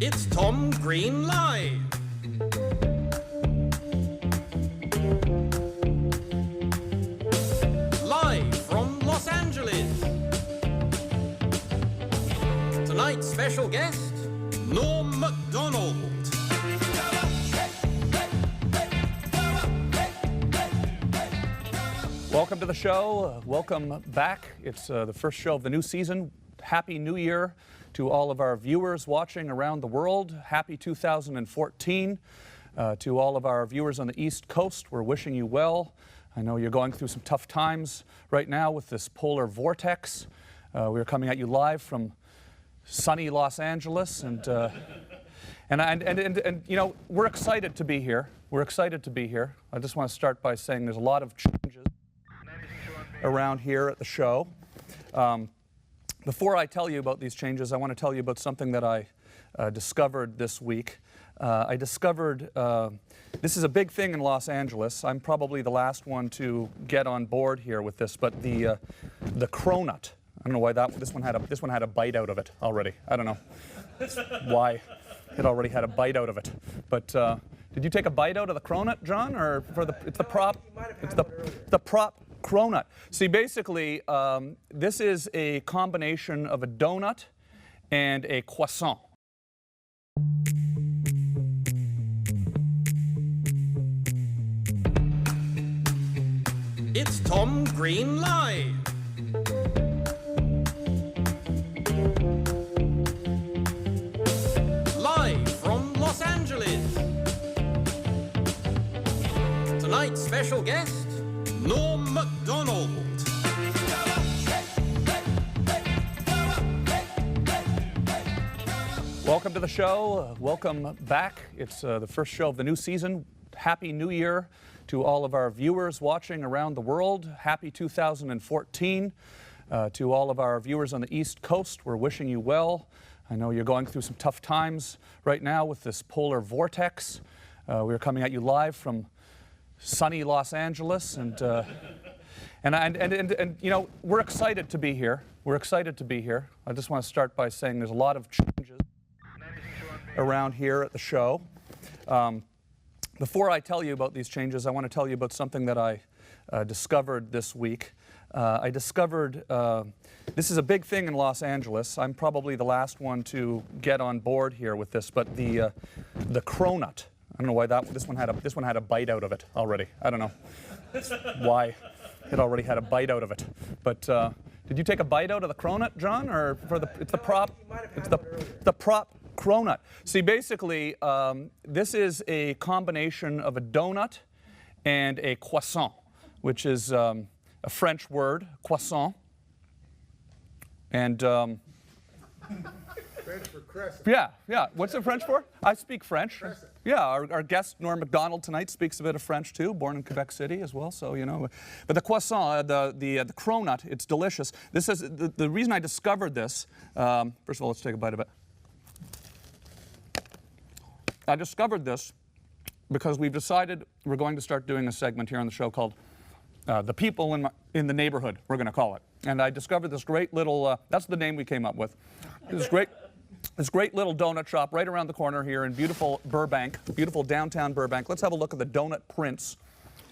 It's Tom Green Live. Live from Los Angeles. Tonight's special guest, Macdonald. Welcome to the show. Welcome back. It's the first show of the new season. Happy New Year to all of our viewers watching around the world. Happy 2014. To all of our viewers on the East Coast, we're wishing you well. I know you're going through some tough times right now with this polar vortex. We're coming at you live from sunny Los Angeles, and you know, we're excited to be here. We're excited to be here. I just want to start by saying there's a lot of changes around here at the show. Before I tell you about these changes, I want to tell you about something that I discovered this week. I discovered, this is a big thing in Los Angeles. I'm probably the last one to get on board here with this, but the cronut. I don't know why this one had a bite out of it already. I don't know why it already had a bite out of it. But did you take a bite out of the cronut, John, or it's the prop cronut? See, basically, this is a combination of a donut and a croissant. It's Tom Green Live. Live from Los Angeles. Tonight's special guest, Macdonald. Welcome to the show. Welcome back. It's the first show of the new season. Happy New Year to all of our viewers watching around the world. Happy 2014. To all of our viewers on the East Coast, we're wishing you well. I know you're going through some tough times right now with this polar vortex. We're coming at you live from sunny Los Angeles, and you know, we're excited to be here. We're excited to be here. I just want to start by saying there's a lot of changes around here at the show. Before I tell you about these changes, I want to tell you about something that I discovered this week. I discovered, this is a big thing in Los Angeles. I'm probably the last one to get on board here with this, but the cronut. I don't know why this one had a bite out of it already. I don't know why it already had a bite out of it. But did you take a bite out of the cronut, John, or it's the prop cronut? See, basically, this is a combination of a donut and a croissant, which is a French word, croissant, and French for crescent. Yeah. What's it French for? I speak French. Crescent. Yeah, our guest, Macdonald, tonight speaks a bit of French too, born in Quebec City as well, so you know. But the croissant, the cronut, it's delicious. This is, the reason I discovered this, first of all, let's take a bite of it. I discovered this because we've decided we're going to start doing a segment here on the show called The People in the Neighborhood, we're going to call it. And I discovered this great little, that's the name we came up with. This great little donut shop right around the corner here in beautiful Burbank, beautiful downtown Burbank. Let's have a look at the Donut Prince.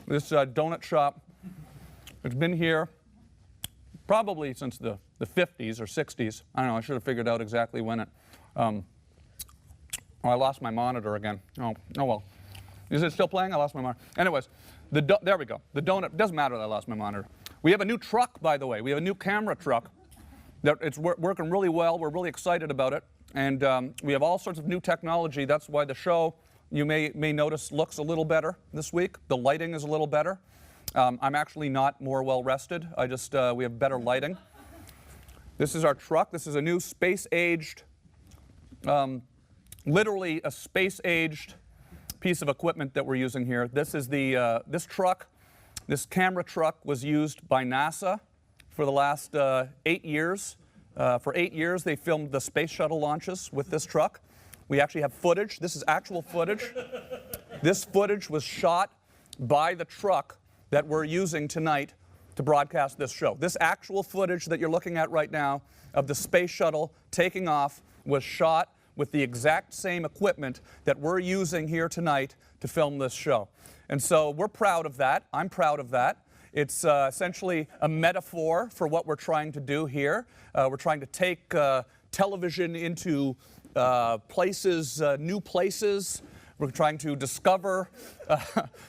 This donut shop, it's been here probably since the 50s or 60s. I don't know, I should have figured out exactly when it, oh, I lost my monitor again. Oh well. Is it still playing? I lost my monitor. Anyways, there we go. The donut, doesn't matter that I lost my monitor. We have a new truck, by the way. We have a new camera truck. It's working really well. We're really excited about it. And we have all sorts of new technology. That's why the show, you may notice, looks a little better this week. The lighting is a little better. I'm actually not more well rested. We have better lighting. This is our truck. This is a new space-aged, literally a space-aged piece of equipment that we're using here. This is this truck, this camera truck was used by NASA for the last 8 years. For 8 years, they filmed the space shuttle launches with this truck. We actually have footage. This is actual footage. This footage was shot by the truck that we're using tonight to broadcast this show. This actual footage that you're looking at right now of the space shuttle taking off was shot with the exact same equipment that we're using here tonight to film this show. And so we're proud of that. I'm proud of that. It's essentially a metaphor for what we're trying to do here. We're trying to take television into places, new places. We're trying to discover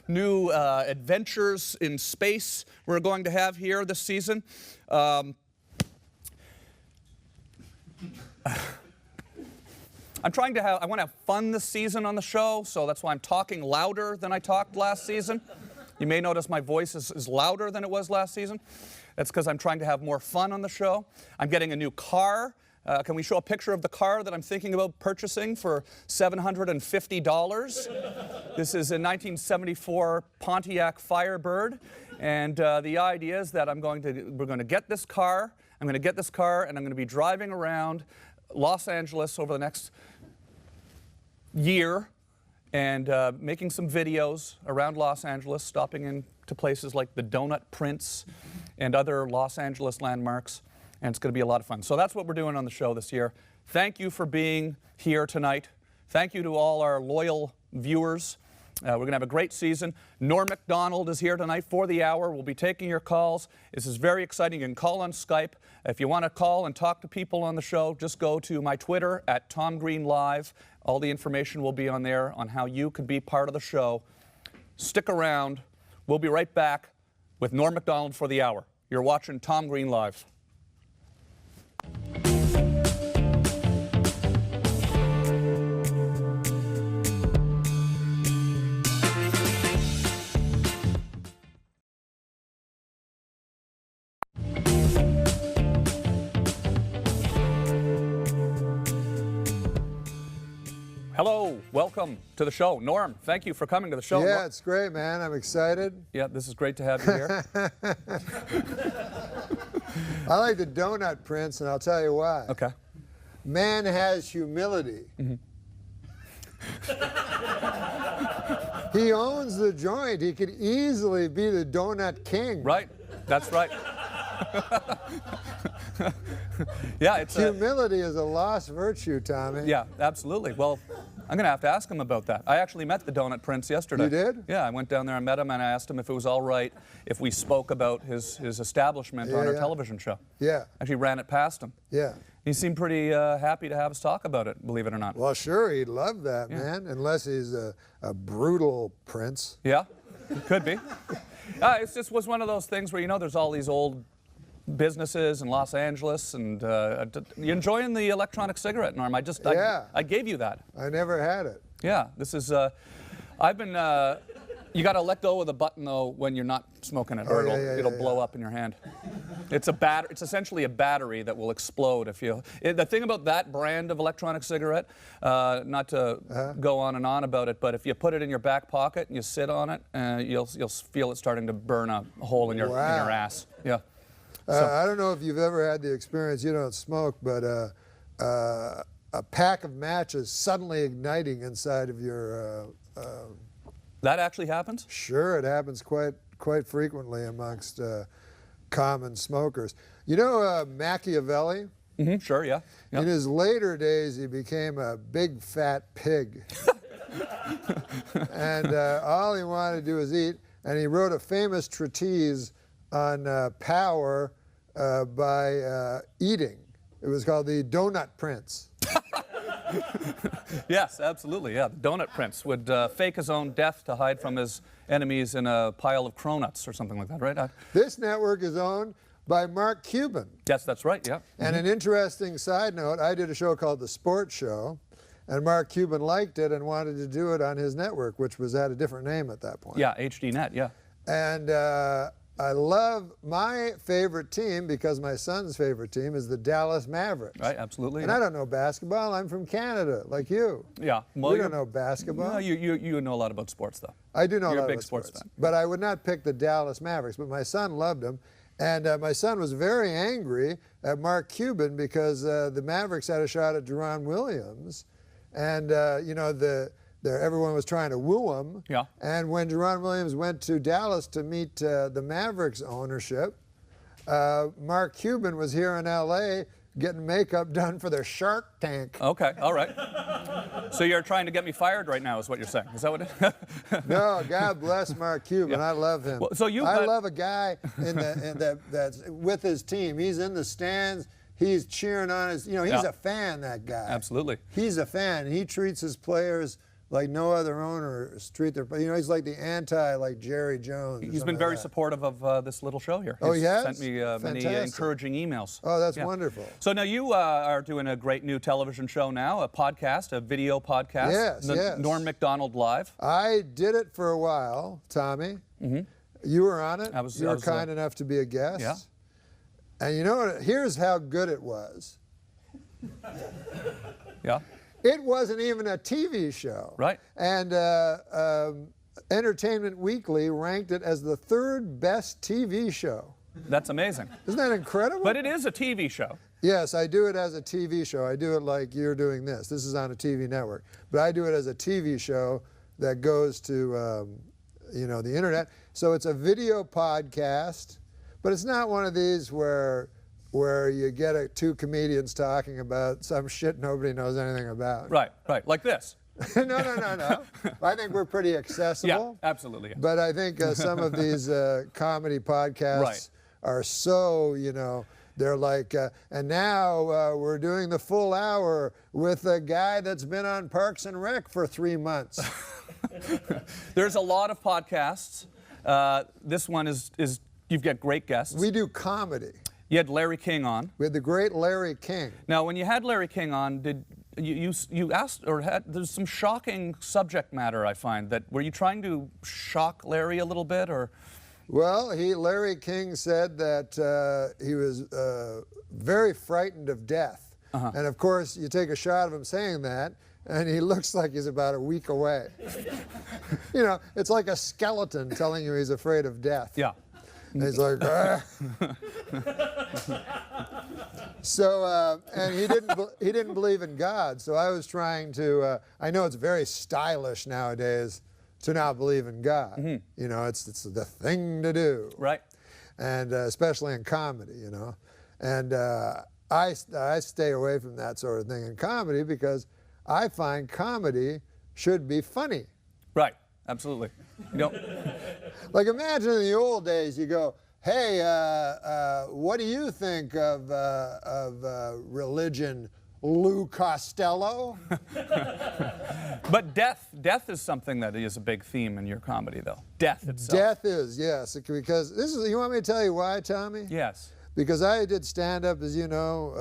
new adventures in space we're going to have here this season. I want to have fun this season on the show, so that's why I'm talking louder than I talked last season. You may notice my voice is louder than it was last season. That's because I'm trying to have more fun on the show. I'm getting a new car. Can we show a picture of the car that I'm thinking about purchasing for $750? This is a 1974 Pontiac Firebird, and the idea is that we're going to get this car. I'm going to get this car, and I'm going to be driving around Los Angeles over the next year and making some videos around Los Angeles, stopping into places like the Donut Prince and other Los Angeles landmarks, and it's going to be a lot of fun. So that's what we're doing on the show this year. Thank you for being here tonight. Thank you to all our loyal viewers. We're going to have a great season. Norm Macdonald is here tonight for the hour. We'll be taking your calls. This is very exciting. You can call on Skype. If you want to call and talk to people on the show, just go to my Twitter at TomGreenLive. All the information will be on there on how you could be part of the show. Stick around. We'll be right back with Norm Macdonald for the hour. You're watching Tom Green Live. Hello, welcome to the show. Norm, thank you for coming to the show. Yeah, it's great, man. I'm excited. Yeah, this is great to have you here. I like the Donut Prince, and I'll tell you why. Okay. Man has humility. He owns the joint. He could easily be the Donut King. Right, that's right. Yeah, it's humility is a lost virtue, Tommy. Yeah, absolutely. Well, I'm going to have to ask him about that. I actually met the Donut Prince yesterday. You did? Yeah, I went down there and met him, and I asked him if it was all right if we spoke about his establishment on our television show. Yeah. Actually ran it past him. Yeah. He seemed pretty happy to have us talk about it, believe it or not. Well, sure, he'd love that, man, unless he's a brutal prince. Yeah, could be. It just was one of those things where, you know, there's all these old businesses in Los Angeles, and you enjoying the electronic cigarette, Norm? I gave you that. I never had it. Yeah, this is. I've been. You got to let go of the button though when you're not smoking it, or it'll blow up in your hand. It's a It's essentially a battery that will explode if you. The thing about that brand of electronic cigarette, not to go on and on about it, but if you put it in your back pocket and you sit on it, you'll feel it starting to burn a hole in your ass. Yeah. I don't know if you've ever had the experience, you don't smoke, but a pack of matches suddenly igniting inside of your... that actually happens? Sure, it happens quite frequently amongst common smokers. You know Machiavelli? Mm-hmm, sure, yeah. In his later days, he became a big fat pig. And all he wanted to do was eat, and he wrote a famous treatise on power by eating. It was called the Donut Prince. Yes, absolutely. Yeah, the Donut Prince would fake his own death to hide from his enemies in a pile of cronuts or something like that, right? This network is owned by Mark Cuban. Yes, that's right. Yeah. And an interesting side note: I did a show called The Sports Show, and Mark Cuban liked it and wanted to do it on his network, which was at a different name at that point. Yeah, HDNet. Yeah. And I love my favorite team because my son's favorite team is the Dallas Mavericks. Right, absolutely. And I don't know basketball. I'm from Canada, like you. Yeah. Well, we don't know basketball. No, you know a lot about sports, though. I do know a lot You're a big about sports fan. But I would not pick the Dallas Mavericks. But my son loved them. And my son was very angry at Mark Cuban because the Mavericks had a shot at Deron Williams. And, you know, everyone was trying to woo him. Yeah. And when Deron Williams went to Dallas to meet the Mavericks ownership, Mark Cuban was here in L.A. getting makeup done for their Shark Tank. Okay, all right. So you're trying to get me fired right now, is what you're saying? Is that what it? No, God bless Mark Cuban. I love him. Well, so I love a guy that's with his team. He's in the stands. He's cheering on his. He's a fan. That guy. Absolutely. He's a fan. He treats his players like no other owners treat their. He's like the anti, like Jerry Jones. He's been very supportive of this little show here. Oh, He's he has? sent me many encouraging emails. Oh, that's wonderful. So now you are doing a great new television show now, a podcast, a video podcast. Yes. Norm Macdonald Live. I did it for a while, Tommy. Mm-hmm. You were on it. You were kind enough to be a guest. Yeah. And you know what? Here's how good it was. Yeah. It wasn't even a TV show. Right. And Entertainment Weekly ranked it as the 3rd best TV show. That's amazing. Isn't that incredible? But it is a TV show. Yes, I do it as a TV show. I do it like you're doing this. This is on a TV network. But I do it as a TV show that goes to, the internet. So it's a video podcast, but it's not one of these where you get two comedians talking about some shit nobody knows anything about. Right, like this. No. I think we're pretty accessible. Yeah, absolutely. Yeah. But I think some of these comedy podcasts are so, they're like, and now we're doing the full hour with a guy that's been on Parks and Rec for 3 months. There's a lot of podcasts. This one is you've got great guests. We do comedy. You had Larry King on. We had the great Larry King. Now, when you had Larry King on, did you asked or had there's some shocking subject matter I find that were you trying to shock Larry a little bit or? Well, Larry King said that he was very frightened of death, and of course you take a shot of him saying that, and he looks like he's about a week away. It's like a skeleton telling you he's afraid of death. Yeah. And he's like, ah. So, and he didn't believe in God. So I was trying to. I know it's very stylish nowadays to not believe in God. Mm-hmm. It's the thing to do. Right. And especially in comedy, And I stay away from that sort of thing in comedy because I find comedy should be funny. Right. Absolutely. Like imagine in the old days, you go, hey, what do you think of religion, Lou Costello? But death is something that is a big theme in your comedy, though. Death itself. Death is, yes, because you want me to tell you why, Tommy? Yes. Because I did stand-up, as you know,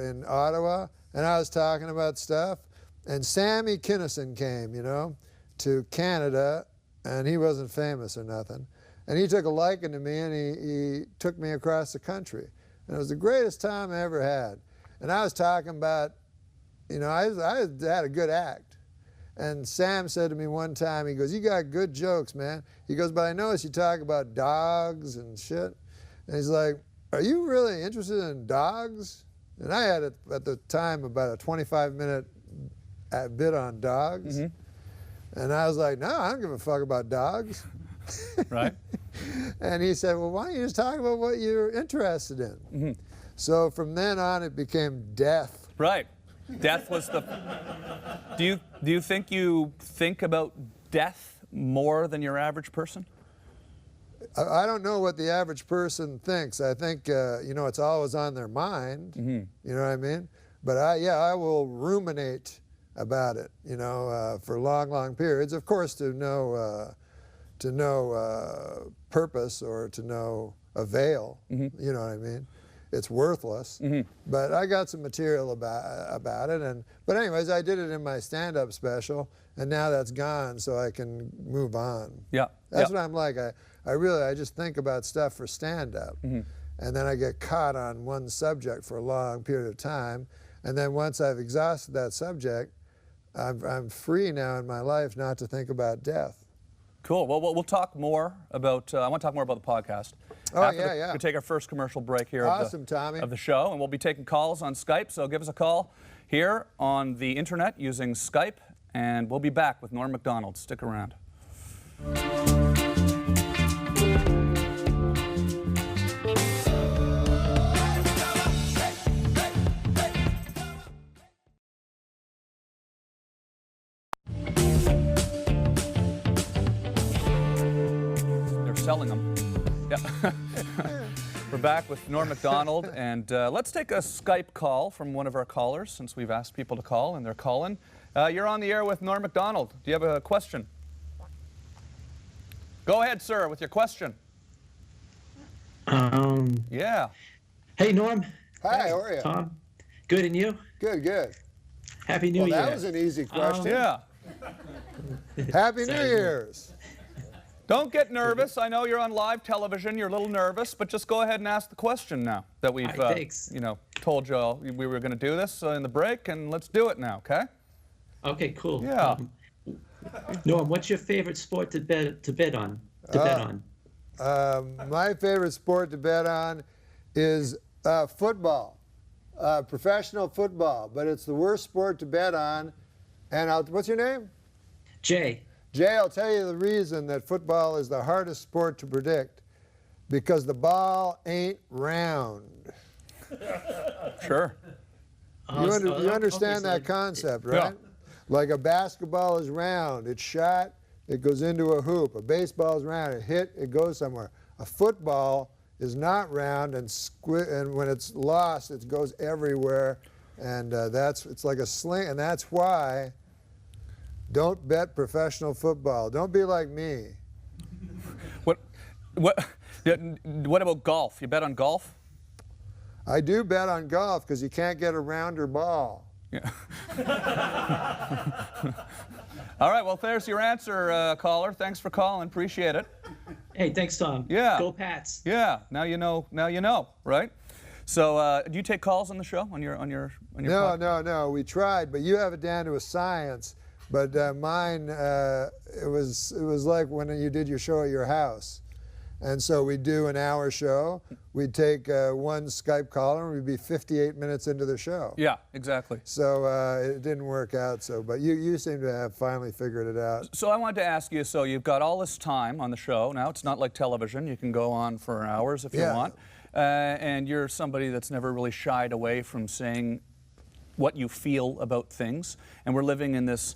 in Ottawa, and I was talking about stuff, and Sammy Kinison came, to Canada, and he wasn't famous or nothing. And he took a liking to me, and he took me across the country. And it was the greatest time I ever had. And I was talking about, I had a good act. And Sam said to me one time, he goes, you got good jokes, man. He goes, but I noticed you talk about dogs and shit. And he's like, are you really interested in dogs? And I had, at the time, about a 25-minute bit on dogs. Mm-hmm. And I was like, no, I don't give a fuck about dogs. Right. And he said, well, why don't you just talk about what you're interested in? Mm-hmm. So from then on, it became death. Right. Death was the... Do you think about death more than your average person? I don't know what the average person thinks. I think, it's always on their mind. Mm-hmm. You know what I mean? But I will ruminate about it, for long periods. Of course, to no purpose or to no avail. Mm-hmm. You know what I mean? It's worthless. Mm-hmm. But I got some material about it. But anyways, I did it in my stand-up special, and now that's gone, so I can move on. Yeah. That's what I'm like. I just think about stuff for stand-up, mm-hmm. and then I get caught on one subject for a long period of time, and then once I've exhausted that subject, I'm free now in my life not to think about death. Cool. Well, we'll talk more about. I want to talk more about the podcast. Oh, yeah. We'll take our first commercial break here. Awesome, Tommy. Of the show, and we'll be taking calls on Skype. So give us a call here on the internet using Skype, and we'll be back with Norm Macdonald. Stick around. selling them. Yeah. We're back with Norm Macdonald, and let's take a Skype call from one of our callers, since we've asked people to call, and they're calling. You're on the air with Norm Macdonald. Do you have a question? Go ahead, sir, with your question. Yeah. Hey, Norm. Hi, how are you? Tom. Good, and you? Good, good. Happy New Well, Year. that was an easy question. Yeah. Happy New Year's. Don't get nervous. I know you're on live television. You're a little nervous, but just go ahead and ask the question now that we've, thanks. told you all we were going to do this in the break, and let's do it now, okay? Okay, cool. Yeah. Norm, what's your favorite sport to bet on? My favorite sport to bet on is football, professional football, but it's the worst sport to bet on. And what's your name? Jay. Jay, I'll tell you the reason that football is the hardest sport to predict. Because the ball ain't round. Sure. You understand that concept, right? Yeah. Like a basketball is round, it's shot, it goes into a hoop. A baseball is round, it hit, it goes somewhere. A football is not round, and when it's lost, it goes everywhere, and it's like a sling, and that's why don't bet professional football. Don't be like me. What about golf? You bet on golf? I do bet on golf because you can't get a rounder ball. Yeah. All right, well, there's your answer, caller. Thanks for calling. Appreciate it. Hey, thanks, Tom. Yeah. Go Pats. Yeah. Now you know, right? So, do you take calls on the show on your No. We tried, but you have it down to a science. But mine, it was like when you did your show at your house. And so we'd do an hour show. We'd take one Skype caller, and we'd be 58 minutes into the show. Yeah, exactly. So it didn't work out. But you seem to have finally figured it out. So I wanted to ask you, so you've got all this time on the show. Now, it's not like television. You can go on for hours if you want. And you're somebody that's never really shied away from saying what you feel about things. And we're living in this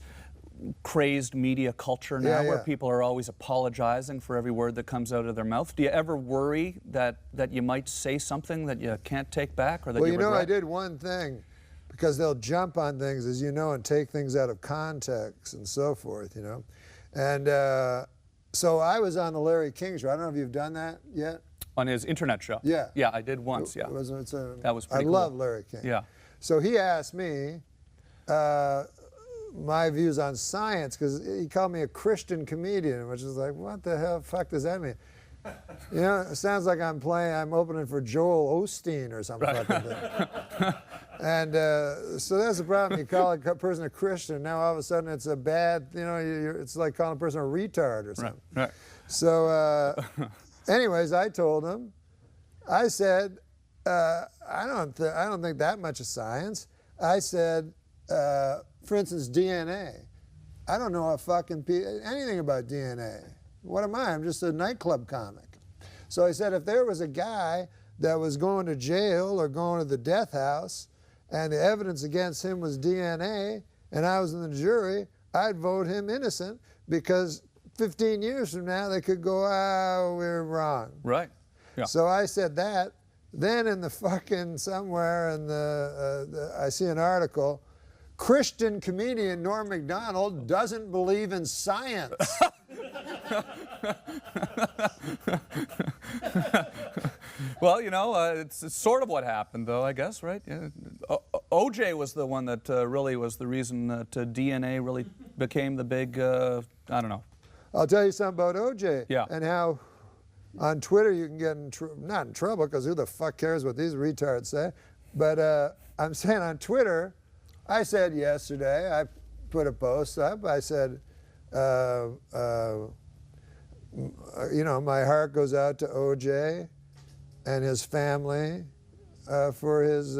crazed media culture now where people are always apologizing for every word that comes out of their mouth. Do you ever worry that you might say something that you can't take back, or that you regret? I did one thing, because they'll jump on things, as you know, and take things out of context and so forth, And so I was on the Larry King show. I don't know if you've done that yet. On his internet show? Yeah. Yeah, I did once, yeah. That was pretty cool. I love Larry King. Yeah. So he asked me my views on science, because he called me a Christian comedian, which is like, what the hell fuck does that mean? It sounds like I'm opening for Joel Osteen or something fucking thing. And so that's the problem. You call a person a Christian, now all of a sudden it's a bad, it's like calling a person a retard or something. Right. So anyways, I told him, I said, I don't think that much of science. I said, for instance, DNA. I don't know anything about DNA. What am I? I'm just a nightclub comic. So I said, if there was a guy that was going to jail or going to the death house, and the evidence against him was DNA, and I was in the jury, I'd vote him innocent, because 15 years from now they could go, we're wrong. Right. Yeah. So I said that. Then in the fucking somewhere in I see an article, Christian comedian Norm Macdonald doesn't believe in science. Well, it's sort of what happened, though, I guess, right? Yeah. OJ was the one that really was the reason that DNA really became the big, I don't know. I'll tell you something about OJ. Yeah. And how on Twitter you can get not in trouble, because who the fuck cares what these retards say? But I'm saying on Twitter, I said yesterday, I put a post up, I said, my heart goes out to OJ and his family for his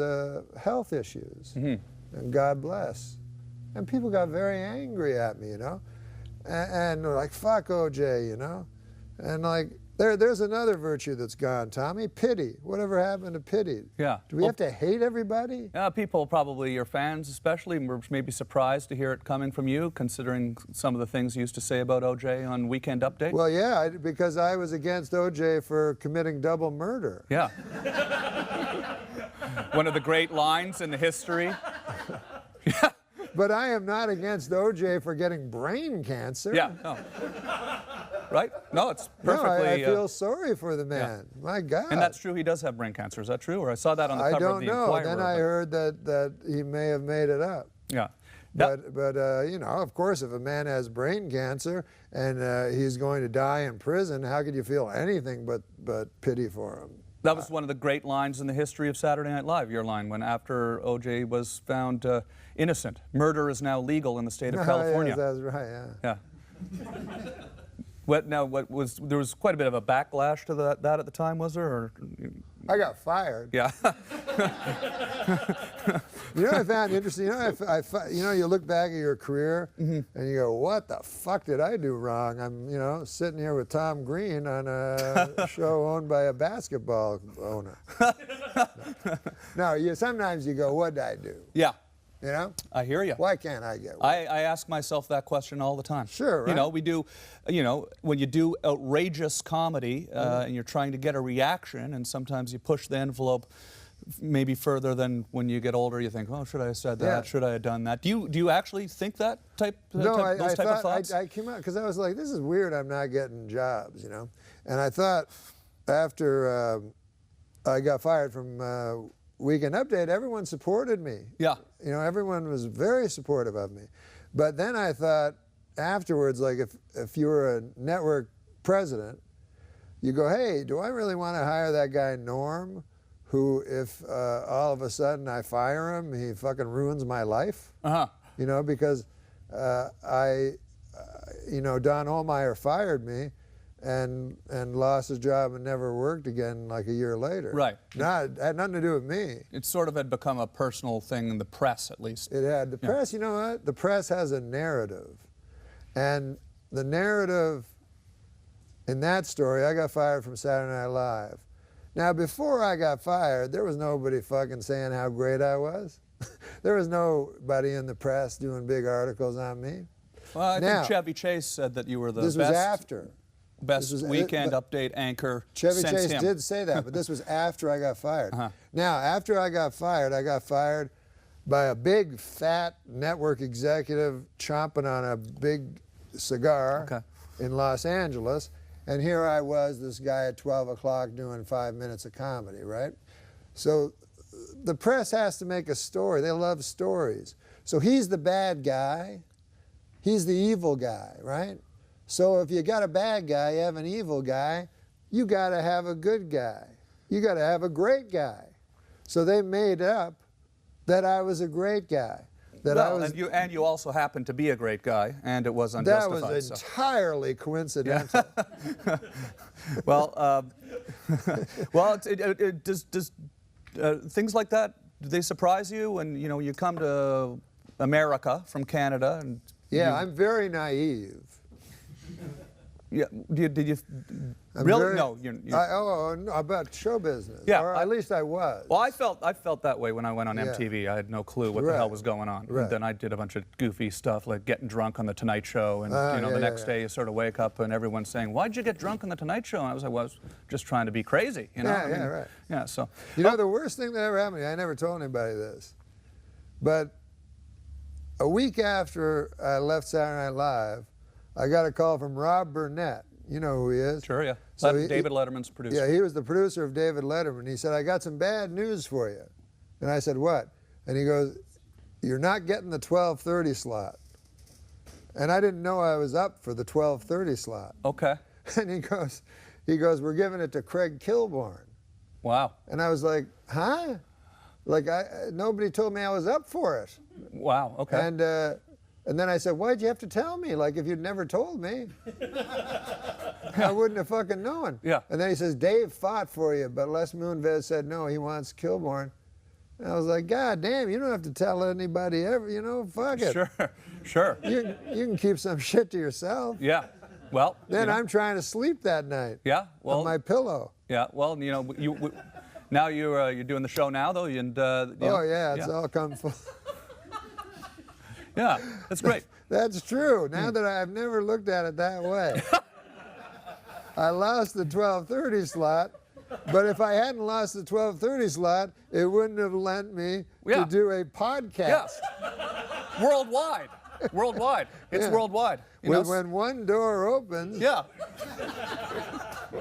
health issues. Mm-hmm. And God bless. And people got very angry at me, and they're like, fuck OJ, And like, There's another virtue that's gone, Tommy. Pity. Whatever happened to pity? Yeah. Do we have to hate everybody? People, probably your fans especially, were maybe surprised to hear it coming from you, considering some of the things you used to say about O.J. on Weekend Update. Well, yeah, because I was against O.J. for committing double murder. Yeah. One of the great lines in the history. Yeah. But I am not against O.J. for getting brain cancer. Yeah. No. Right? No, it's perfectly. No, I feel sorry for the man. Yeah. My God. And that's true. He does have brain cancer. Is that true? Or I saw that on the cover of the Inquirer. I don't know. Then I heard that he may have made it up. Yeah. But you know, of course, if a man has brain cancer and he's going to die in prison, how could you feel anything but pity for him? That was one of the great lines in the history of Saturday Night Live, your line, when after O.J. was found innocent. Murder is now legal in the state of California. Yes, that's right, yeah. Yeah. There was quite a bit of a backlash to that at the time, was there? Or? I got fired. Yeah. You know what I found interesting? You know, you look back at your career and you go, what the fuck did I do wrong? I'm, you know, sitting here with Tom Green on a show owned by a basketball owner. No, sometimes you go, what did I do? Yeah. You know? I hear you. Why can't I get one? I ask myself that question all the time. Sure, right? You know, we do, you know, when you do outrageous comedy and you're trying to get a reaction, and sometimes you push the envelope maybe further than when you get older, you think, oh, should I have said that? Yeah. Should I have done that? Do you actually think that those type of thoughts? I came out because I was like, this is weird, I'm not getting jobs, you know? And I thought after I got fired from Weekend Update, everyone supported me. Yeah. You know, everyone was very supportive of me. But then I thought afterwards, like if you were a network president, you go, hey, do I really want to hire that guy Norm, who if all of a sudden I fire him, he fucking ruins my life? Uh-huh. You know, because you know, Don Ohlmeyer fired me and lost his job and never worked again like a year later. Right. It had nothing to do with me. It sort of had become a personal thing in the press, at least. It had. The press, you know what? The press has a narrative. And the narrative in that story, I got fired from Saturday Night Live. Now, before I got fired, there was nobody fucking saying how great I was. There was nobody in the press doing big articles on me. Well, I think Chevy Chase said that you were the best. This was after. Best Weekend Update anchor Chevy since Chase him. did say that, but this was after I got fired. Uh-huh. Now, after I got fired by a big, fat network executive chomping on a big cigar in Los Angeles, and here I was, this guy at 12 o'clock doing 5 minutes of comedy, right? So the press has to make a story. They love stories. So he's the bad guy. He's the evil guy, right? So if you got a bad guy, you have an evil guy, you got to have a good guy. You got to have a great guy. So they made up that I was a great guy. And you also happened to be a great guy, and it was unjustified. That was entirely coincidental. Yeah. Well, does things like that, do they surprise you when you come to America from Canada? And yeah, I'm very naive. Yeah, did you really? No, no, about show business. Yeah, or at least I was. Well, I felt that way when I went on MTV. I had no clue what the hell was going on. Right. And then I did a bunch of goofy stuff like getting drunk on the Tonight Show, and the next day you sort of wake up and everyone's saying, "Why'd you get drunk on the Tonight Show?" And I was like, "Well, I was just trying to be crazy." You know? Right. Yeah, so. You know, the worst thing that ever happened to me, I never told anybody this, but a week after I left Saturday Night Live, I got a call from Rob Burnett. You know who he is? Sure, yeah. So David Letterman's producer. Yeah, he was the producer of David Letterman. He said, I got some bad news for you. And I said, what? And he goes, you're not getting the 12:30 slot. And I didn't know I was up for the 12:30 slot. Okay. And he goes, we're giving it to Craig Kilborn. Wow. And I was like, huh? Like, nobody told me I was up for it. Wow, okay. And then I said, why'd you have to tell me? Like, if you'd never told me, I wouldn't have fucking known. Yeah. And then he says, Dave fought for you, but Les Moonves said, no, he wants Kilborn. And I was like, God damn, you don't have to tell anybody ever, fuck it. Sure. You can keep some shit to yourself. Yeah. Well, Then you know, I'm trying to sleep that night. Yeah, well, on my pillow. yeah, well, you know, now you're doing the show now though, and you know, Oh yeah, it's all come full. Yeah, that's great. That's true. Now that I've never looked at it that way. I lost the 12:30 slot, but if I hadn't lost the 12:30 slot, it wouldn't have lent me to do a podcast. Yeah. Worldwide. Worldwide. It's Yeah. worldwide. You When, know? when one door opens, Yeah. you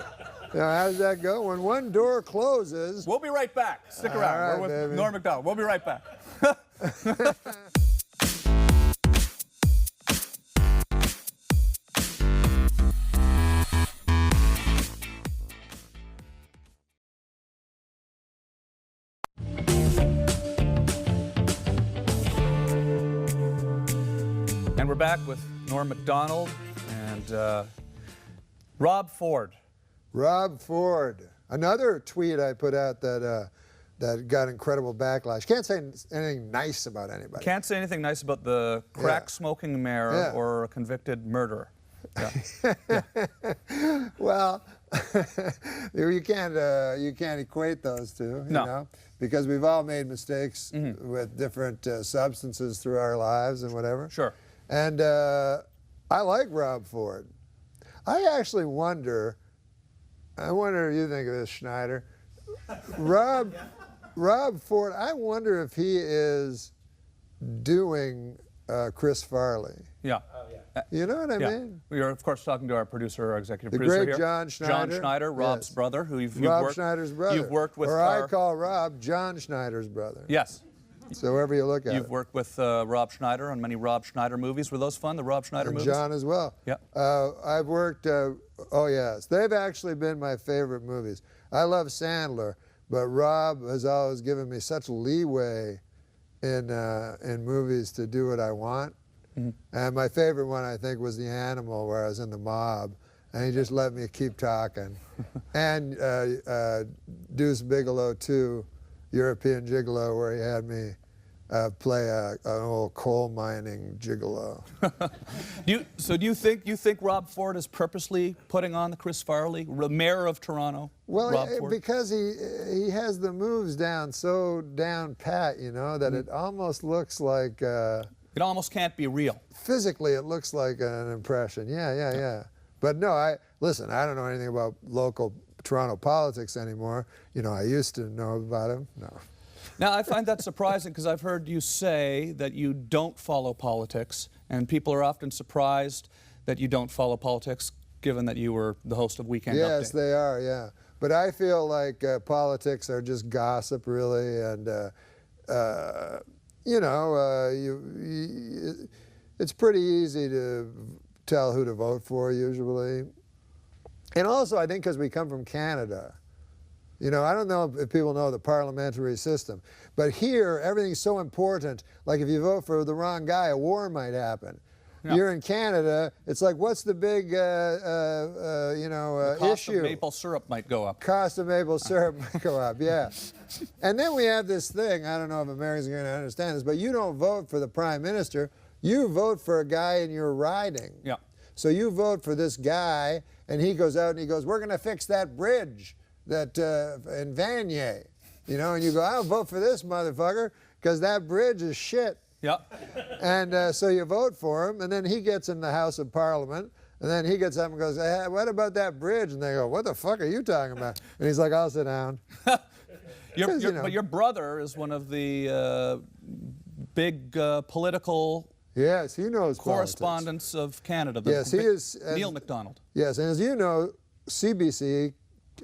know, how does that go? When one door closes, We'll be right back. Stick All around. right, We're with baby. Norm Macdonald. We'll be right back. And we're back with Norm Macdonald and Rob Ford. Rob Ford. Another tweet I put out that that got incredible backlash. Can't say anything nice about anybody. Can't say anything nice about the crack-smoking mayor Yeah. or a convicted murderer. Yeah. Well, you can't equate those two, you No. know, because we've all made mistakes with different substances through our lives and whatever. Sure. And I like Rob Ford. I actually wonder. I wonder if you think of this, Schneider. Rob Ford. I wonder if he is doing Chris Farley. Yeah. You know what I Yeah. mean? We are, of course, talking to our producer, our executive The producer great here. John Schneider. John Schneider, Rob's Yes. brother, who you've Rob worked, Schneider's brother. You've worked with or our, I call Rob John Schneider's brother. Yes. So wherever you look at You've it. worked with Rob Schneider on many Rob Schneider movies. Were those fun, the Rob Schneider And movies? John as well. Yeah. I've worked, oh yes, they've actually been my favorite movies. I love Sandler, but Rob has always given me such leeway in movies to do what I want. And my favorite one, I think, was The Animal, where I was in the mob, and he just let me keep talking. And Deuce Bigelow 2, European Gigolo, where he had me play an old coal mining gigolo. Do you think Rob Ford is purposely putting on the Chris Farley, mayor of Toronto? Well, Rob Ford? because he has the moves down so down pat, you know, that it almost looks like It almost can't be real. physically it looks like an impression. Yeah. But no, listen, I don't know anything about local Toronto politics anymore. You know, I used to know about him. No. Now, I find that surprising because I've heard you say that you don't follow politics, and people are often surprised that you don't follow politics, given that you were the host of Weekend Update. Yes, they are, yeah. But I feel like politics are just gossip, really, and you know, it's pretty easy to tell who to vote for usually. And also, I think because we come from Canada, you know, I don't know if people know the parliamentary system, but here everything's so important. Like if you vote for the wrong guy, a war might happen. Yeah. You're in Canada, it's like, what's the big, you know, The cost issue? of maple syrup might go up. Cost of maple syrup might go up, yeah. And then we have this thing, I don't know if Americans are going to understand this, but you don't vote for the prime minister, you vote for a guy in your riding. Yeah. So you vote for this guy, and he goes out and he goes, we're going to fix that bridge that in Vanier. You know, and you go, I'll vote for this motherfucker because that bridge is shit. Yeah. And so you vote for him, and then he gets in the House of Parliament, and then he gets up and goes, hey, what about that bridge? And they go, what the fuck are you talking about? And he's like, I'll sit down. But your brother is one of the big political Yes, he knows correspondents of Canada. Yes, he is. Neil Macdonald. Yes, and as you know, CBC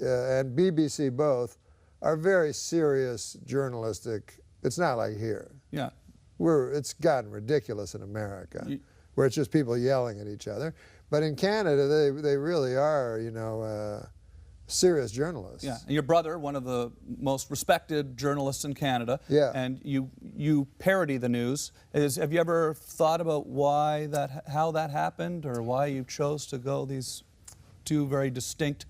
and BBC both are very serious journalistic. It's not like here. Yeah. It's gotten ridiculous in America, where it's just people yelling at each other. But in Canada, they really are, you know, serious journalists. Yeah, and your brother, one of the most respected journalists in Canada. Yeah. And you parody the news. Have you ever thought about how that happened, or why you chose to go these two very distinct,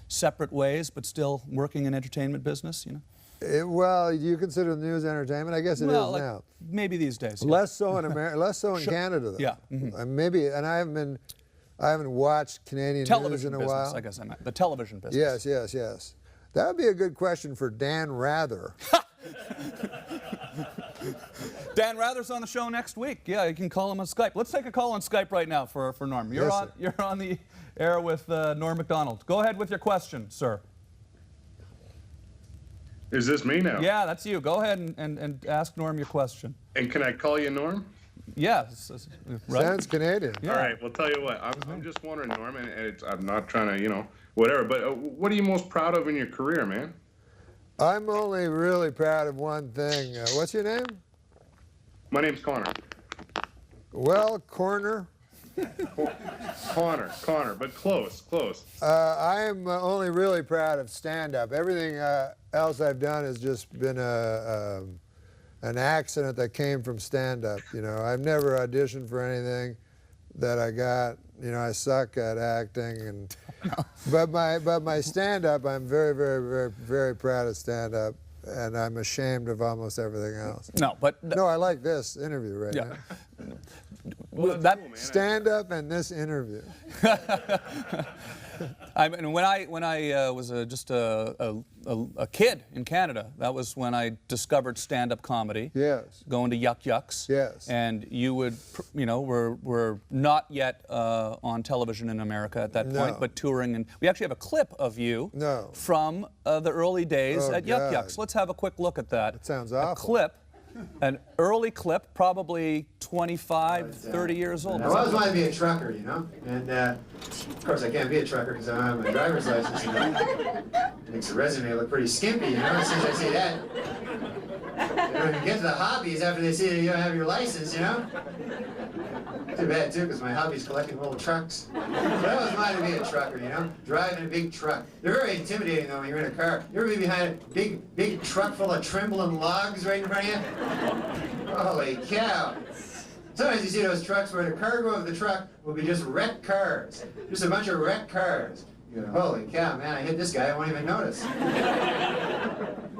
separate ways, but still working in entertainment business? You know. Well, do you consider the news entertainment? I guess it is like, now. Maybe these days. Yeah. Less so in America, less so in Canada, though. Yeah. Mm-hmm. Maybe, and I haven't been I haven't watched Canadian news Television in a business, while. I guess I meant. The television business. Yes, yes, yes. That would be a good question for Dan Rather. Dan Rather's on the show next week. Yeah, you can call him on Skype. Let's take a call on Skype right now for Norm. You're Yes, on. sir. You're on the air with Norm Macdonald. Go ahead with your question, sir. Is this me now? Yeah, that's you. Go ahead and ask Norm your question. And can I call you Norm? Yeah. Right? Sounds Canadian. Yeah. All right. Well, tell you what. I'm just wondering, Norm, and I'm not trying to, whatever. But what are you most proud of in your career, man? I'm only really proud of one thing. What's your name? My name's Connor. Well, Corner. Connor, but close. I am only really proud of stand-up. Everything else I've done has just been an accident that came from stand-up. I've never auditioned for anything that I got. I suck at acting, but my stand-up, I'm very, very, very, very proud of stand-up, and I'm ashamed of almost everything else. No, but No, I like this interview right yeah. now. Well, that Stand-up and this interview. I mean, when I was just a kid in Canada, that was when I discovered stand-up comedy. Yes. Going to Yuck Yucks. Yes. And you were not yet on television in America at that point, No. but touring, and we actually have a clip of you No. from the early days Oh, at Yuck God. Yucks. Let's have a quick look at that. That sounds A awful. clip. An early clip, probably 25, 30 years old. I always wanted to be a trucker, and of course I can't be a trucker because I don't have my driver's license. It makes the resume look pretty skimpy, as soon as I see that. When you get to the hobbies after they see that you don't have your license, Too bad too, because my hobby's collecting old trucks. But I always wanted to be a trucker, driving a big truck. They're very intimidating though when you're in a car. You ever be behind a big truck full of trembling logs right in front of you? Holy cow. Sometimes you see those trucks where the cargo of the truck will be just wrecked cars. Just a bunch of wrecked cars. You go, holy cow, man, I hit this guy, I won't even notice.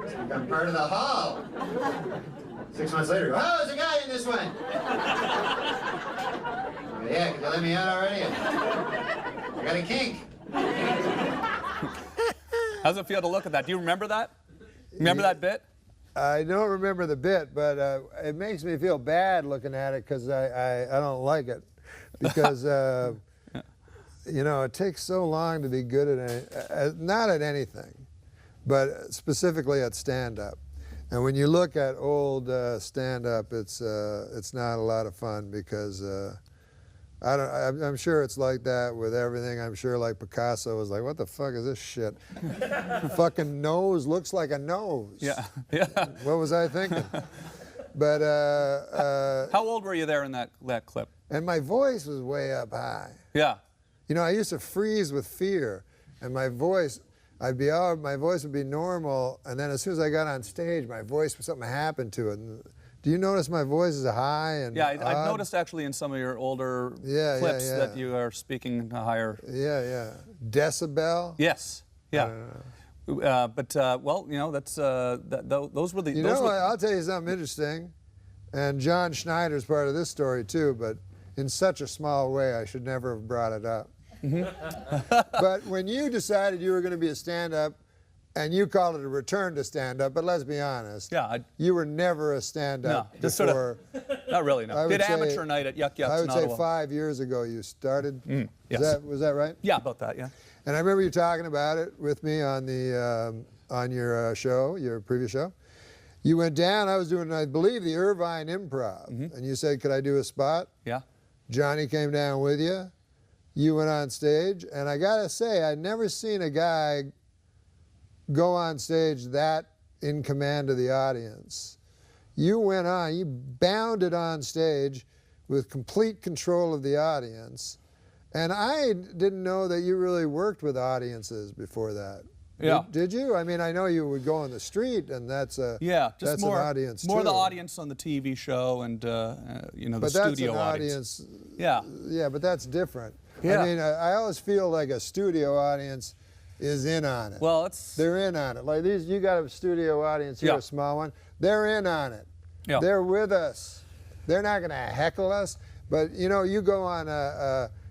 It's become part of the haul. 6 months later, oh, there's a guy in this one. Yeah, can you let me out already? I got a kink. How's it feel to look at that? Do you remember that? Remember that bit? I don't remember the bit, but it makes me feel bad looking at it because I don't like it. Because, it takes so long to be good at not at anything, but specifically at stand-up. And when you look at old stand-up, it's not a lot of fun because I'm sure it's like that with everything. I'm sure like Picasso was like, what the fuck is this shit? Fucking nose looks like a nose. Yeah. What was I thinking? But How old were you there in that clip? and my voice was way up high. Yeah. I used to freeze with fear, and my voice would be normal, and then as soon as I got on stage, something happened to it. And do you notice my voice is high and Yeah, I've odd? noticed actually in some of your older Yeah, clips yeah. that you are speaking a higher. Yeah. Decibel? Yes. Yeah. But that's those were the. those were, I'll tell you something interesting, and John Schneider's part of this story too, but in such a small way, I should never have brought it up. But when you decided you were going to be a stand-up, and you called it a return to stand-up, but let's be honest, you were never a stand-up No, just before. not really. No. I would Did say- amateur night at Yuck Yucks I would in say Ottawa. 5 years ago you started. yes. Was that right? Yeah, about that. Yeah. And I remember you talking about it with me on your show, your previous show. You went down. I was doing, I believe, the Irvine Improv, and you said, "Could I do a spot?" Yeah. Johnny came down with you. You went on stage, and I gotta say, I'd never seen a guy go on stage that in command of the audience. You went on, you bounded on stage with complete control of the audience. And I didn't know that you really worked with audiences before that. Yeah. Did you? I mean, I know you would go on the street, and that's Just that's more an audience more too. the audience on the TV show and the But studio that's an audience. audience. Yeah. Yeah, but that's different. Yeah. I mean, I always feel like a studio audience is in on it. Well, it's They're in on it. Like these, you got a studio audience here, Yeah. a small one. They're in on it. Yeah. They're with us. They're not going to heckle us. But you go on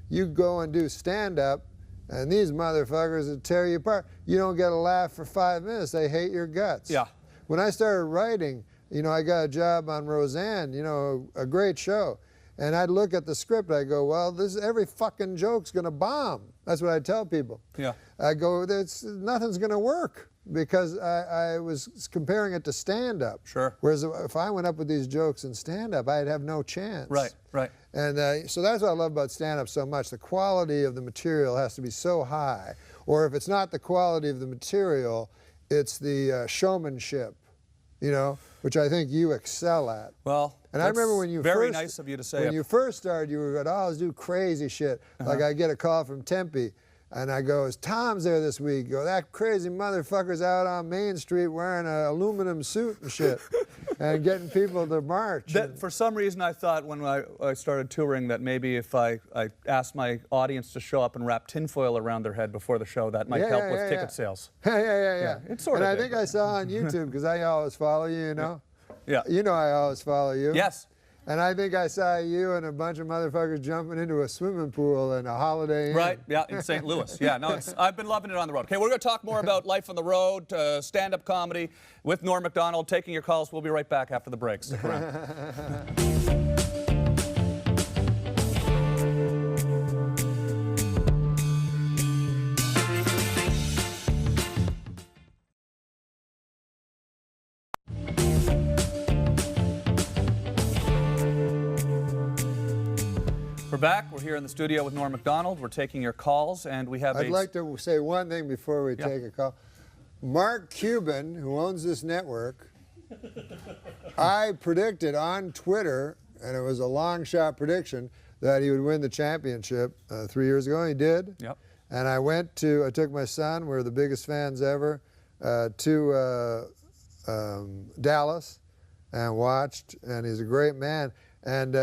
you go and do stand-up, and these motherfuckers would tear you apart. You don't get a laugh for 5 minutes, they hate your guts. Yeah. When I started writing, you know, I got a job on Roseanne, you know, a great show. And I'd look at the script, I go, well, every fucking joke's gonna bomb. That's what I tell people. Yeah. I go, nothing's gonna work, because I was comparing it to stand-up. Sure. Whereas if I went up with these jokes in stand-up, I'd have no chance. Right, right. And so that's what I love about stand-up so much. The quality of the material has to be so high. Or if it's not the quality of the material, it's the showmanship, you know, which I think you excel at. Well, and I remember when you very first, nice of you to say. When you first started, you were going, oh, let's do crazy shit. Like I get a call from Tempe, and I go, is Tom's there this week? You go, that crazy motherfucker's out on Main Street wearing an aluminum suit and shit, and getting people to march. For some reason, I thought when I started touring that maybe if I asked my audience to show up and wrap tinfoil around their head before the show, that might help with ticket sales. Yeah. It's sort and of I did. think I saw on YouTube, because I always follow you, you know? Yeah. You know I always follow you. Yes. And I think I saw you and a bunch of motherfuckers jumping into a swimming pool in a Holiday Inn. Right, yeah, in St. Louis. Yeah, no, I've been loving it on the road. Okay, we're going to talk more about life on the road, stand-up comedy with Norm Macdonald, taking your calls. We'll be right back after the break. Stick around. We're back. We're here in the studio with Norm Macdonald. We're taking your calls, and we have I'd like to say one thing before we take a call. Mark Cuban, who owns this network, I predicted on Twitter, and it was a long shot prediction, that he would win the championship 3 years ago, and he did. Yep. And I took my son, we're the biggest fans ever, to Dallas and watched, and he's a great man. And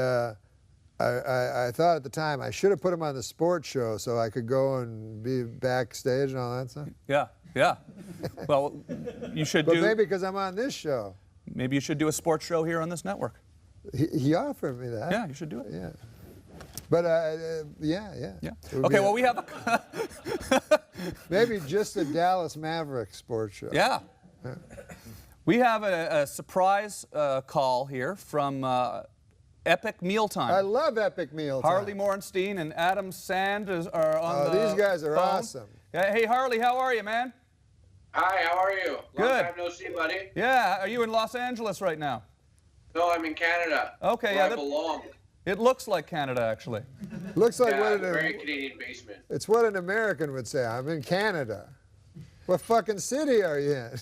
I thought at the time I should have put him on the sports show so I could go and be backstage and all that stuff. Yeah, yeah. Well, you should But maybe because I'm on this show. Maybe you should do a sports show here on this network. He offered me that. Yeah, you should do it. Yeah. But yeah. Okay, well, we have a... maybe just a Dallas Mavericks sports show. Yeah. We have a surprise call here from Epic Mealtime. I love Epic Mealtime. Harley Morenstein and Adam Sand are on the these guys are phone. awesome. Hey, Harley, how are you, man? Hi, how are you? Good. Long time no see, buddy. Yeah, are you in Los Angeles right now? No, I'm in Canada. Okay, where yeah. I belong. It looks like Canada, actually. Looks like Yeah, very Canadian basement. it's what an American would say. I'm in Canada. What fucking city are you in?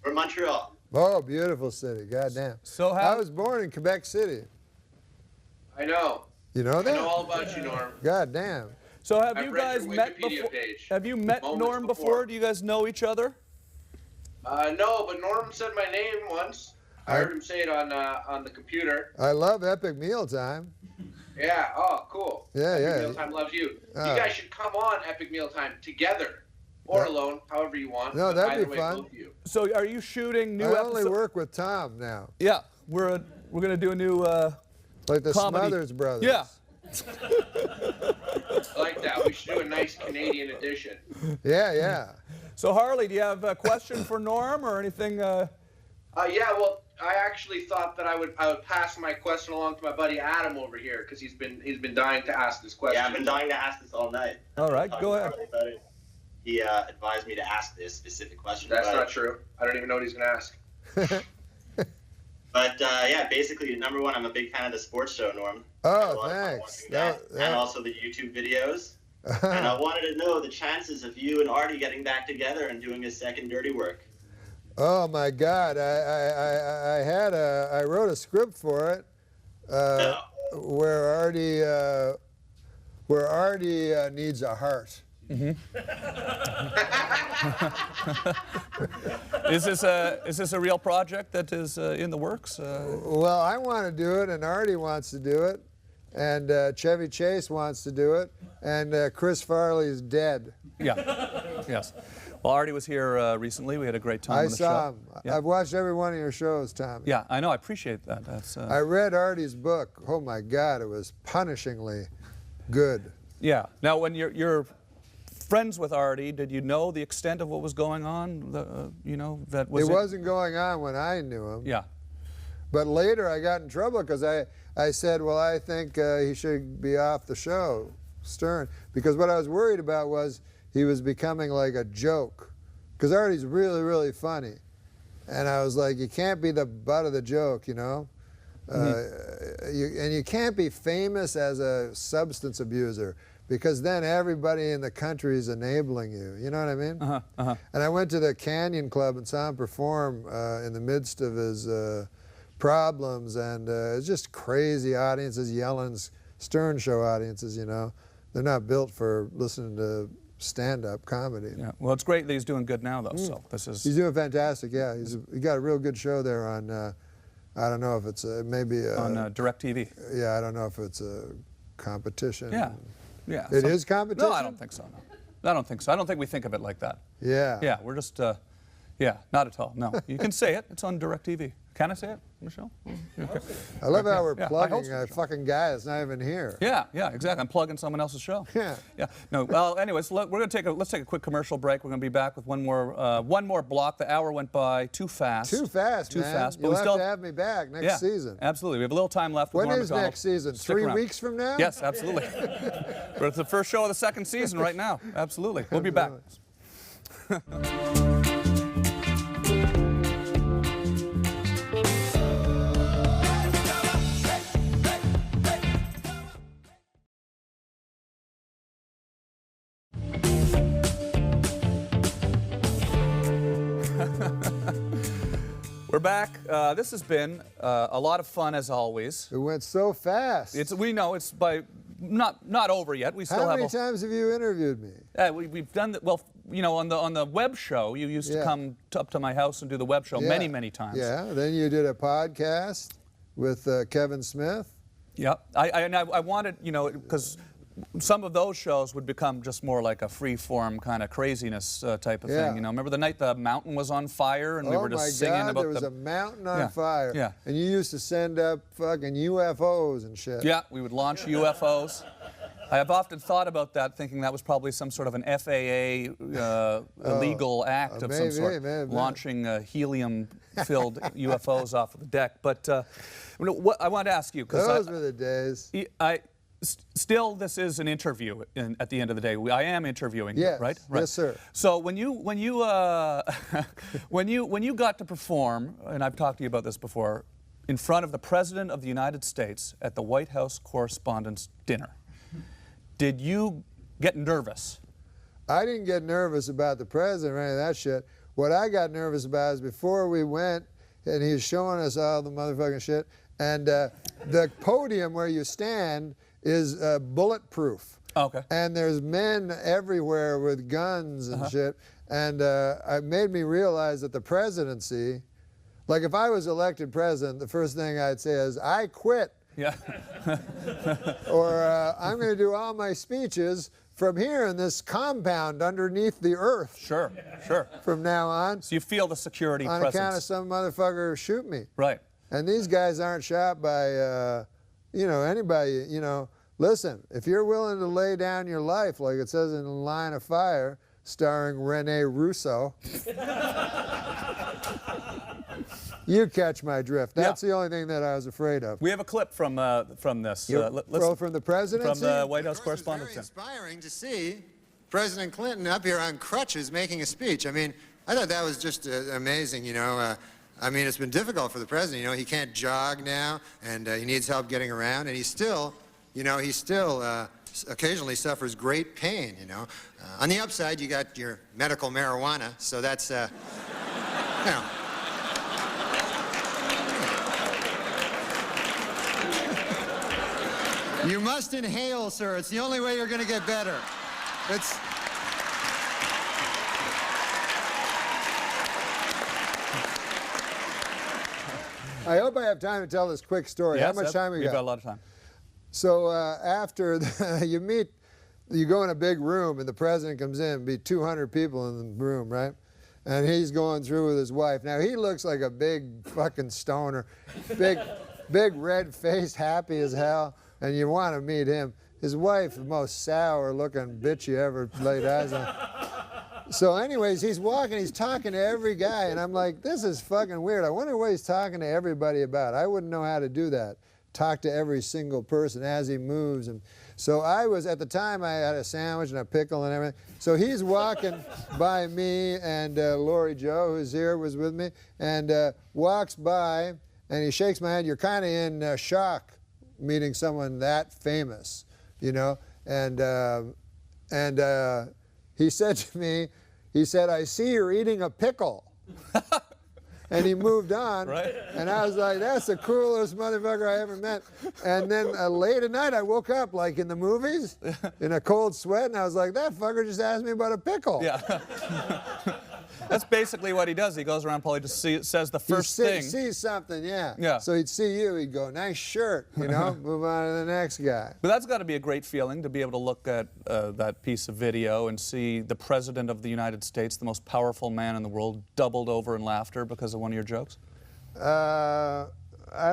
We're Montreal. Oh, beautiful city. Goddamn. So I was born in Quebec City. I know. You know that? I know all about you, Norm. Goddamn. So have I've you read guys your met Wikipedia before? page. Have you met Moments Norm before? before. Do you guys know each other? No, but Norm said my name once. I heard him say it on the computer. I love Epic Mealtime. Yeah. Oh, cool. Yeah, Epic yeah. Mealtime loves you. Oh. You guys should come on Epic Mealtime together, or alone, however you want. No, but that'd either be way, fun. both of you. So are you shooting new I only episodes? work with Tom now. Yeah, we're going to do a new Like the comedy. Smothers Brothers. Yeah. I like that. We should do a nice Canadian edition. Yeah. So Harley, do you have a question for Norm or anything? Yeah, well, I actually thought that I would pass my question along to my buddy Adam over here because he's been dying to ask this question. Yeah, I've been dying to ask this all night. All right, go ahead. He advised me to ask this specific question. That's not true. I don't even know what he's gonna ask. But yeah, basically, number one, I'm a big fan of the sports show, Norm. I had a Oh, lot of fun thanks. watching that. And also the YouTube videos. And I wanted to know the chances of you and Artie getting back together and doing a second Dirty Work. Oh my God! I wrote a script for it, where Artie needs a heart. Is this a real project that is in the works? Well, I want to do it, and Artie wants to do it, and Chevy Chase wants to do it, and Chris Farley's dead. Yeah. Yes. Well, Artie was here recently. We had a great time I on the show. saw him. Yeah. I've watched every one of your shows, Tommy. Yeah, I know. I appreciate that. That's. I read Artie's book. Oh my God, it was punishingly good. Yeah. Now, when you're friends with Artie, did you know the extent of what was going on? You know, that was It wasn't going on when I knew him. Yeah. But later I got in trouble because I said, well, I think he should be off the show, Stern. Because what I was worried about was he was becoming like a joke. Because Artie's really, really funny. And I was like, you can't be the butt of the joke, you know? And you can't be famous as a substance abuser, because then everybody in the country is enabling you. You know what I mean? And I went to the Canyon Club and saw him perform in the midst of his problems, and it's just crazy audiences yelling, Stern Show audiences, you know. They're not built for listening to stand-up comedy. Yeah. Well, it's great that he's doing good now, though. So this is. He's doing fantastic. Yeah, he got a real good show there on. I don't know if it's maybe on DirecTV. Yeah, I don't know if it's a competition. Yeah. Yeah. It is competition? No, I don't think so. No. I don't think so. I don't think we think of it like that. Yeah. Yeah, we're just. Yeah, not at all. No, you can say it. It's on DirecTV. Can I say it, Michelle? Okay. I love how we're Yeah, plugging a fucking guy that's not even here. Yeah, exactly. I'm plugging someone else's show. Yeah. Yeah. No. Well, anyways, we're going to let's take a quick commercial break. We're going to be back with one more block. The hour went by too fast. Too fast, Too man. fast. But You'll we have still to have me back next season. Absolutely. We have a little time left. With When Norm is Macdonald. next season? Stick 3 around. weeks from now? Yes, absolutely. But it's the first show of the second season right now. Absolutely. We'll be back. We're back. This has been a lot of fun as always. It went so fast. We know it's by not over yet. We still How have. many times have you interviewed me? We've done that. Well, you know, on the web show, you used to come up to my house and do the web show many times. Yeah. Then you did a podcast with Kevin Smith. Yep. I wanted, you know, because some of those shows would become just more like a free-form kind of craziness type of thing. You know, remember the night the mountain was on fire and we were just singing about there was a mountain on fire. Yeah. And you used to send up fucking UFOs and shit. Yeah, we would launch UFOs. I have often thought about that, thinking that was probably some sort of an FAA illegal act of some sort, launching helium-filled UFOs off of the deck. But what I want to ask you, because those were the days. Still, this is an interview. At the end of the day, I am interviewing you, right? Yes, sir. So when you when you got to perform, and I've talked to you about this before, in front of the President of the United States at the White House Correspondents' Dinner, did you get nervous? I didn't get nervous about the president or any of that shit. What I got nervous about is before we went, and he was showing us all the motherfucking shit, and the podium where you stand is bulletproof. Okay. And there's men everywhere with guns and shit. And it made me realize that the presidency, like if I was elected president, the first thing I'd say is, I quit. Yeah. Or I'm going to do all my speeches from here in this compound underneath the earth. Sure. From now on. So you feel the security on presence. account of some motherfucker shoot me. Right. And these guys aren't shot by, you know, anybody. You know, listen, if you're willing to lay down your life, like it says in Line of Fire, starring Rene Russo, you catch my drift. That's the only thing that I was afraid of. We have a clip from this. From the presidency? From the White House Correspondents' Dinner. It was very inspiring to see President Clinton up here on crutches making a speech. I mean, I thought that was just amazing, you know. I mean, it's been difficult for the president. You know, he can't jog now, and he needs help getting around, and he's still, you know, occasionally suffers great pain, you know. On the upside, you got your medical marijuana, so that's, you know. You must inhale, sir. It's the only way you're going to get better. It's... I hope I have time to tell this quick story. Yes, how much time we got? We've got a lot of time. So after you go in a big room and the president comes in, be 200 people in the room, right? And he's going through with his wife. Now he looks like a big fucking stoner, big red face, happy as hell, and you want to meet him. his wife, the most sour-looking bitch you ever laid eyes on. So anyways, he's walking, he's talking to every guy, and I'm like, this is fucking weird. I wonder what he's talking to everybody about. I wouldn't know how to do that. Talk to every single person as he moves. And so I was, at the time, I had a sandwich and a pickle and everything. So he's walking by me, and Lori Joe, who's here, was with me, and walks by, and he shakes my hand. You're kind of in shock meeting someone that famous, you know? And he said to me, he said, I see you're eating a pickle. And he moved on. Right. And I was like, that's the coolest motherfucker I ever met. And then late at night, I woke up like in the movies, in a cold sweat, and I was like, that fucker just asked me about a pickle. Yeah. That's basically what he does. He goes around, probably just says the first thing. Sees something, yeah. Yeah. So he'd see you, he'd go, nice shirt, you know, move on to the next guy. But that's got to be a great feeling to be able to look at that piece of video and see the President of the United States, the most powerful man in the world, doubled over in laughter because of one of your jokes? I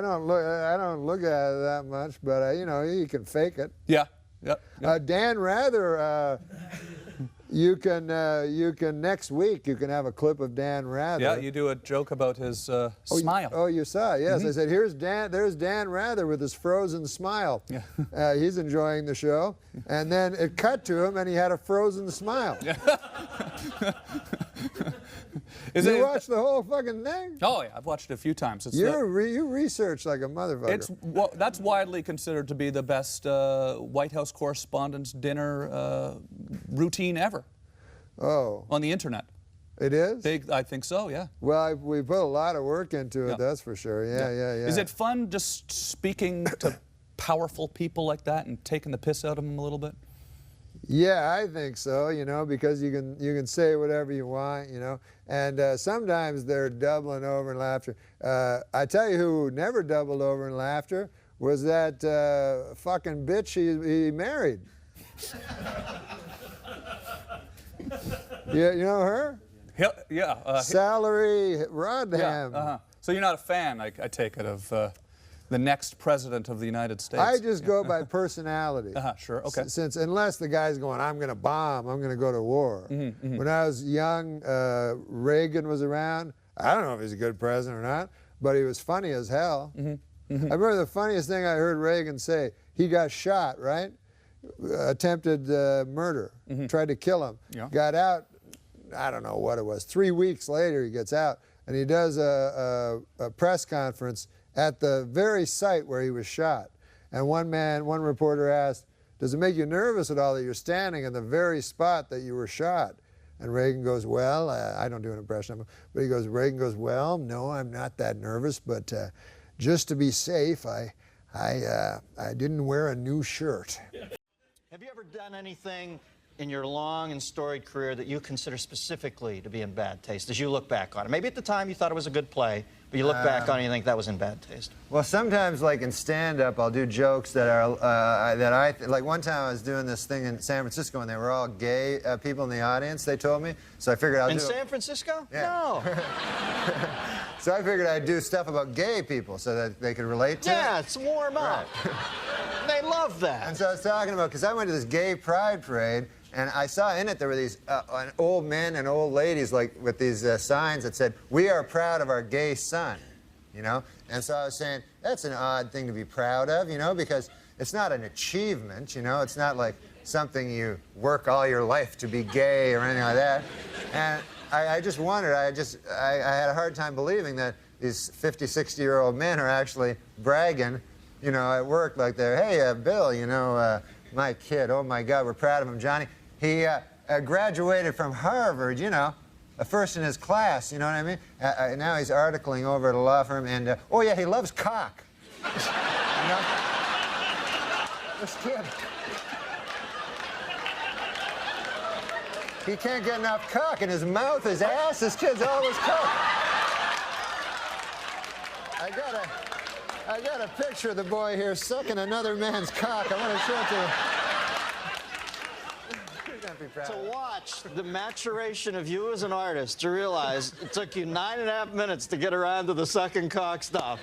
don't look at it that much, but you know, you can fake it. Yeah. Yep. Dan Rather, you can next week you can have a clip of Dan Rather. Yeah, you do a joke about his smile. Oh, you saw it, yes. I said, there's Dan Rather with his frozen smile. Yeah. He's enjoying the show. And then it cut to him and he had a frozen smile. You watched the whole fucking thing? Oh yeah, I've watched it a few times. You research like a motherfucker. That's widely considered to be the best White House correspondents' dinner routine ever. Oh. On the internet. It is? I think so, yeah. Well, we put a lot of work into it, that's for sure. Yeah. Is it fun just speaking to powerful people like that and taking the piss out of them a little bit? Yeah, I think so, you know, because you can say whatever you want, you know, and sometimes they're doubling over in laughter. I tell you who never doubled over in laughter was that fucking bitch he married. You know her? Yeah. Salary Rodham. Yeah, So you're not a fan, I take it, of the next president of the United States? I just go by personality. Sure, okay. Since unless the guy's going, I'm going to bomb, I'm going to go to war. When I was young, Reagan was around. I don't know if he's a good president or not, but he was funny as hell. I remember the funniest thing I heard Reagan say. He got shot, right? Attempted murder. Tried to kill him. Yeah. Got out, I don't know what it was. 3 weeks later, he gets out, and he does a press conference at the very site where he was shot. And one reporter asked, does it make you nervous at all that you're standing in the very spot that you were shot? And Reagan goes, well, I don't do an impression of him, but Reagan goes, well, no, I'm not that nervous, but just to be safe, I didn't wear a new shirt. Have you ever done anything in your long and storied career that you consider specifically to be in bad taste as you look back on it? Maybe at the time you thought it was a good play, but you look back on it and you think that was in bad taste. Well, sometimes, like in stand-up, I'll do jokes that are like one time I was doing this thing in San Francisco and they were all gay people in the audience. They told me, so I figured I'll do. In San Francisco? Yeah. No. So I figured I'd do stuff about gay people so that they could relate to it. Yeah, it's warm up. They love that. And so I was talking about, because I went to this gay pride parade, and I saw in it there were these old men and old ladies like with these signs that said, "We are proud of our gay son," you know? And so I was saying, that's an odd thing to be proud of, you know, because it's not an achievement, you know? It's not like something you work all your life to be gay or anything like that. And I just wondered, I had a hard time believing that these 50, 60-year-old men are actually bragging, you know, at work like they're, hey, Bill, you know, my kid, oh my God, we're proud of him, Johnny. He graduated from Harvard, you know, a first in his class, you know what I mean? Now he's articling over at a law firm, and, oh yeah, he loves cock. You know? This kid. He can't get enough cock in his mouth, his ass, his kid's always cock. I got a picture of the boy here sucking another man's cock. I want to show it to you. To watch the maturation of you as an artist, to realize it took you 9.5 minutes to get around to the sucking cock stuff.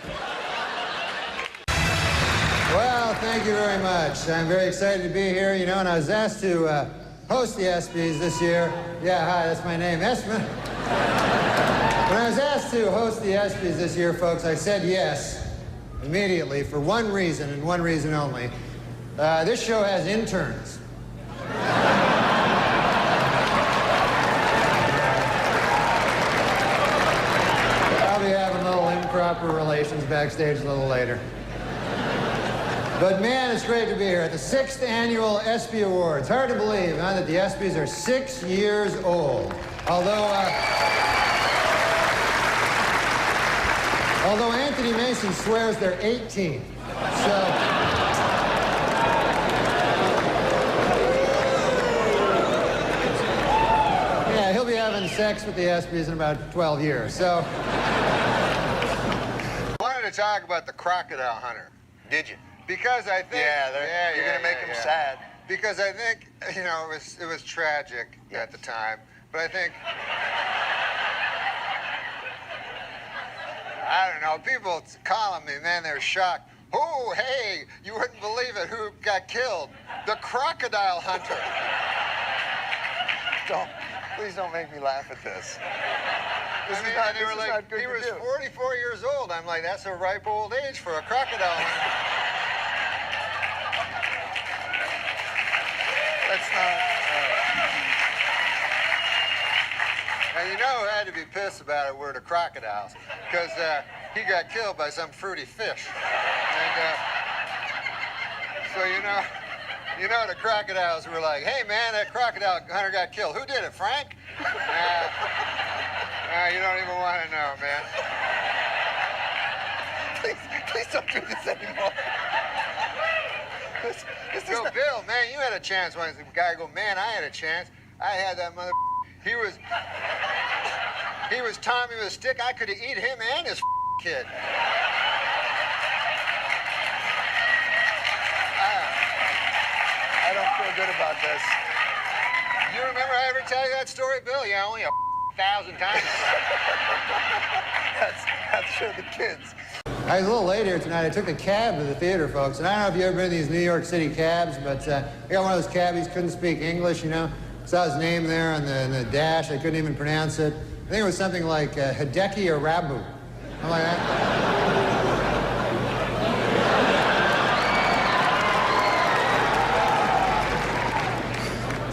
Well, thank you very much. I'm very excited to be here, you know, and I was asked to host the ESPYs this year. Yeah, hi, that's my name, Espen. When I was asked to host the ESPYs this year, folks, I said yes immediately for one reason and one reason only. This show has interns. I'll be having little improper relations backstage a little later. But man, it's great to be here at the 6th annual ESPY Awards. Hard to believe, huh, that the ESPYs are 6 years old. Although Anthony Mason swears they're 18. So, yeah, he'll be having sex with the ESPYs in about 12 years. So, I wanted to talk about the crocodile hunter. Did you? Because I think... You're going to make him sad. Because I think, you know, it was tragic at the time. But I think... I don't know, people calling me, man, they're shocked. Oh, hey, you wouldn't believe it, who got killed? The crocodile hunter. Please don't make me laugh at this. He was 44 years old. I'm like, that's a ripe old age for a crocodile hunter. That's not... And you know who had to be pissed about it were the crocodiles, because he got killed by some fruity fish. And so you know the crocodiles were like, hey man, that crocodile hunter got killed. Who did it, Frank? You don't even want to know, man. Please don't do this anymore. Go, Bill, man, you had a chance once. The guy go, man, I had a chance. I had that mother. He was Tommy with a stick. I could have eat him and his kid. I don't feel good about this. You remember I ever tell you that story, Bill? Yeah, only 1,000 times. That's for the kids. I was a little late here tonight. I took a cab to the theater, folks. And I don't know if you've ever been in these New York City cabs, but I got one of those cabbies, couldn't speak English, you know. Saw his name there on the dash. I couldn't even pronounce it. I think it was something like Hideki Arabu. I'm like that.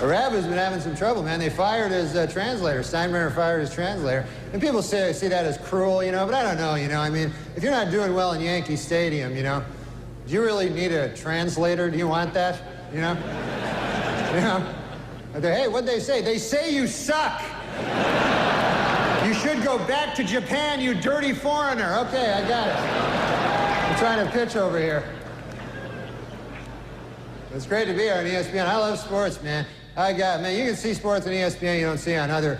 Arabu's been having some trouble, man. They fired his translator. Steinbrenner fired his translator. And people see that as cruel, you know, but I don't know, you know. I mean, if you're not doing well in Yankee Stadium, you know, do you really need a translator? Do you want that, you know? You know? Hey, what'd they say? They say you suck. You should go back to Japan, you dirty foreigner. Okay, I got it. I'm trying to pitch over here. It's great to be here on ESPN. I love sports, man. Man, you can see sports on ESPN you don't see on other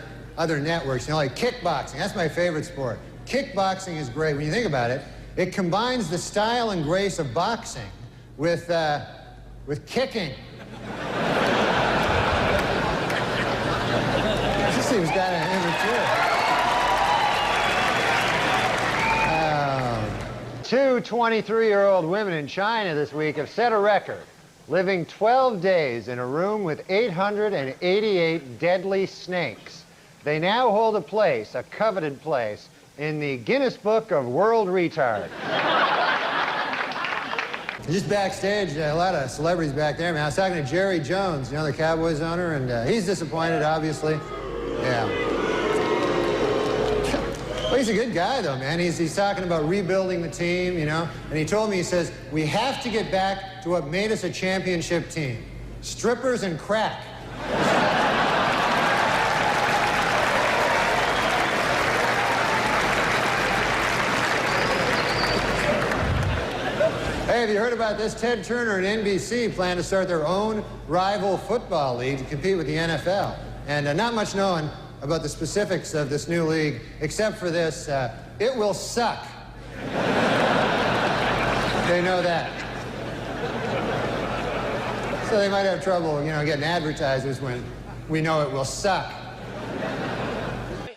networks. You know, like kickboxing. That's my favorite sport. Kickboxing is great. When you think about it, it combines the style and grace of boxing with kicking. This seems kind of immature. Two 23-year-old women in China this week have set a record, living 12 days in a room with 888 deadly snakes. They now hold a place, a coveted place, in the Guinness Book of World Retard. Just backstage, a lot of celebrities back there, man. I was talking to Jerry Jones, you know, the Cowboys owner, and he's disappointed, obviously. Yeah. Well, he's a good guy, though, man. He's talking about rebuilding the team, you know, and he told me, he says, we have to get back to what made us a championship team. Strippers and crack. Hey, have you heard about this? Ted Turner and NBC plan to start their own rival football league to compete with the NFL. And not much known about the specifics of this new league, except for this, it will suck. They know that. So they might have trouble, you know, getting advertisers when we know it will suck.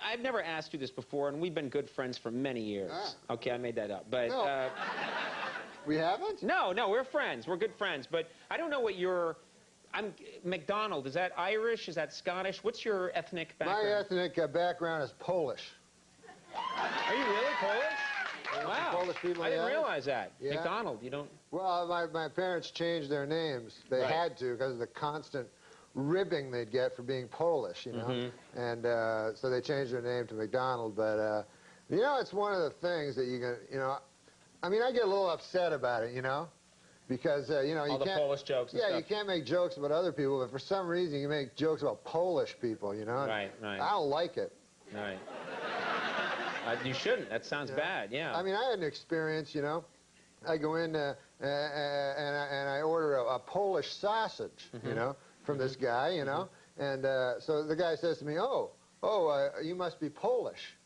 I've never asked you this before, and we've been good friends for many years. Okay, I made that up. But We haven't? No, we're friends. We're good friends. But I don't know what your... Macdonald, is that Irish? Is that Scottish? What's your ethnic background? My ethnic background is Polish. Are you really Polish? Wow. Polish people, I didn't yeah. realize that. Yeah. Macdonald, you don't... Well, my parents changed their names. They Right. had to because of the constant ribbing they'd get for being Polish, you know. Mm-hmm. And so they changed their name to Macdonald. But, you know, it's one of the things that you can, you know, I mean, I get a little upset about it, you know. Because, you know, All you the can't... Polish jokes and yeah, stuff. you can't make jokes about other people, but for some reason you make jokes about Polish people, you know? Right. I don't like it. Right. You shouldn't. That sounds bad, yeah. I mean, I had an experience, you know. I go in and I order a Polish sausage, you know, from this guy, you know. And so the guy says to me, you must be Polish.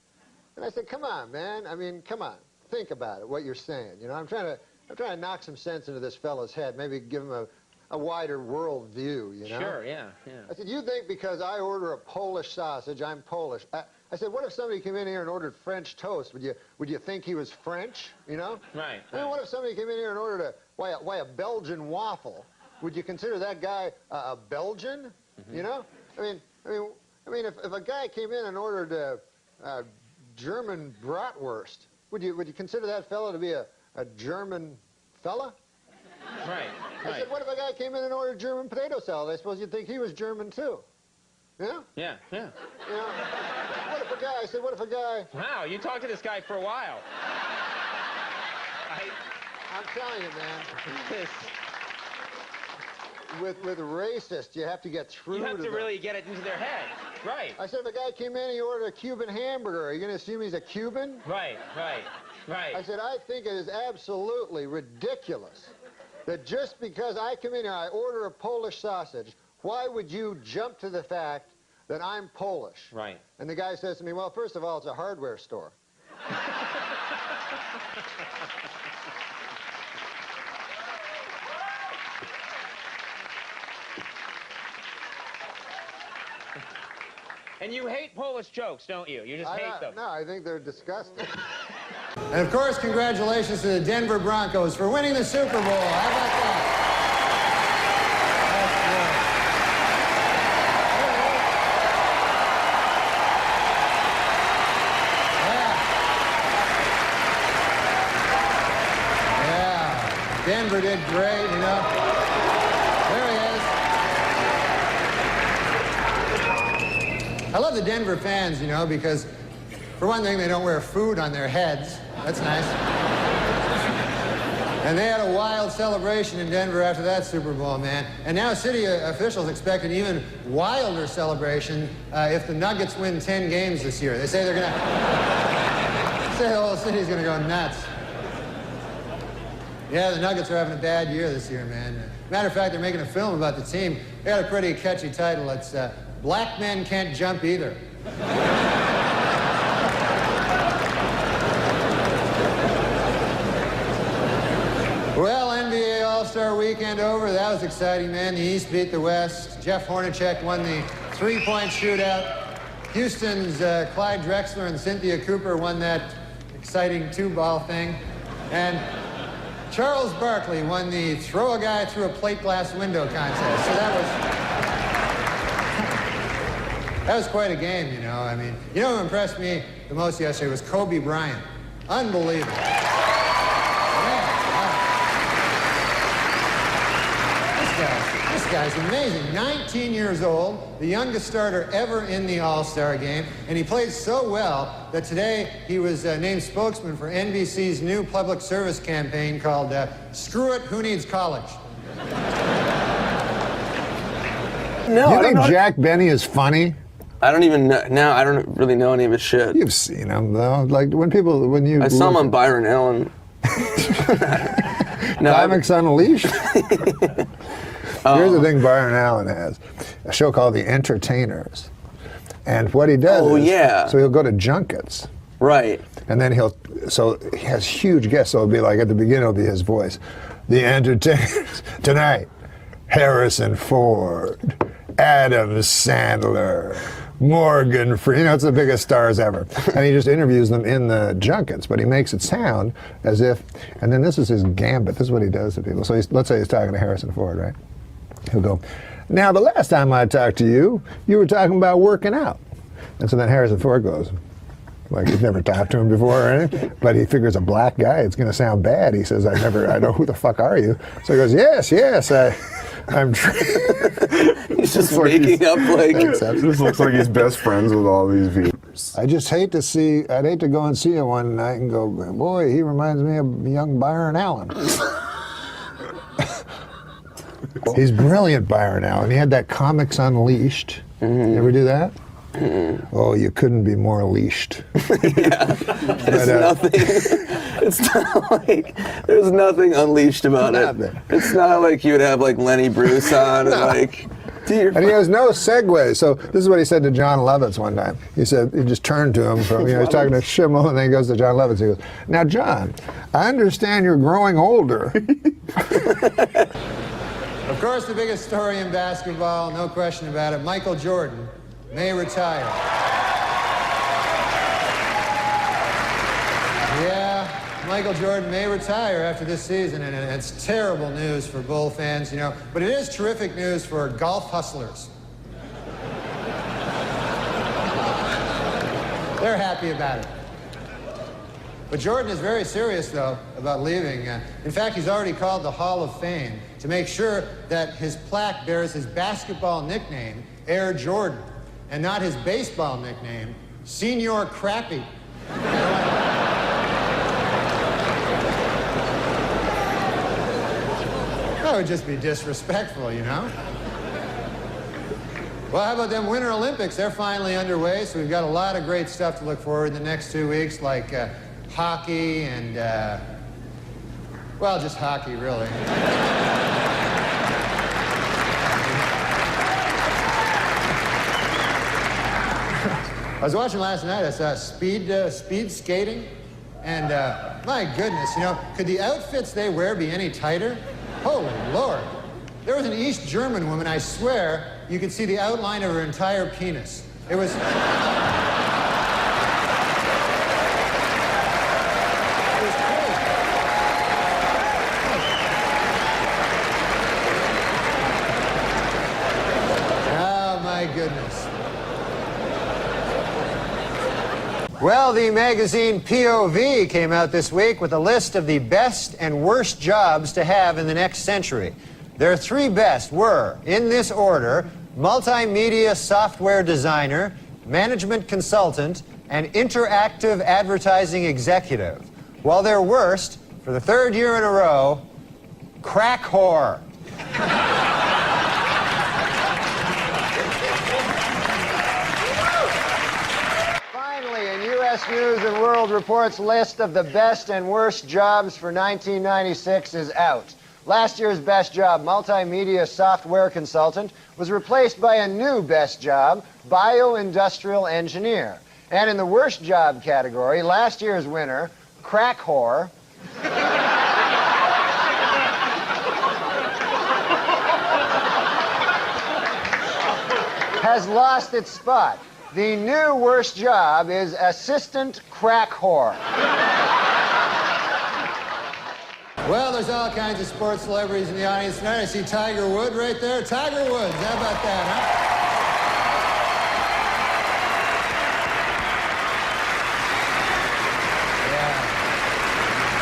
And I said, come on, man. I mean, come on. Think about it, what you're saying. You know, I'm trying to knock some sense into this fellow's head, maybe give him a wider world view, you know? Sure, yeah. I said, you think because I order a Polish sausage, I'm Polish. I said, what if somebody came in here and ordered French toast? Would you think he was French, you know? Right. I mean, what if somebody came in here and ordered a Belgian waffle? Would you consider that guy a Belgian, you know? I mean, if a guy came in and ordered a German bratwurst, would you consider that fellow to be a German fella? Right. I said, what if a guy came in and ordered German potato salad? I suppose you'd think he was German too. Yeah? Yeah. You know, what if a guy... Wow, you talked to this guy for a while. I'm telling you, man. With racists, you have to get through You have to them. really get it into their head. Right. I said, if a guy came in and he ordered a Cuban hamburger, are you going to assume he's a Cuban? Right. I said, I think it is absolutely ridiculous that just because I come in here, I order a Polish sausage, why would you jump to the fact that I'm Polish? Right. And the guy says to me, well, first of all, it's a hardware store. And you hate Polish jokes, don't you? You just hate them. No, I think they're disgusting. And of course, congratulations to the Denver Broncos for winning the Super Bowl. How about that? Yeah. Denver did great, you know. There he is. I love the Denver fans, you know, because for one thing, they don't wear food on their heads. That's nice. And they had a wild celebration in Denver after that Super Bowl, man. And now city officials expect an even wilder celebration if the Nuggets win 10 games this year. They say they're going to... say the whole city's going to go nuts. Yeah, the Nuggets are having a bad year this year, man. Matter of fact, they're making a film about the team. They got a pretty catchy title. It's Black Men Can't Jump Either. Well, NBA All-Star Weekend over. That was exciting, man. The East beat the West. Jeff Hornacek won the three-point shootout. Houston's Clyde Drexler and Cynthia Cooper won that exciting two-ball thing. And Charles Barkley won the throw a guy through a plate glass window contest. So that was quite a game, you know. I mean, you know who impressed me the most yesterday was Kobe Bryant. Unbelievable. This guy's amazing. 19 years old, the youngest starter ever in the All-Star game, and he played so well that today he was named spokesman for NBC's new public service campaign called Screw It, Who Needs College? No, you think Jack Benny is funny? I don't even know. No, I don't really know any of his shit. You've seen him though. Like when you. I saw him on Byron Allen. No, Comics Unleashed. Here's the thing Byron Allen has. A show called The Entertainers. And what he does so he'll go to junkets. Right. And then he has huge guests, so it'll be like at the beginning it'll be his voice. The Entertainers. Tonight, Harrison Ford, Adam Sandler, Morgan Freeman, it's the biggest stars ever. And he just interviews them in the junkets, but he makes it sound as if, and then this is his gambit, this is what he does to people. So let's say he's talking to Harrison Ford, right? He'll go, now the last time I talked to you, you were talking about working out. And so then Harrison Ford goes, like he's never talked to him before or anything, but he figures a black guy, it's going to sound bad. He says, I know, who the fuck are you? So he goes, yes, I'm He's just making up like. It just looks like he's best friends with all these viewers. I'd hate to go and see him one night and go, boy, he reminds me of young Byron Allen. He's brilliant, Byron Allen. He had that Comics Unleashed. You ever do that? Oh, you couldn't be more leashed. Yeah, it's nothing. It's not like there's nothing unleashed about it. It's not like you would have like Lenny Bruce on and like. And he has no segue. So this is what he said to John Lovitz one time. He said he just turned to him from he's talking to Schimmel, and then he goes to John Lovitz. He goes, "Now, John, I understand you're growing older." Of course, the biggest story in basketball, no question about it, Michael Jordan may retire. Yeah, Michael Jordan may retire after this season, and it's terrible news for Bull fans, you know, but it is terrific news for golf hustlers. They're happy about it. But Jordan is very serious, though, about leaving. In fact, he's already called the Hall of Fame to make sure that his plaque bears his basketball nickname, Air Jordan, and not his baseball nickname, Senior Crappy. That would just be disrespectful, you know? Well, how about them Winter Olympics? They're finally underway, so we've got a lot of great stuff to look forward to the next 2 weeks, like hockey and, well, just hockey, really. I was watching last night, I saw speed skating, and my goodness, you know, could the outfits they wear be any tighter? Holy Lord. There was an East German woman, I swear, you could see the outline of her entire penis. It was... Well, the magazine POV came out this week with a list of the best and worst jobs to have in the next century. Their 3 best were, in this order, multimedia software designer, management consultant, and interactive advertising executive. While their worst, for the 3rd year in a row, crack whore. News and World Report's list of the best and worst jobs for 1996 is out. Last year's best job, multimedia software consultant, was replaced by a new best job, bioindustrial engineer. And in the worst job category, last year's winner, crack whore, has lost its spot. The new worst job is assistant crack whore. Well, there's all kinds of sports celebrities in the audience tonight. I see Tiger Woods right there. Tiger Woods, how about that, huh?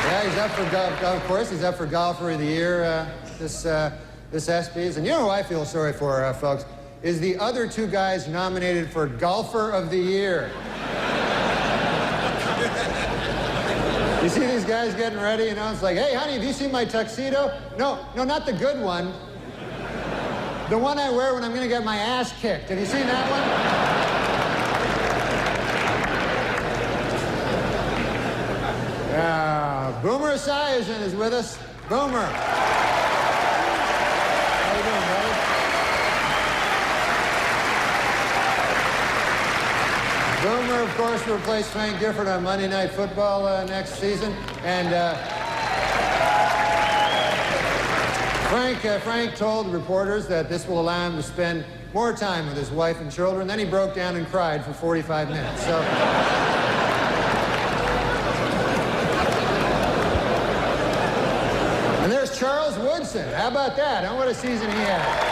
Yeah, he's up for golf. Of course, he's up for Golfer of the Year this ESPYs. And you know who I feel sorry for, folks? Is the other 2 guys nominated for Golfer of the Year. You see these guys getting ready, you know? It's like, hey, honey, have you seen my tuxedo? No, not the good one. The one I wear when I'm going to get my ass kicked. Have you seen that one? Boomer Esiason is with us. Boomer. How you doing, buddy? Boomer, of course, will replace Frank Gifford on Monday Night Football next season. And Frank told reporters that this will allow him to spend more time with his wife and children. Then he broke down and cried for 45 minutes. So. And there's Charles Woodson. How about that? What a season he had.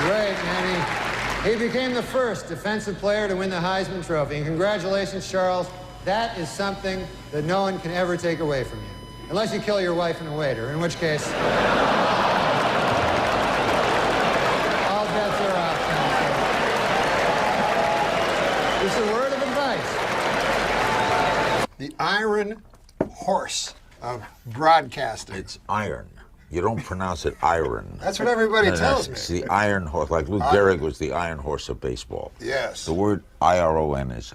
Great, man. He became the first defensive player to win the Heisman Trophy. And congratulations, Charles. That is something that no one can ever take away from you. Unless you kill your wife and a waiter, in which case, all bets are off. Just a word of advice. The iron horse of broadcasting. It's iron. You don't pronounce it iron. That's what everybody tells me. It's the iron horse. Like Lou Gehrig was the iron horse of baseball. Yes. The word I-R-O-N is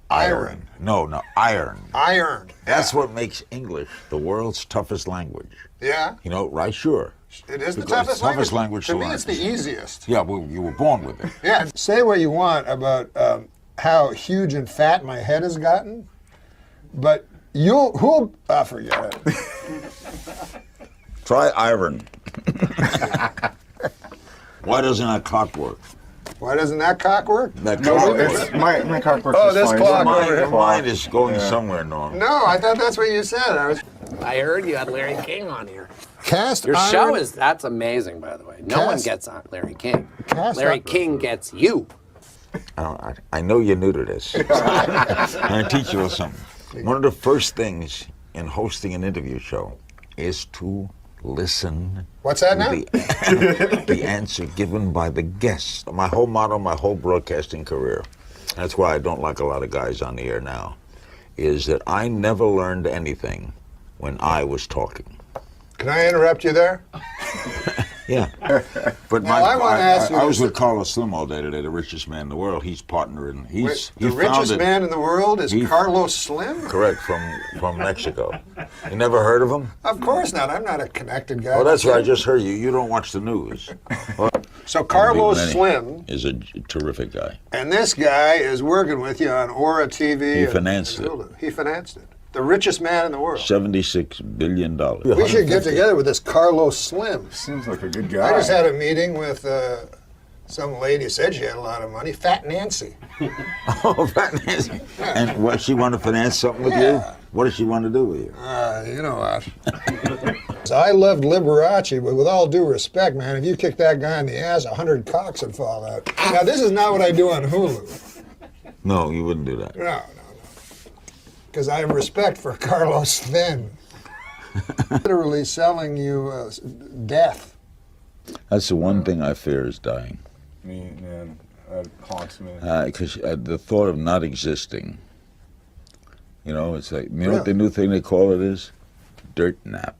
iron. No, iron. Iron. That's what makes English the world's toughest language. Yeah? You know, right? Sure. It is the Because toughest language. to To me, learn. it's the easiest. Yeah, well, you were born with it. Yeah. Say what you want about how huge and fat my head has gotten, but forget it. Try iron. Why doesn't that clock work? Why doesn't that cock work? That No, clock it's, works. my clock works. Oh, is this fine. clock Mine- over here. Mine is going somewhere, Norm. No, I thought that's what you said. I heard you had Larry King on here. Cast Your iron. show that's amazing, by the way. No one Cast- gets on Larry King. Cast Larry iron. King gets you. I know you're new to this. I'm going to teach you something. One of the first things in hosting an interview show is to listen. What's that now? The answer given by the guest. My whole motto, my whole broadcasting career, that's why I don't like a lot of guys on the air now, is that I never learned anything when I was talking. Can I interrupt you there? Yeah. But Now, I wanna ask you I was this. with Carlos Slim all day today, the richest man in the world. He's partner in, The richest man in the world is Carlos Slim? Correct, from Mexico. You never heard of him? Of course not. I'm not a connected guy. Oh, that's right. I just heard you. You don't watch the news. Well, So Carlos Manny Slim, is a terrific guy. and this guy is working with you on Aura TV. He and- financed and it. Hulu. He financed it. The richest man in the world. $76 billion. We should get together with this Carlos Slim. Seems like a good guy. I just had a meeting with some lady, said she had a lot of money, Fat Nancy. Oh, Nancy. And what, she want to finance something with you? What does she want to do with you? You know what? I loved Liberace, but with all due respect, man, if you kicked that guy in the ass, 100 cocks would fall out. Now, this is not what I do on Hulu. No, you wouldn't do that. No. Because I have respect for Carlos Slim. Literally selling you death. That's the one thing I fear is dying. Man, that haunts me. Because the thought of not existing, you know, it's like, you know Really? what the new thing they call it is? Dirt nap.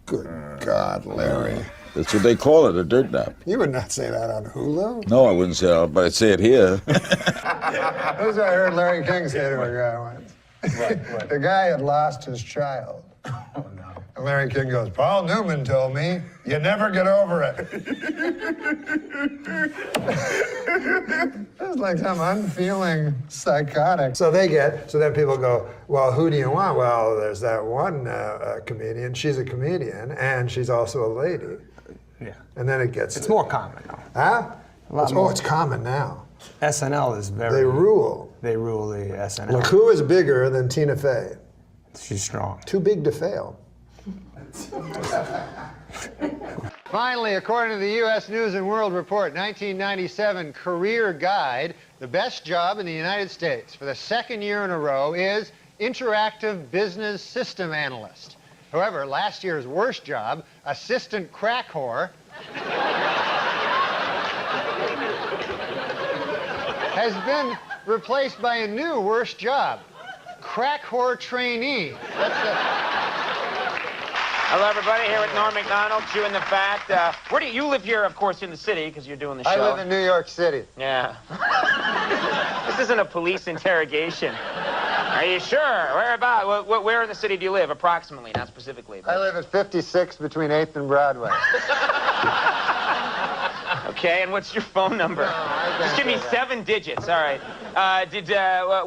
Good God, Larry. That's what they call it, a dirt nap. You would not say that on Hulu. No, I wouldn't say it, but I'd say it here. That's what I heard Larry King say to a guy once. The guy had lost his child. Oh, no. And Larry King goes, Paul Newman told me, you never get over it. It's like some unfeeling psychotic. So then people go, well, who do you want? Well, there's that one comedian. She's a comedian, and she's also a lady. Yeah. And then it gets... It's more common now. Huh? A lot more. It's common now. SNL is very... They rule. They rule the SNL. Look, who is bigger than Tina Fey? She's strong. Too big to fail. Finally, according to the U.S. News and World Report 1997 Career Guide, the best job in the United States for the second year in a row is Interactive Business System Analyst. However, last year's worst job, Assistant Crack Whore, has been replaced by a new worst job, Crack Whore Trainee. Hello, everybody. Here with Norm Macdonald, chewing the fat. Where do you live here? Of course, in the city because you're doing the show. I live in New York City. Yeah. This isn't a police interrogation. Are you sure? Where about? Where in the city do you live, approximately, not specifically? I live at 56 between 8th and Broadway. Okay, and what's your phone number? Just give me 7 digits. All right.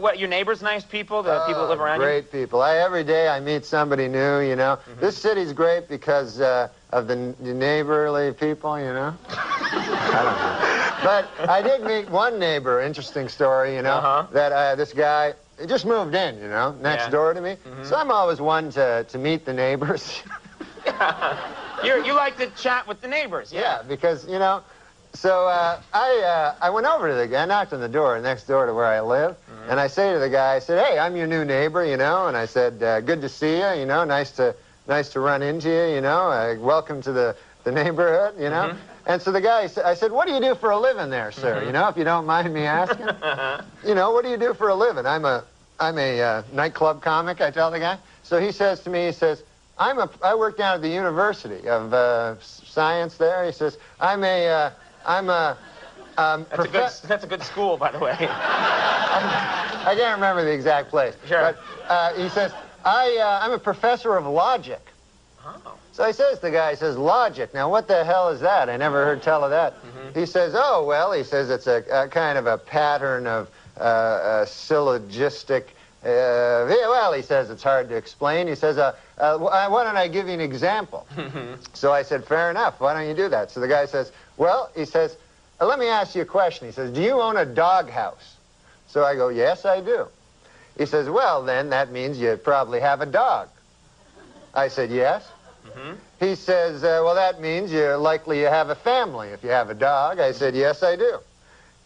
What? Your neighbors nice people? The people that live around you? Great people. Every day I meet somebody new. You know, this city's great because of the neighborly people. You know. I don't know. But I did meet one neighbor. Interesting story. You know, that this guy. He just moved in, you know, next door to me. So I'm always one to meet the neighbors. You like to chat with the neighbors, yeah, because, you know, so I went over to the guy, I knocked on the door next door to where I live, and I say to the guy, I said, hey, I'm your new neighbor, you know, and I said, good to see you, you know, nice to run into you, you know, welcome to the neighborhood, you know. And so the guy, I said, what do you do for a living there, sir? You know, if you don't mind me asking. You know, what do you do for a living? I'm a nightclub comic, I tell the guy. So he says to me, he says, I work down at the University of Science there. He says, that's a good school, by the way. I can't remember the exact place. Sure. But he says, I'm a professor of logic. So he says, the guy says, logic. Now, what the hell is that? I never heard tell of that. He says, oh, well, he says it's a kind of a pattern of syllogistic. Well, he says it's hard to explain. He says, why don't I give you an example? So I said, fair enough. Why don't you do that? So the guy says, well, he says, let me ask you a question. He says, do you own a doghouse? So I go, yes, I do. He says, well, then that means you probably have a dog. I said, yes. He says, well, that means you're likely you have a family if you have a dog. I said, yes, I do.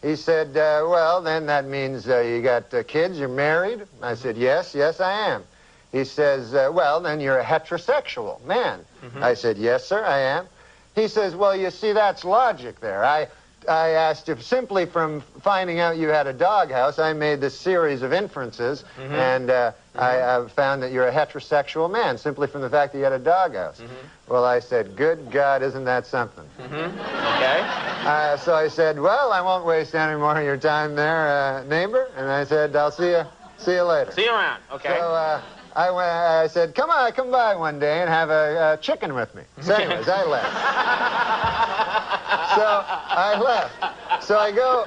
He said, well, then that means you got kids, you're married. I said, yes, I am. He says, well, then you're a heterosexual man. I said, yes, sir, I am. He says, well, you see, that's logic there. I asked if simply from finding out you had a doghouse, I made this series of inferences, and I found that you're a heterosexual man simply from the fact that you had a doghouse. Well, I said, good God, isn't that something? Okay. So I said, well, I won't waste any more of your time there, neighbor. And I said, I'll see you later. See you around. Okay. So I said, come by one day and have a chicken with me. So anyways, I left. So I left. So I go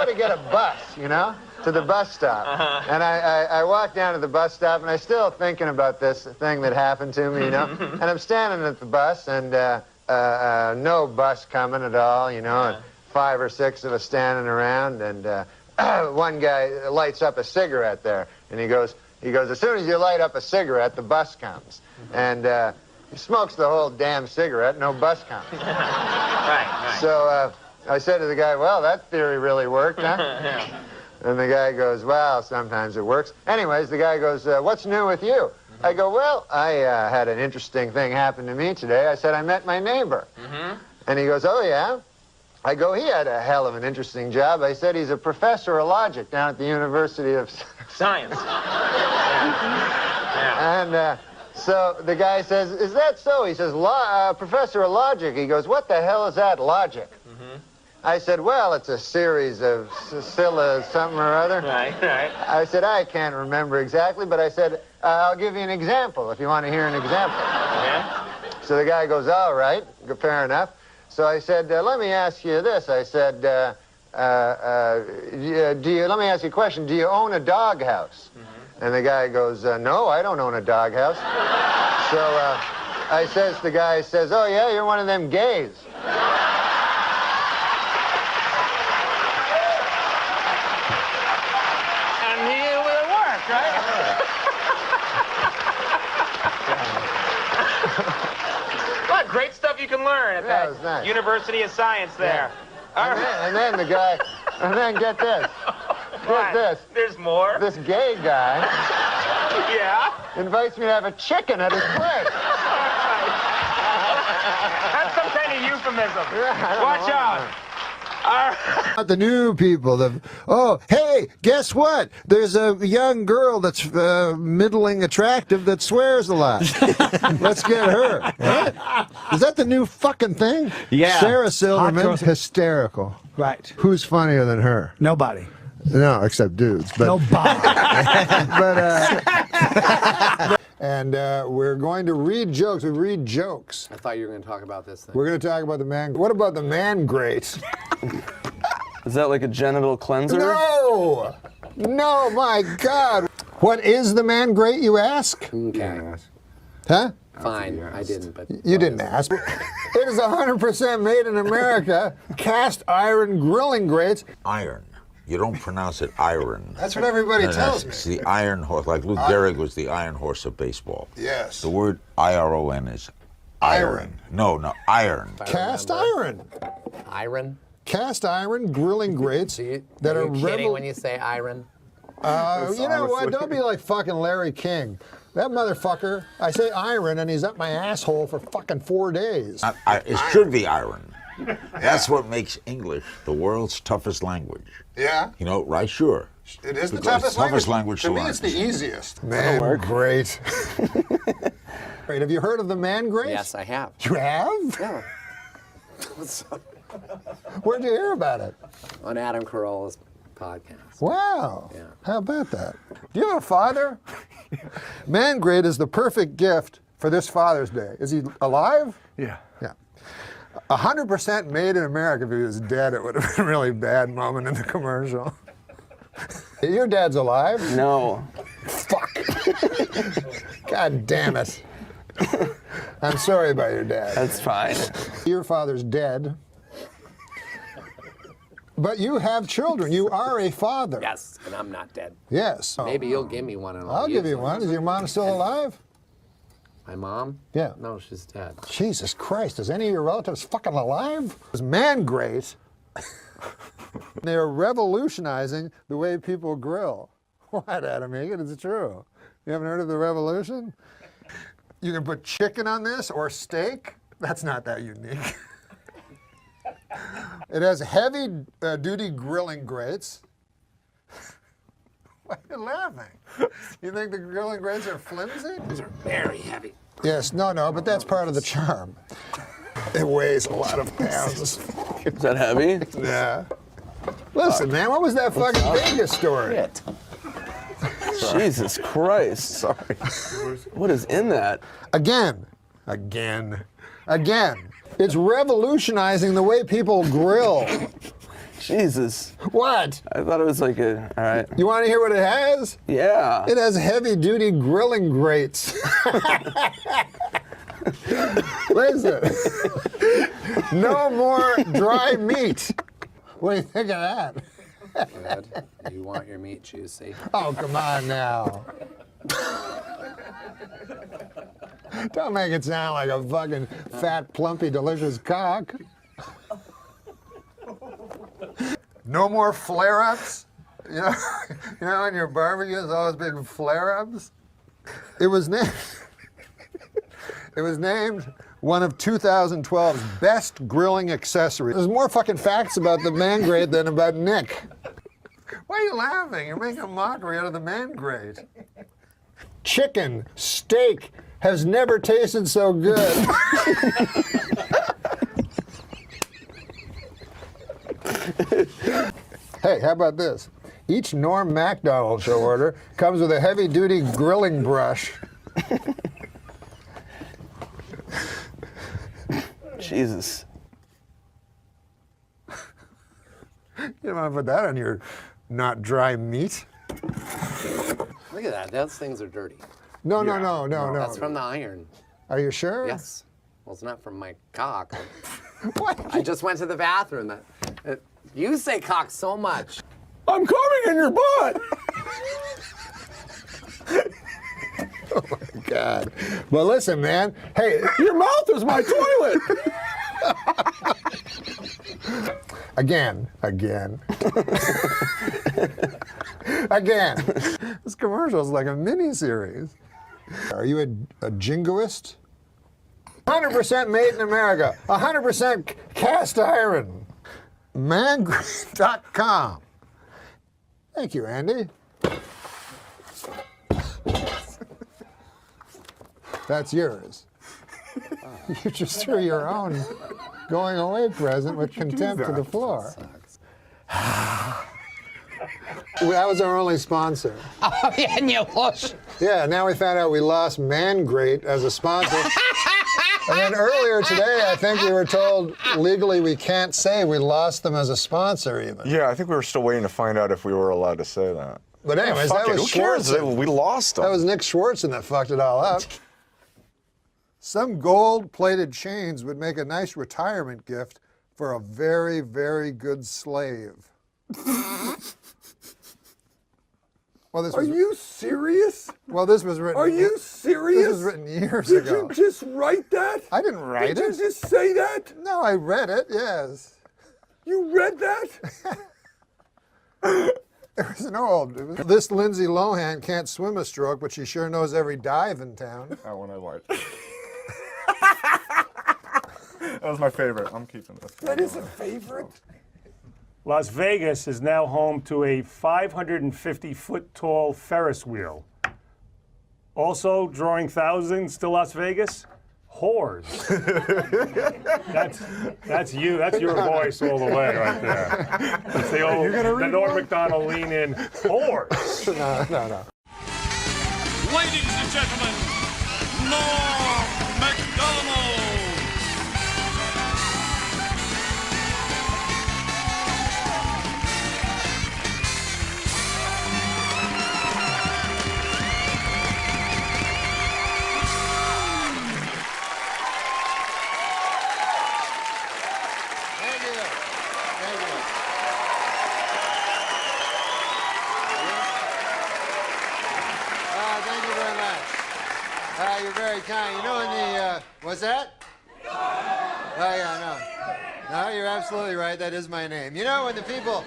to get a bus, you know, to the bus stop. And I walk down to the bus stop, and I'm still thinking about this thing that happened to me, you know. And I'm standing at the bus, and no bus coming at all, you know, and 5 or 6 of us standing around, and one guy lights up a cigarette there, and he goes, as soon as you light up a cigarette, the bus comes. And he smokes the whole damn cigarette, no bus comes. Right. So I said to the guy, well, that theory really worked, huh? And the guy goes, well, sometimes it works. Anyways, the guy goes, what's new with you? I go, well, I had an interesting thing happen to me today. I said, I met my neighbor. And he goes, oh, yeah? I go, he had a hell of an interesting job. I said, he's a professor of logic down at the University of Science. And so the guy says, is that so? He says, professor of logic. He goes, what the hell is that, logic? I said, well, it's a series of something or other. Right. I said, I can't remember exactly, but I said, I'll give you an example if you want to hear an example. So the guy goes, all right, fair enough. So I said, let me ask you this. I said, let me ask you a question. Do you own a doghouse? And the guy goes, no, I don't own a doghouse. So the guy says, oh, yeah, you're one of them gays. What great stuff you can learn at that nice. University of Science there. And then the guy, and then get this. Get this. There's more. This gay guy invites me to have a chicken at his place. That's some kind of euphemism. Watch out. The new people. Hey, guess what? There's a young girl that's middling attractive that swears a lot. Let's get her. Right? Is that the new fucking thing? Yeah. Sarah Silverman, hysterical. Right. Who's funnier than her? Nobody. No, except dudes. But, Nobody. And we're going to read jokes. We read jokes. I thought you were going to talk about this thing. We're going to talk about the man. What about the man great? Is that like a genital cleanser? No! No, my God. What is the man great, you ask? Okay. Huh? Fine, I didn't, but... You didn't ask. It is 100% made in America. Cast iron grilling grates. Iron. You don't pronounce it iron. That's what everybody tells me. It's the iron horse. Like Lou Gehrig was the iron horse of baseball. Yes. The word I-R-O-N is iron. No, iron. Cast iron. Iron? Cast iron grilling grates that Are are you kidding when you say iron? You know what? Don't be like fucking Larry King. That motherfucker, I say iron and he's up my asshole for fucking 4 days. It should be iron. That's what makes English the world's toughest language. Yeah? You know, right? Sure. It is the Because toughest language To to me, learn. it's the easiest. Man, great. Great. Have you heard of the man great? Yes, I have. You have? Yeah. Where'd you hear about it? On Adam Carolla's podcast. Wow. Yeah. How about that? Do you have a father? Man great is the perfect gift for this Father's Day. Is he alive? Yeah. Yeah. 100% made in America. If he was dead, it would have been a really bad moment in the commercial. Your dad's alive? No. Fuck. God damn it. I'm sorry about your dad. That's fine. Your father's dead. But you have children. You are a father. Yes, and I'm not dead. Yes. Maybe you'll give me one. And I'll give you one. Is your mom still alive? My mom? Yeah. No, she's dead. Jesus Christ, is any of your relatives fucking alive? It's man great. They are revolutionizing the way people grill. What, Adam Egan? It's true. You haven't heard of the revolution? You can put chicken on this or steak. That's not that unique. It has heavy duty grilling grates. Why are you laughing? You think the grilling grates are flimsy? These are very heavy. Yes, no, but that's part of the charm. It weighs a lot of pounds. Is that heavy? Yeah. Listen, man, what was that fucking Vegas story? Jesus Christ. Sorry. What is in that? Again. It's revolutionizing the way people grill. Jesus. What? I thought it was like a, all right. You want to hear what it has? Yeah. It has heavy-duty grilling grates. Listen. No more dry meat. What do you think of that? Good. You want your meat juicy. Oh, come on now. Don't make it sound like a fucking fat, plumpy, delicious cock. No more flare-ups. You know, in your barbecues, all those big flare-ups. It was named one of 2012's best grilling accessories. There's more fucking facts about the man grate than about Nick. Why are you laughing? You're making a mockery out of the man grate. Chicken, steak, has never tasted so good. Hey, how about this? Each Norm Macdonald show order comes with a heavy-duty grilling brush. Jesus. You don't want to put that on your not dry meat? Look at that. Those things are dirty. No. That's from the iron. Are you sure? Yes. Well, it's not from my cock. What? I just went to the bathroom. You say cock so much. I'm coming in your butt. Oh my God. Well, listen, man. Hey, your mouth is my toilet. Again. This commercial is like a mini-series. Are you a jingoist? 100% made in America. 100% cast iron. Mangrove.com. Thank you, Andy. That's yours. You just threw your own going away present with contempt to the floor. That was our only sponsor. Oh, yeah, and you lost. Yeah, now we found out we lost Man Great as a sponsor. And then earlier today, I think we were told legally we can't say we lost them as a sponsor even. Yeah, I think we were still waiting to find out if we were allowed to say that. But anyways, Fuck that it, was who cares? Schwartzen. We lost them. That was Nick Schwartzen that fucked it all up. Some gold-plated chains would make a nice retirement gift for a very, very good slave. Well, this Are you serious? Well, this was written. Are you serious? This was written years Did ago. you just write that? I didn't write Did it. you just say that? No, I read it. Yes. You read that? It was an old. This Lindsay Lohan can't swim a stroke, but she sure knows every dive in town. That one I liked. That was my favorite. I'm keeping this. That is a favorite. Las Vegas is now home to a 550-foot tall Ferris wheel. Also drawing thousands to Las Vegas, whores. That's you. That's your voice all the way right there. That's the old, the Norm Macdonald lean in, whores. No. Ladies and gentlemen, Norm Macdonald. Thank you. Thank you. Thank you very much. You're very kind. You know, in the, what's that? Oh, yeah, no. No, you're absolutely right. That is my name. You know, when the people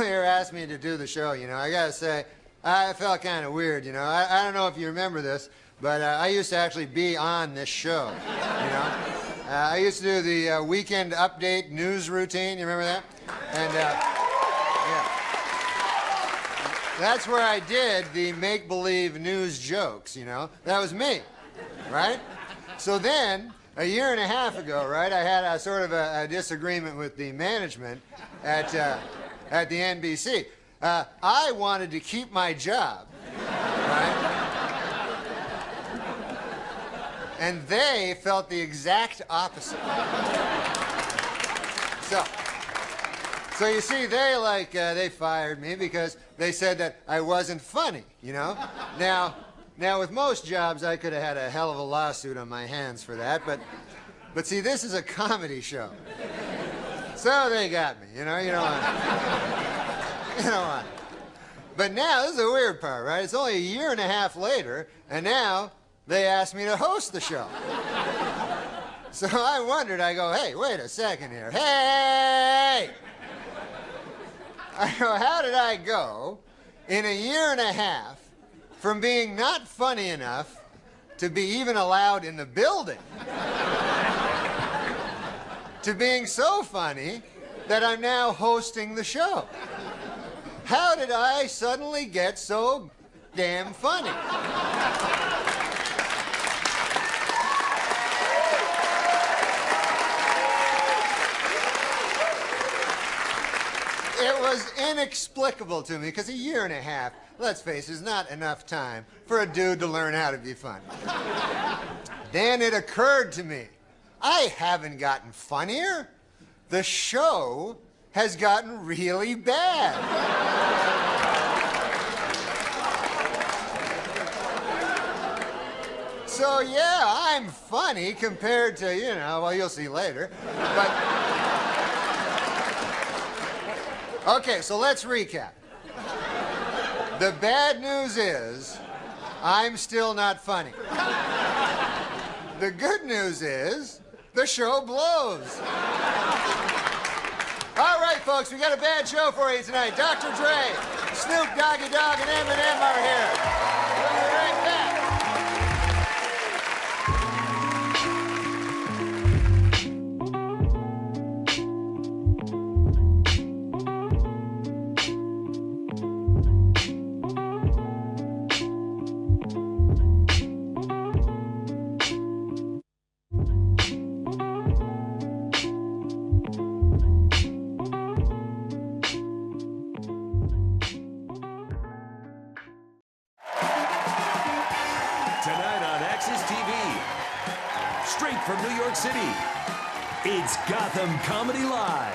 here asked me to do the show, you know, I gotta say, I felt kind of weird, you know. I don't know if you remember this, but I used to actually be on this show, you know. I used to do the weekend update news routine. You remember that? And yeah, that's where I did the make-believe news jokes. You know, that was me, right? So then, a year and a half ago, right, I had a sort of a disagreement with the management at the NBC. I wanted to keep my job, right? And they felt the exact opposite. So you see, they fired me because they said that I wasn't funny, you know? Now with most jobs, I could have had a hell of a lawsuit on my hands for that, but see, this is a comedy show. So they got me, you know, you don't want it. But now, this is the weird part, right? It's only a year and a half later, and now they asked me to host the show. So I wondered, I go, hey, wait a second here. Hey! I go, how did I go in a year and a half from being not funny enough to be even allowed in the building to being so funny that I'm now hosting the show? How did I suddenly get so damn funny? It was inexplicable to me, because a year and a half, let's face it, is not enough time for a dude to learn how to be funny. Then it occurred to me, I haven't gotten funnier. The show has gotten really bad. So yeah, I'm funny compared to, you know, well, you'll see later. But okay, so let's recap. The bad news is I'm still not funny. The good news is the show blows. All right, folks, we got a bad show for you tonight. Dr. Dre, Snoop Doggy Dogg, and Eminem are here. We'll be right back. straight from New York City. It's Gotham Comedy Live.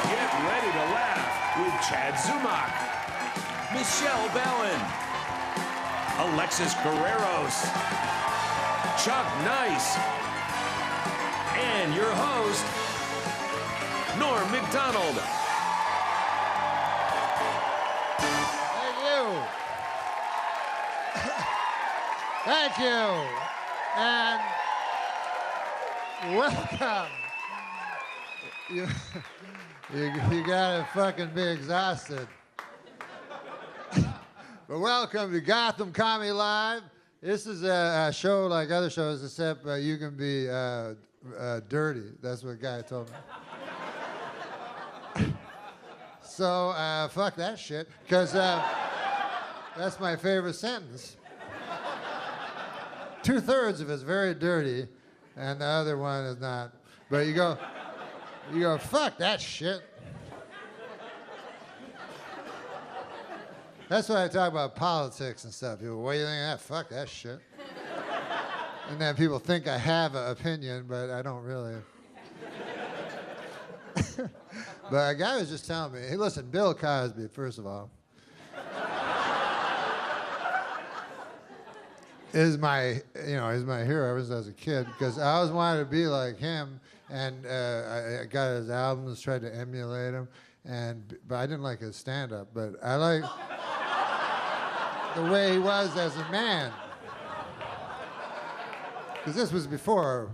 Get ready to laugh with Chad Zumock, Michelle Bowen, Alexis Guerreros, Chuck Nice, and your host, Norm Macdonald. Thank you. Thank you. And welcome. You gotta fucking be exhausted. But welcome to Gotham Comedy Live. This is a show like other shows, except you can be dirty. That's what a guy told me. So fuck that shit, because that's my favorite sentence. 2/3 of it's very dirty, and the other one is not. But you go, fuck that shit. That's why I talk about politics and stuff. People, what do you think of that? Fuck that shit. And then people think I have an opinion, but I don't really. But a guy was just telling me, hey, listen, Bill Cosby, first of all, is my hero ever since I was a kid, because I always wanted to be like him, and I got his albums, tried to emulate him, but I didn't like his stand-up, but I like the way he was as a man. Because this was before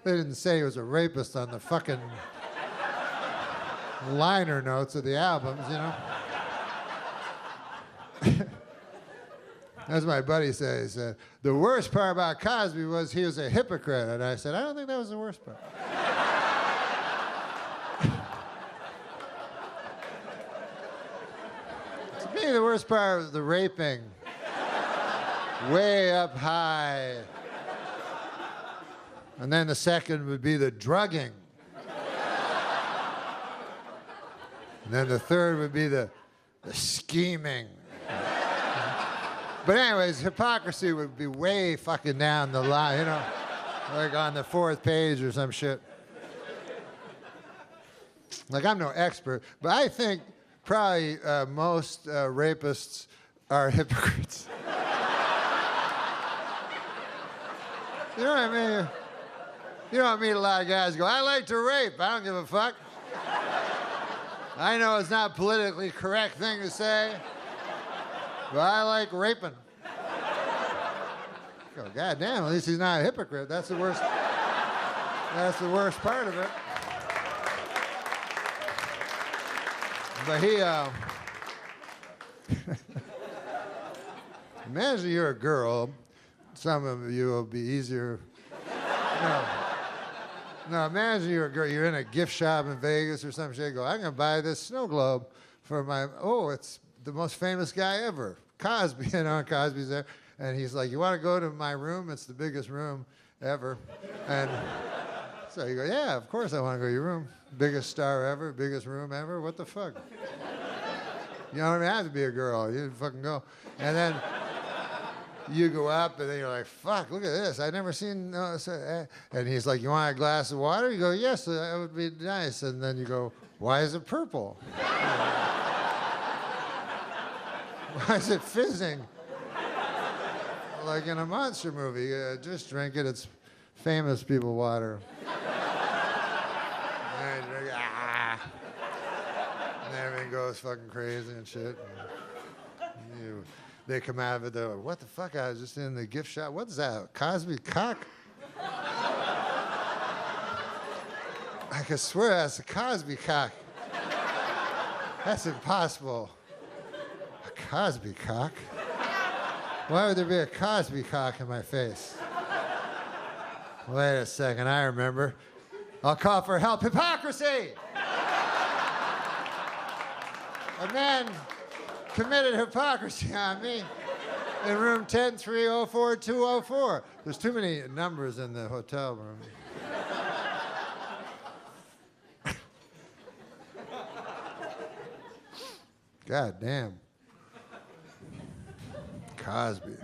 they didn't say he was a rapist on the fucking liner notes of the albums, you know? As my buddy said, he said, the worst part about Cosby was he was a hypocrite. And I said, I don't think that was the worst part. To me, the worst part was the raping. Way up high. And then the second would be the drugging. And then the third would be the scheming. But anyways, hypocrisy would be way fucking down the line, you know, like on the 4th page or some shit. Like, I'm no expert, but I think probably most rapists are hypocrites. You know what I mean? You don't meet a lot of guys who go, I like to rape, I don't give a fuck. I know it's not a politically correct thing to say, but I like raping. Go, God damn, at least he's not a hypocrite. That's the worst. That's the worst part of it. But he, imagine you're a girl. Some of you will be easier. No, imagine you're a girl. You're in a gift shop in Vegas or some shit. Go, I'm gonna buy this snow globe for my. Oh, it's the most famous guy ever, Cosby. You know, Cosby's there, and he's like, "You want to go to my room? It's the biggest room ever." And so you go, "Yeah, of course I want to go to your room. Biggest star ever, biggest room ever. What the fuck? You don't even have to be a girl. You fucking go." And then you go up, and then you're like, fuck, look at this. I've never seen... and he's like, you want a glass of water? You go, yes, that would be nice. And then you go, why is it purple? Why is it fizzing? Like in a monster movie. Just drink it. It's famous people water. And you drink, and everything goes fucking crazy and shit. And they come out of it, they're like, what the fuck? I was just in the gift shop. What's that? Cosby cock? I can swear that's a Cosby cock. That's impossible. A Cosby cock? Why would there be a Cosby cock in my face? Wait a second, I remember. I'll call for help. Hypocrisy! A man committed hypocrisy on me in room 10304-204. There's too many numbers in the hotel room. God damn. Cosby.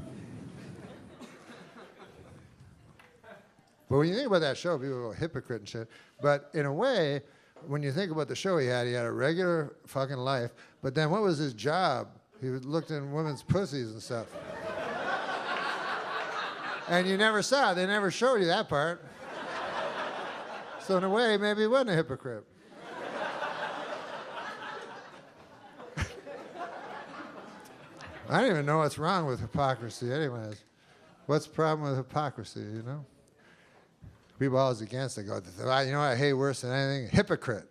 But when you think about that show, people go hypocrite and shit. But in a way, when you think about the show he had a regular fucking life. But then what was his job? He looked in women's pussies and stuff. And you never saw it. They never showed you that part. So in a way, maybe he wasn't a hypocrite. I don't even know what's wrong with hypocrisy anyways. What's the problem with hypocrisy, you know? People always against it go, you know what I hate worse than anything? Hypocrite.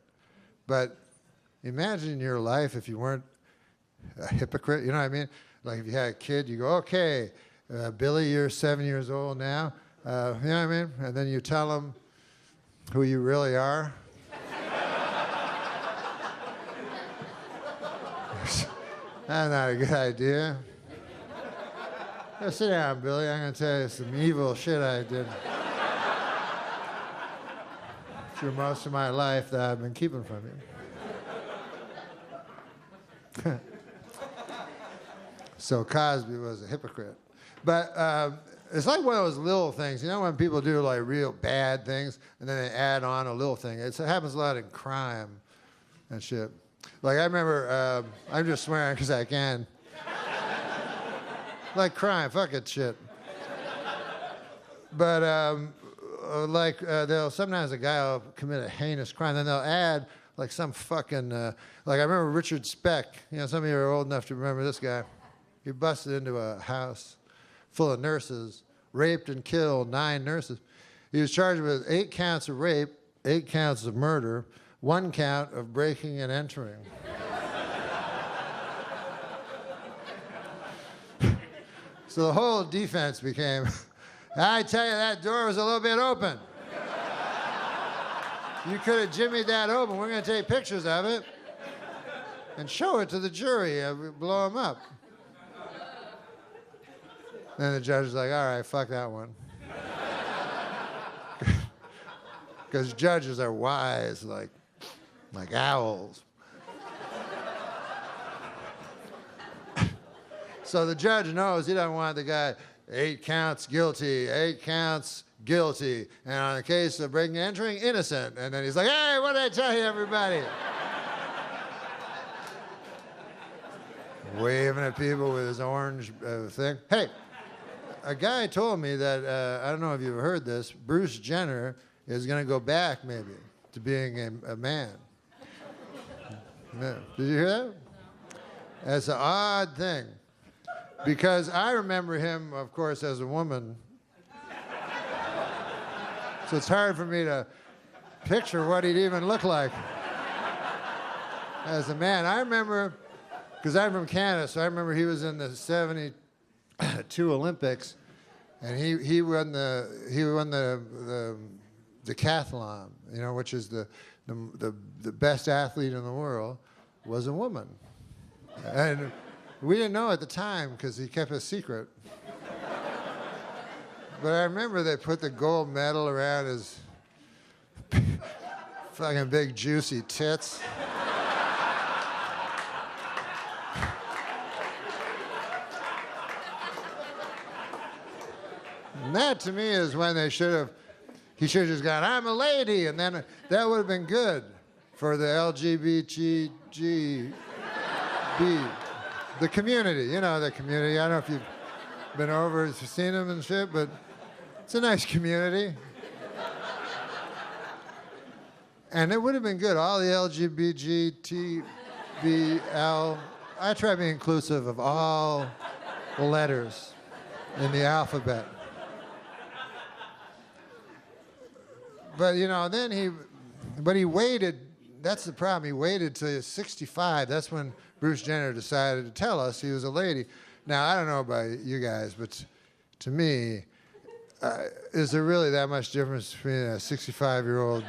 But imagine your life if you weren't a hypocrite, you know what I mean? Like if you had a kid, you go, okay, Billy, you're 7 years old now. You know what I mean? And then you tell him who you really are. That's not a good idea. Now, sit down, Billy. I'm going to tell you some evil shit I did through most of my life that I've been keeping from you. So Cosby was a hypocrite. But it's like one of those little things. You know when people do like real bad things and then they add on a little thing? It happens a lot in crime and shit. Like I remember, I'm just swearing because I can. Like crime, fuck it, shit. But sometimes a guy will commit a heinous crime, then they'll add like some fucking, like I remember Richard Speck. You know, some of you are old enough to remember this guy. He busted into a house full of nurses, raped and killed 9 nurses. He was charged with 8 counts of rape, 8 counts of murder, 1 count of breaking and entering. So the whole defense became, I tell you, that door was a little bit open. You could have jimmied that open. We're going to take pictures of it and show it to the jury. Blow them up. Then the judge is like, all right, fuck that one. Because judges are wise, like owls. So the judge knows he doesn't want the guy, 8 counts guilty, 8 counts guilty. And on the case of breaking and entering, innocent. And then he's like, hey, what did I tell you, everybody? Waving at people with his orange thing. Hey, a guy told me that, I don't know if you've heard this, Bruce Jenner is going to go back maybe to being a man. Yeah. Did you hear that? That's an odd thing. Because I remember him, of course, as a woman. So it's hard for me to picture what he'd even look like as a man. I remember, because I'm from Canada, so I remember he was in the 72 Olympics, and he won the decathlon, you know, which is the best athlete in the world, was a woman. And we didn't know at the time because he kept it a secret. But I remember they put the gold medal around his fucking big juicy tits. And that to me is when he should have just gone, I'm a lady, and then that would have been good for the LGBTG. The community, you know, the community. I don't know if you've been over and seen them and shit, but it's a nice community. And it would have been good. All the LGBTBL. I try to be inclusive of all the letters in the alphabet. But, you know, then he waited. That's the problem. He waited till he was 65. That's when Bruce Jenner decided to tell us he was a lady. Now, I don't know about you guys, but to me, is there really that much difference between a 65-year-old?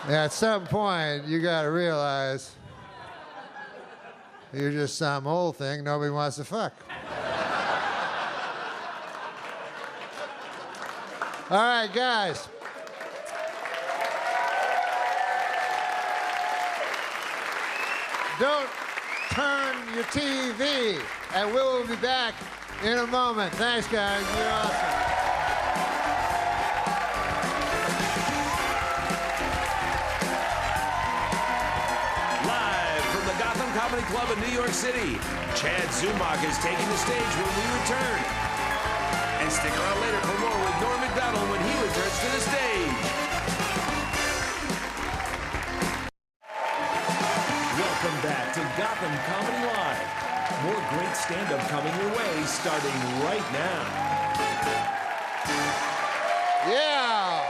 At some point, you got to realize you're just some old thing nobody wants to fuck. All right, guys. Don't turn your TV. And we will be back in a moment. Thanks, guys. You're awesome. Live from the Gotham Comedy Club in New York City, Chad Zumach is taking the stage when we return. And stick around later for more with Norm Macdonald when he returns to the stage. Welcome back to Gotham Comedy Live. More great stand-up coming your way starting right now. Yeah.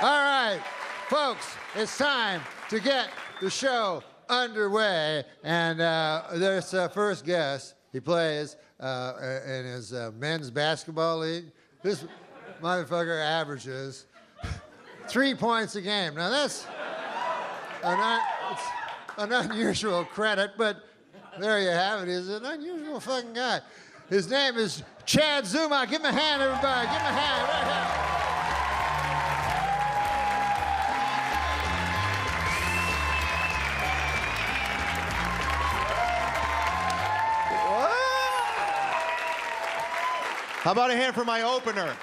All right, folks, it's time to get the show underway. And there's first guest. He plays in his men's basketball league. This motherfucker averages 3 points a game. Now that's an unusual credit, but there you have it. He's an unusual fucking guy. His name is Chad Zumach. Give him a hand, everybody. Give him a hand right here. How about a hand for my opener?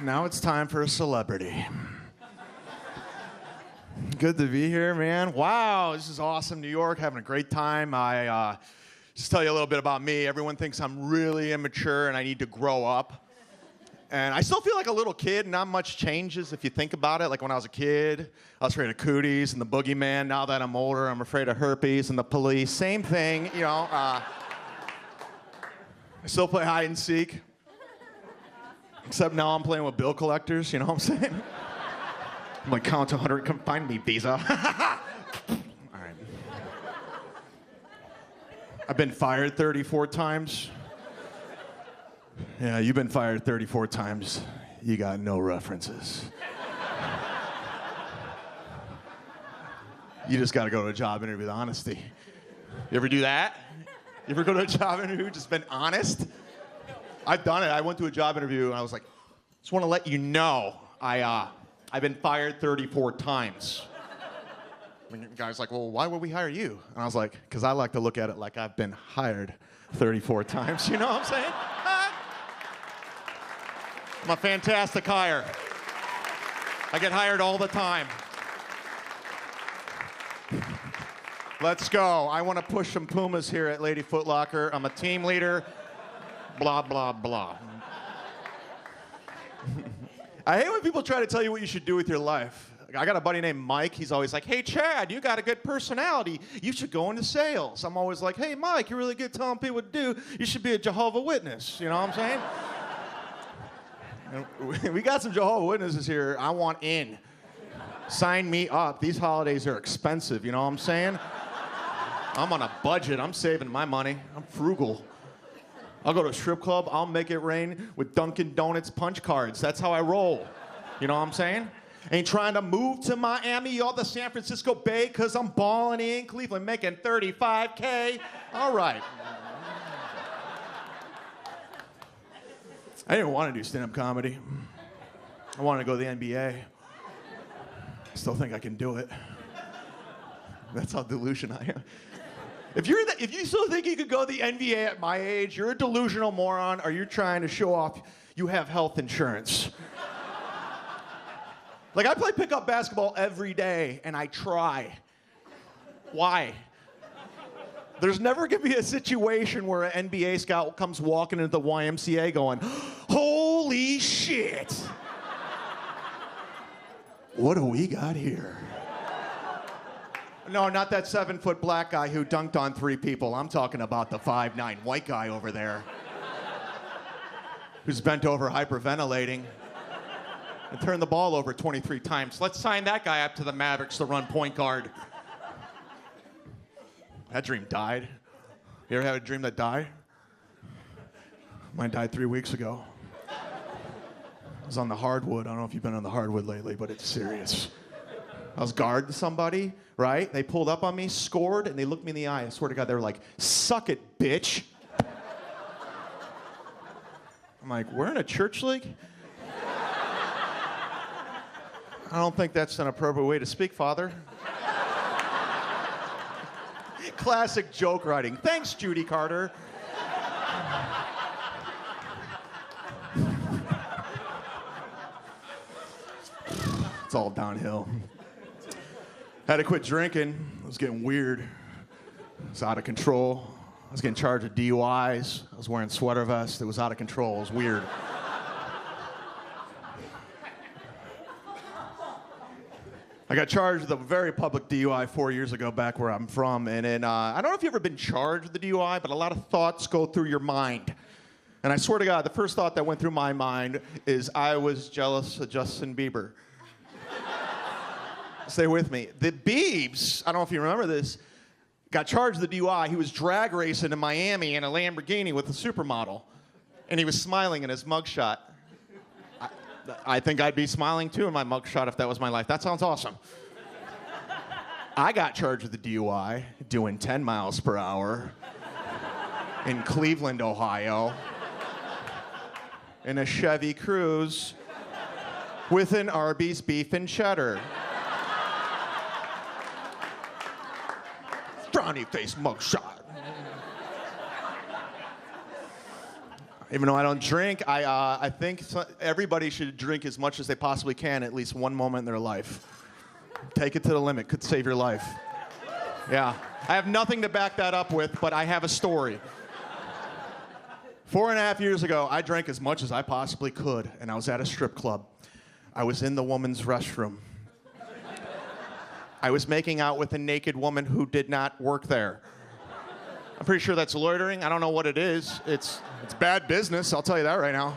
Now it's time for a celebrity. Good to be here, man. Wow, this is awesome. New York, having a great time. I just tell you a little bit about me. Everyone thinks I'm really immature and I need to grow up. And I still feel like a little kid. Not much changes if you think about it. Like when I was a kid, I was afraid of cooties and the boogeyman. Now that I'm older, I'm afraid of herpes and the police. Same thing, you know. I still play hide and seek. Except now I'm playing with bill collectors, you know what I'm saying? I'm like, count to 100, come find me, Visa. All right. I've been fired 34 times. Yeah, you've been fired 34 times. You got no references. You just got to go to a job interview with honesty. You ever do that? You ever go to a job interview just been honest? I've done it. I went to a job interview and I was like, just want to let you know, I've been fired 34 times. And the guy's like, well, why would we hire you? And I was like, because I like to look at it like I've been hired 34 times. You know what I'm saying? I'm a fantastic hire. I get hired all the time. Let's go. I want to push some Pumas here at Lady Foot Locker. I'm a team leader. Blah, blah, blah. I hate when people try to tell you what you should do with your life. I got a buddy named Mike. He's always like, hey, Chad, you got a good personality. You should go into sales. I'm always like, hey, Mike, you're really good telling people what to do. You should be a Jehovah's Witness. You know what I'm saying? We got some Jehovah's Witnesses here. I want in. Sign me up. These holidays are expensive. You know what I'm saying? I'm on a budget. I'm saving my money. I'm frugal. I'll go to a strip club. I'll make it rain with Dunkin' Donuts punch cards. That's how I roll. You know what I'm saying? Ain't trying to move to Miami or the San Francisco Bay because I'm balling in Cleveland making $35K. All right. I didn't want to do stand-up comedy. I wanted to go to the NBA. I still think I can do it. That's how delusional I am. If you still think you could go to the NBA at my age, you're a delusional moron, or you're trying to show off you have health insurance. Like, I play pickup basketball every day, and I try. Why? There's never going to be a situation where an NBA scout comes walking into the YMCA going, holy shit. What do we got here? No, not that 7-foot black guy who dunked on 3 people. I'm talking about the 5'9" white guy over there who's bent over hyperventilating and turned the ball over 23 times. Let's sign that guy up to the Mavericks to run point guard. That dream died. You ever had a dream that died? Mine died 3 weeks ago. I was on the hardwood. I don't know if you've been on the hardwood lately, but it's serious. I was guarding somebody, right? They pulled up on me, scored, and they looked me in the eye. I swear to God, they were like, suck it, bitch. I'm like, we're in a church league? I don't think that's an appropriate way to speak, Father. Classic joke writing. Thanks, Judy Carter. It's all downhill. Had to quit drinking. It was getting weird. It was out of control. I was getting charged with DUIs. I was wearing sweater vests. It was out of control. It was weird. I got charged with a very public DUI 4 years ago back where I'm from. And then, I don't know if you've ever been charged with a DUI, but a lot of thoughts go through your mind. And I swear to God, the first thought that went through my mind is I was jealous of Justin Bieber. Stay with me. The Biebs, I don't know if you remember this, got charged with the DUI. He was drag racing in Miami in a Lamborghini with a supermodel. And he was smiling in his mugshot. I think I'd be smiling too in my mugshot if that was my life. That sounds awesome. I got charged with the DUI doing 10 miles per hour in Cleveland, Ohio, in a Chevy Cruze with an Arby's beef and cheddar. Brownie face mugshot. Even though I don't drink, I think everybody should drink as much as they possibly can at least one moment in their life. Take it to the limit, could save your life. Yeah, I have nothing to back that up with, but I have a story. 4.5 years ago, I drank as much as I possibly could, and I was at a strip club. I was in the woman's restroom. I was making out with a naked woman who did not work there. I'm pretty sure that's loitering. I don't know what it is. It's bad business, I'll tell you that right now.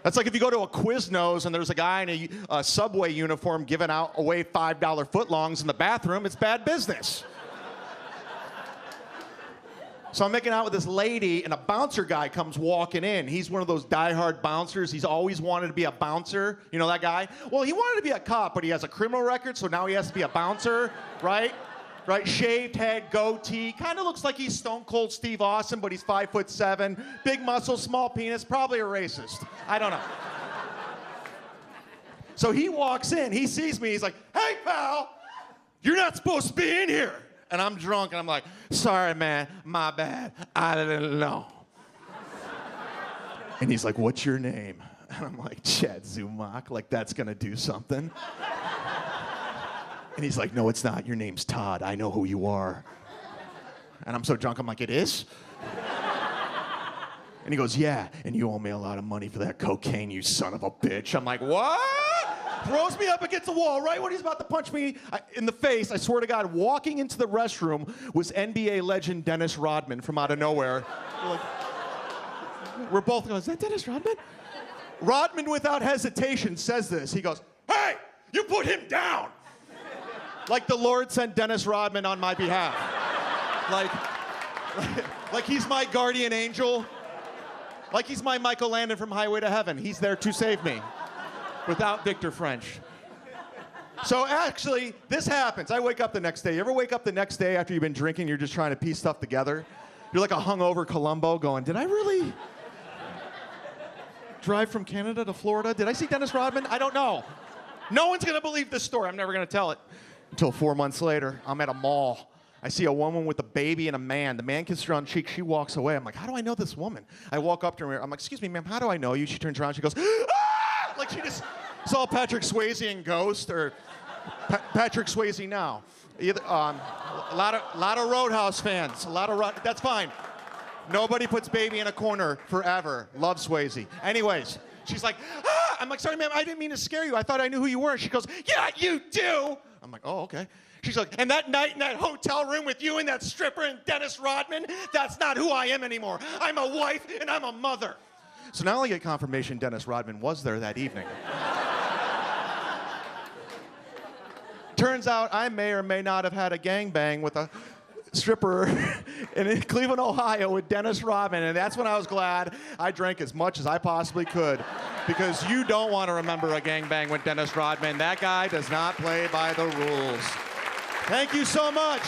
That's like if you go to a Quiznos and there's a guy in a Subway uniform giving away $5 footlongs in the bathroom. It's bad business. So I'm making out with this lady, and a bouncer guy comes walking in. He's one of those diehard bouncers. He's always wanted to be a bouncer. You know that guy? Well, he wanted to be a cop, but he has a criminal record, so now he has to be a bouncer, right? Right, shaved head, goatee, kind of looks like he's Stone Cold Steve Austin, but he's 5'7", big muscle, small penis, probably a racist. I don't know. So he walks in, he sees me, he's like, "Hey, pal, you're not supposed to be in here." And I'm drunk, and I'm like, "Sorry, man, my bad, I didn't know." And he's like, "What's your name?" And I'm like, "Chad Zumach," like that's gonna do something. And he's like, "No, it's not. Your name's Todd. I know who you are." And I'm so drunk, I'm like, "It is?" And he goes, "Yeah, and you owe me a lot of money for that cocaine, you son of a bitch." I'm like, "What?" Throws me up against the wall right when he's about to punch me in the face. I swear to God, walking into the restroom was NBA legend Dennis Rodman from out of nowhere. We're both going, "Is that Dennis Rodman?" Rodman, without hesitation, says this. He goes, "Hey, you put him down." Like the Lord sent Dennis Rodman on my behalf. Like he's my guardian angel. Like he's my Michael Landon from Highway to Heaven. He's there to save me. Without Victor French. So actually, this happens. I wake up the next day. You ever wake up the next day after you've been drinking, you're just trying to piece stuff together? You're like a hungover Columbo going, "Did I really drive from Canada to Florida? Did I see Dennis Rodman? I don't know." No one's gonna believe this story. I'm never gonna tell it. Until 4 months later, I'm at a mall. I see a woman with a baby and a man. The man kisses her on the cheek. She walks away. I'm like, "How do I know this woman?" I walk up to her. I'm like, "Excuse me, ma'am, how do I know you?" She turns around. She goes, "Ah!" Like she just saw Patrick Swayze in Ghost, or Patrick Swayze now. Either, a lot of Roadhouse fans. That's fine. Nobody puts baby in a corner forever. Love Swayze. Anyways, she's like, "Ah!" I'm like, "Sorry, ma'am, I didn't mean to scare you. I thought I knew who you were." She goes, "Yeah, you do." I'm like, "Oh, okay." She's like, "And that night in that hotel room with you and that stripper and Dennis Rodman, that's not who I am anymore. I'm a wife and I'm a mother." So now I get confirmation Dennis Rodman was there that evening. Turns out I may or may not have had a gangbang with a stripper in Cleveland, Ohio with Dennis Rodman, and that's when I was glad I drank as much as I possibly could, because you don't want to remember a gangbang with Dennis Rodman. That guy does not play by the rules. Thank you so much.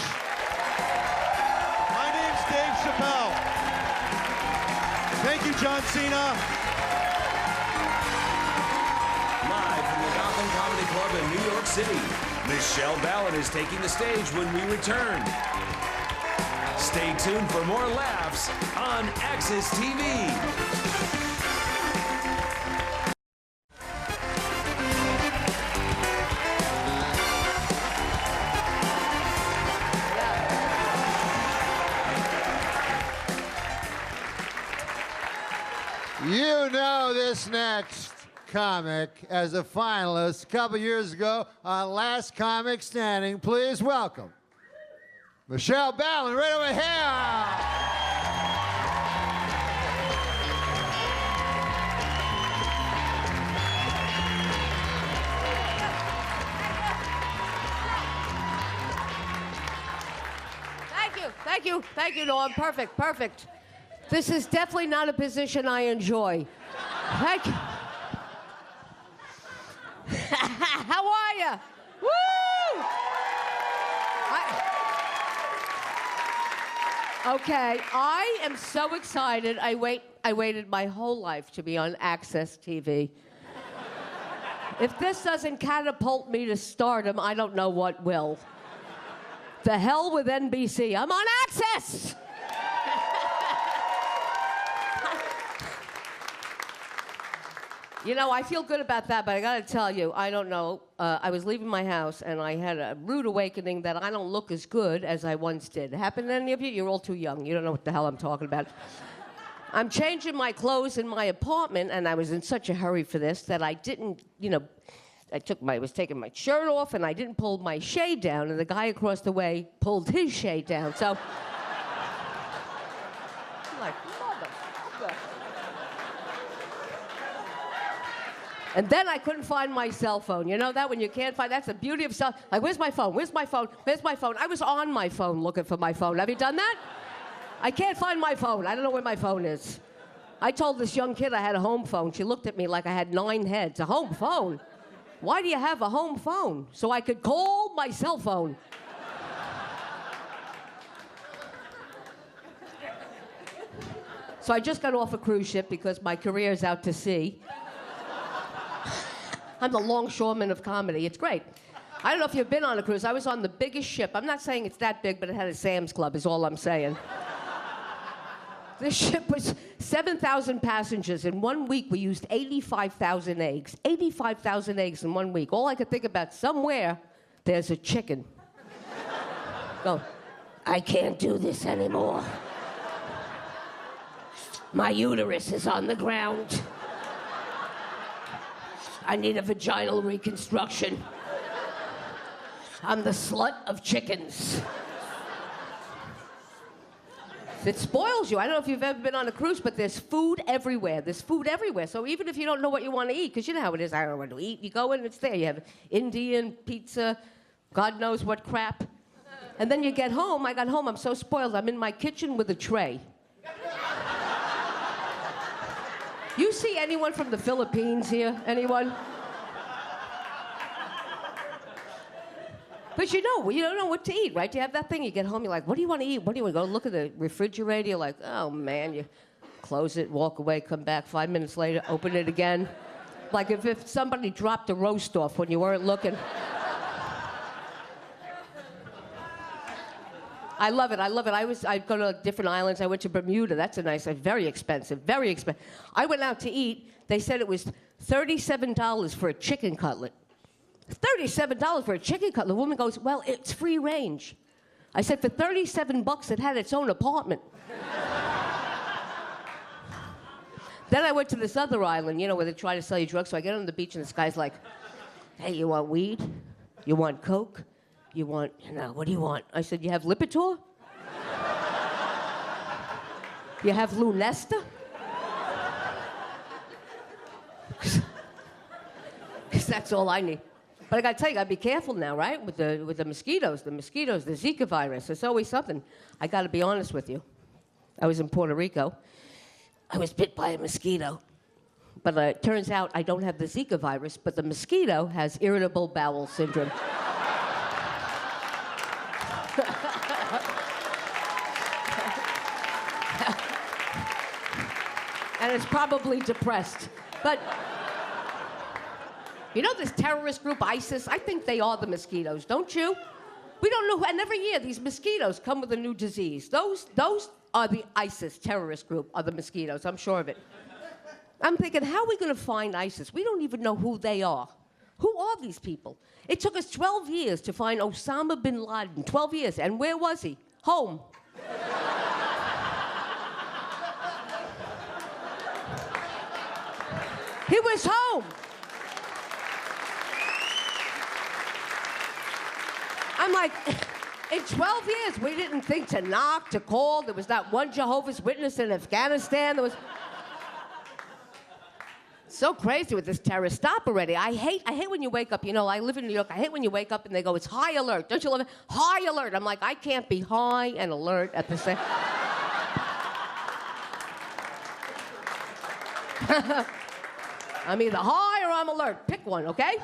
My name's Dave Chappelle. Thank you, John Cena. Live from the Gospel Gotham Comedy Club in New York City. Michelle Ballin is taking the stage when we return. Stay tuned for more laughs on Access TV. You know this next comic as a finalist a couple years ago on Last Comic Standing. Please welcome Michelle Ballin right over here. Thank you, Norm. Perfect, perfect. This is definitely not a position I enjoy. Thank you. How are you? Woo! Okay, I am so excited. I waited my whole life to be on Access TV. If this doesn't catapult me to stardom, I don't know what will. The hell with NBC. I'm on Access! You know, I feel good about that, but I gotta tell you, I don't know. I was leaving my house, and I had a rude awakening that I don't look as good as I once did. Happened to any of you? You're all too young. You don't know what the hell I'm talking about. I'm changing my clothes in my apartment, and I was in such a hurry for this that I didn't, you know, I was taking my shirt off, and I didn't pull my shade down, and the guy across the way pulled his shade down, so... I'm like, motherfucker. And then I couldn't find my cell phone. You know that when you can't find, that's the beauty of cell. Like, where's my phone? Where's my phone? Where's my phone? I was on my phone looking for my phone. Have you done that? I can't find my phone. I don't know where my phone is. I told this young kid I had a home phone. She looked at me like I had 9 heads. A home phone? Why do you have a home phone? So I could call my cell phone. So I just got off a cruise ship because my career's out to sea. I'm the longshoreman of comedy. It's great. I don't know if you've been on a cruise. I was on the biggest ship. I'm not saying it's that big, but it had a Sam's Club is all I'm saying. This ship was 7,000 passengers. In 1 week, we used 85,000 eggs. 85,000 eggs in 1 week. All I could think about, somewhere, there's a chicken. Go, I can't do this anymore. My uterus is on the ground. I need a vaginal reconstruction. I'm the slut of chickens. It spoils you. I don't know if you've ever been on a cruise, but there's food everywhere. There's food everywhere. So even if you don't know what you want to eat, because you know how it is, I don't know what to eat, you go in and it's there. You have Indian, pizza, God knows what crap. And then you get home. I got home, I'm so spoiled. I'm in my kitchen with a tray. You see anyone from the Philippines here? Anyone? But you don't know what to eat, right? You have that thing, you get home, you're like, what do you want to eat? What do you want to go look at the refrigerator? You're like, oh, man. You close it, walk away, come back 5 minutes later, open it again. Like if somebody dropped a roast off when you weren't looking. I love it. I go to different islands. I went to Bermuda. That's a nice, very expensive, very expensive. I went out to eat. They said it was $37 for a chicken cutlet. $37 for a chicken cutlet. The woman goes, well, it's free range. I said, for $37, it had its own apartment. Then I went to this other island, you know, where they try to sell you drugs. So I get on the beach, and this guy's like, hey, you want weed? You want coke? You want, what do you want? I said, you have Lipitor? You have Lunesta? Because that's all I need. But I got to tell you, got to be careful now, right? With the mosquitoes, the Zika virus. It's always something. I got to be honest with you. I was in Puerto Rico. I was bit by a mosquito. But it turns out I don't have the Zika virus, but the mosquito has irritable bowel syndrome. And it's probably depressed. But You know this terrorist group, ISIS? I think they are the mosquitoes, don't you? We don't know, and every year these mosquitoes come with a new disease. Those are the ISIS terrorist group, are the mosquitoes, I'm sure of it. I'm thinking, how are we going to find ISIS? We don't even know who they are. Who are these people? It took us 12 years to find Osama bin Laden, 12 years, and where was he? Home. He was home. I'm like, in 12 years, we didn't think to knock, to call. There was not one Jehovah's Witness in Afghanistan. There was... So crazy with this terror. Stop already. I hate when you wake up. You know, I live in New York. I hate when you wake up and they go, it's high alert. Don't you love it? High alert. I'm like, I can't be high and alert at the same... I'm either high or I'm alert. Pick one, okay?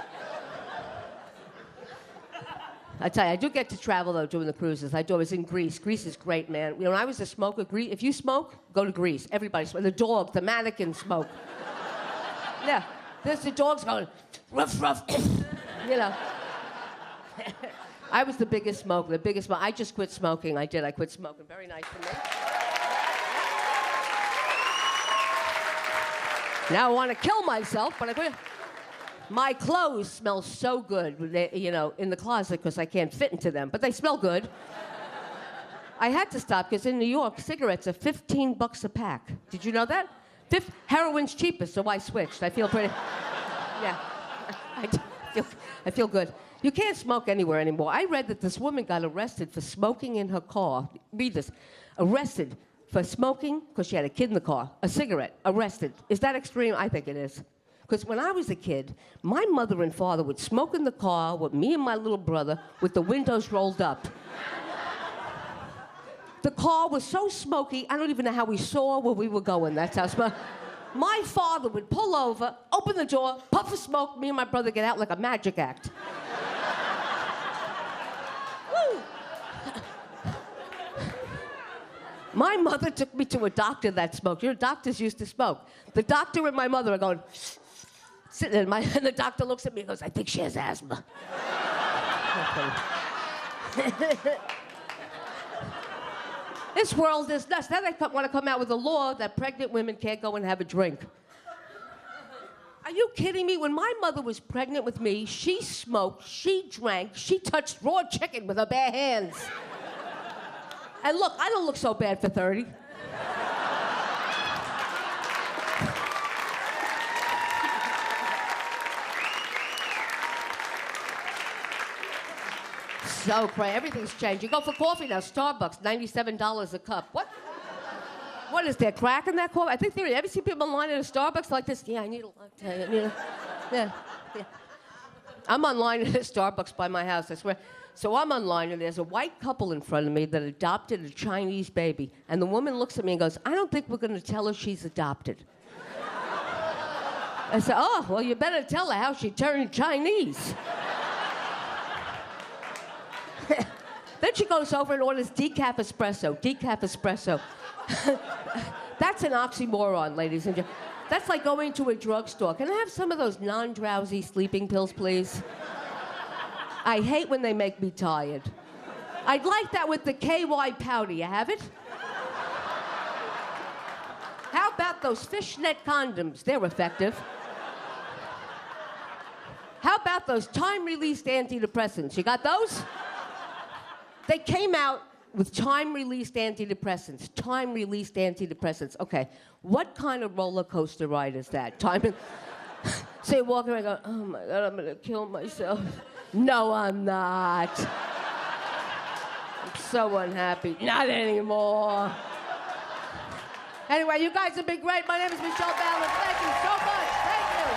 I tell you, I do get to travel, though, doing the cruises. I was in Greece. Greece is great, man. You know, when I was a smoker, if you smoke, go to Greece. Everybody smokes. The dogs, the mannequins smoke. Yeah, there's the dogs going, ruff, ruff, you know. I was the biggest smoker, I just quit smoking. I quit smoking. Very nice for me. Now I want to kill myself, but I quit. My clothes smell so good, you know, in the closet because I can't fit into them, but they smell good. I had to stop because in New York, cigarettes are $15 a pack. Did you know that? Heroin's cheapest, so I switched. I feel pretty... Yeah. I feel good. You can't smoke anywhere anymore. I read that this woman got arrested for smoking in her car. Read this. Arrested for smoking because she had a kid in the car. A cigarette. Arrested. Is that extreme? I think it is. Because when I was a kid, my mother and father would smoke in the car with me and my little brother with the windows rolled up. The car was so smoky, I don't even know how we saw where we were going. That's how smoky. My father would pull over, open the door, puff of smoke, me and my brother get out like a magic act. Woo! My mother took me to a doctor that smoked. You know, doctors used to smoke. The doctor and my mother are going, sitting there, and the doctor looks at me and goes, I think she has asthma. This world is nuts. Now they want to come out with a law that pregnant women can't go and have a drink. Are you kidding me? When my mother was pregnant with me, she smoked, she drank, she touched raw chicken with her bare hands. And look, I don't look so bad for 30. So crazy. Everything's changed. You go for coffee now, Starbucks, $97 a cup. What is there, crack in that coffee? I think there is. Ever see people in line at a Starbucks like this? Yeah, I need a latte. You know? Yeah. I'm online at a Starbucks by my house, I swear. So I'm online, and there's a white couple in front of me that adopted a Chinese baby. And the woman looks at me and goes, I don't think we're going to tell her she's adopted. I said, oh, well, you better tell her how she turned Chinese. Then she goes over and orders decaf espresso. Decaf espresso. That's an oxymoron, ladies and gentlemen. That's like going to a drugstore. Can I have some of those non-drowsy sleeping pills, please? I hate when they make me tired. I'd like that with the KY powder. You have it? How about those fishnet condoms? They're effective. How about those time-released antidepressants? You got those? They came out with time-released antidepressants. Time-released antidepressants. Okay, what kind of roller coaster ride is that? So you walk around and go, oh my God, I'm gonna kill myself. No, I'm not. I'm so unhappy. Not anymore. Anyway, you guys have been great. My name is Michelle Ballard. Thank you so much. Thank you.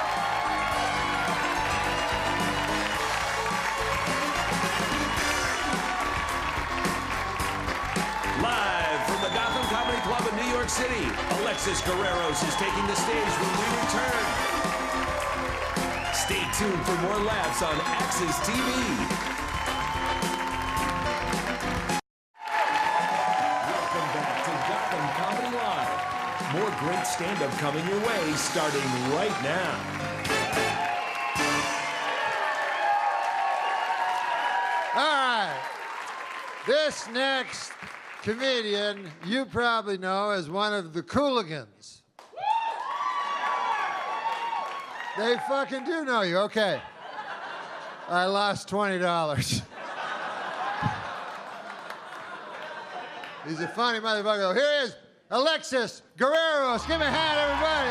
Live from the Gotham Comedy Club in New York City, Alexis Guerreros is taking the stage when we return. Stay tuned for more laughs on Axis TV. Welcome back to Gotham Comedy Live. More great stand-up coming your way starting right now. This next comedian you probably know as one of the Cooligans. They fucking do know you. Okay. I lost $20. He's a funny motherfucker. Here he is, Alexis Guerreros. Give him a hand, everybody.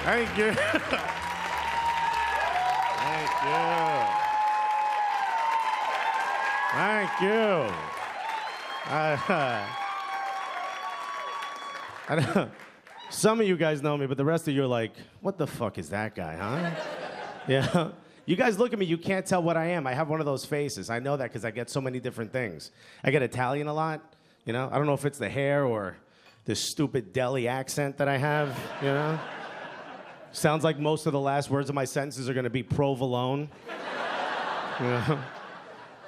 Thank you. Thank you. I know, some of you guys know me, but the rest of you are like, what the fuck is that guy, huh? Yeah. You guys look at me, you can't tell what I am. I have one of those faces. I know that because I get so many different things. I get Italian a lot, you know? I don't know if it's the hair or this stupid deli accent that I have, you know? Sounds like most of the last words of my sentences are gonna be provolone. You know?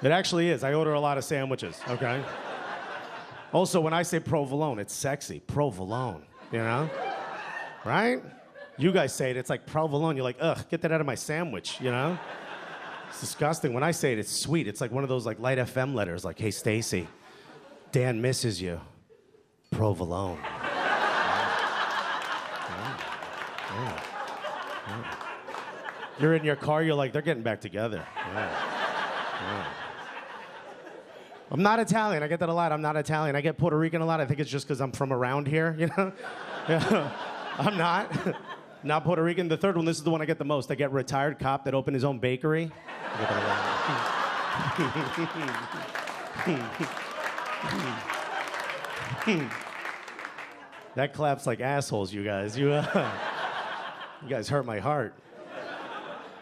It actually is. I order a lot of sandwiches, okay? Also, when I say provolone, it's sexy. Provolone, you know? Right? You guys say it, it's like provolone. You're like, ugh, get that out of my sandwich, you know? It's disgusting. When I say it, it's sweet. It's like one of those like light FM letters, like, hey, Stacy, Dan misses you. Provolone. Yeah. You're in your car, you're like, they're getting back together. Yeah. I'm not Italian. I get that a lot. I'm not Italian. I get Puerto Rican a lot. I think it's just because I'm from around here, you know? Yeah. I'm not. Not Puerto Rican. The third one, this is the one I get the most. I get retired cop that opened his own bakery. I get that a lot. That claps like assholes, you guys. You guys hurt my heart.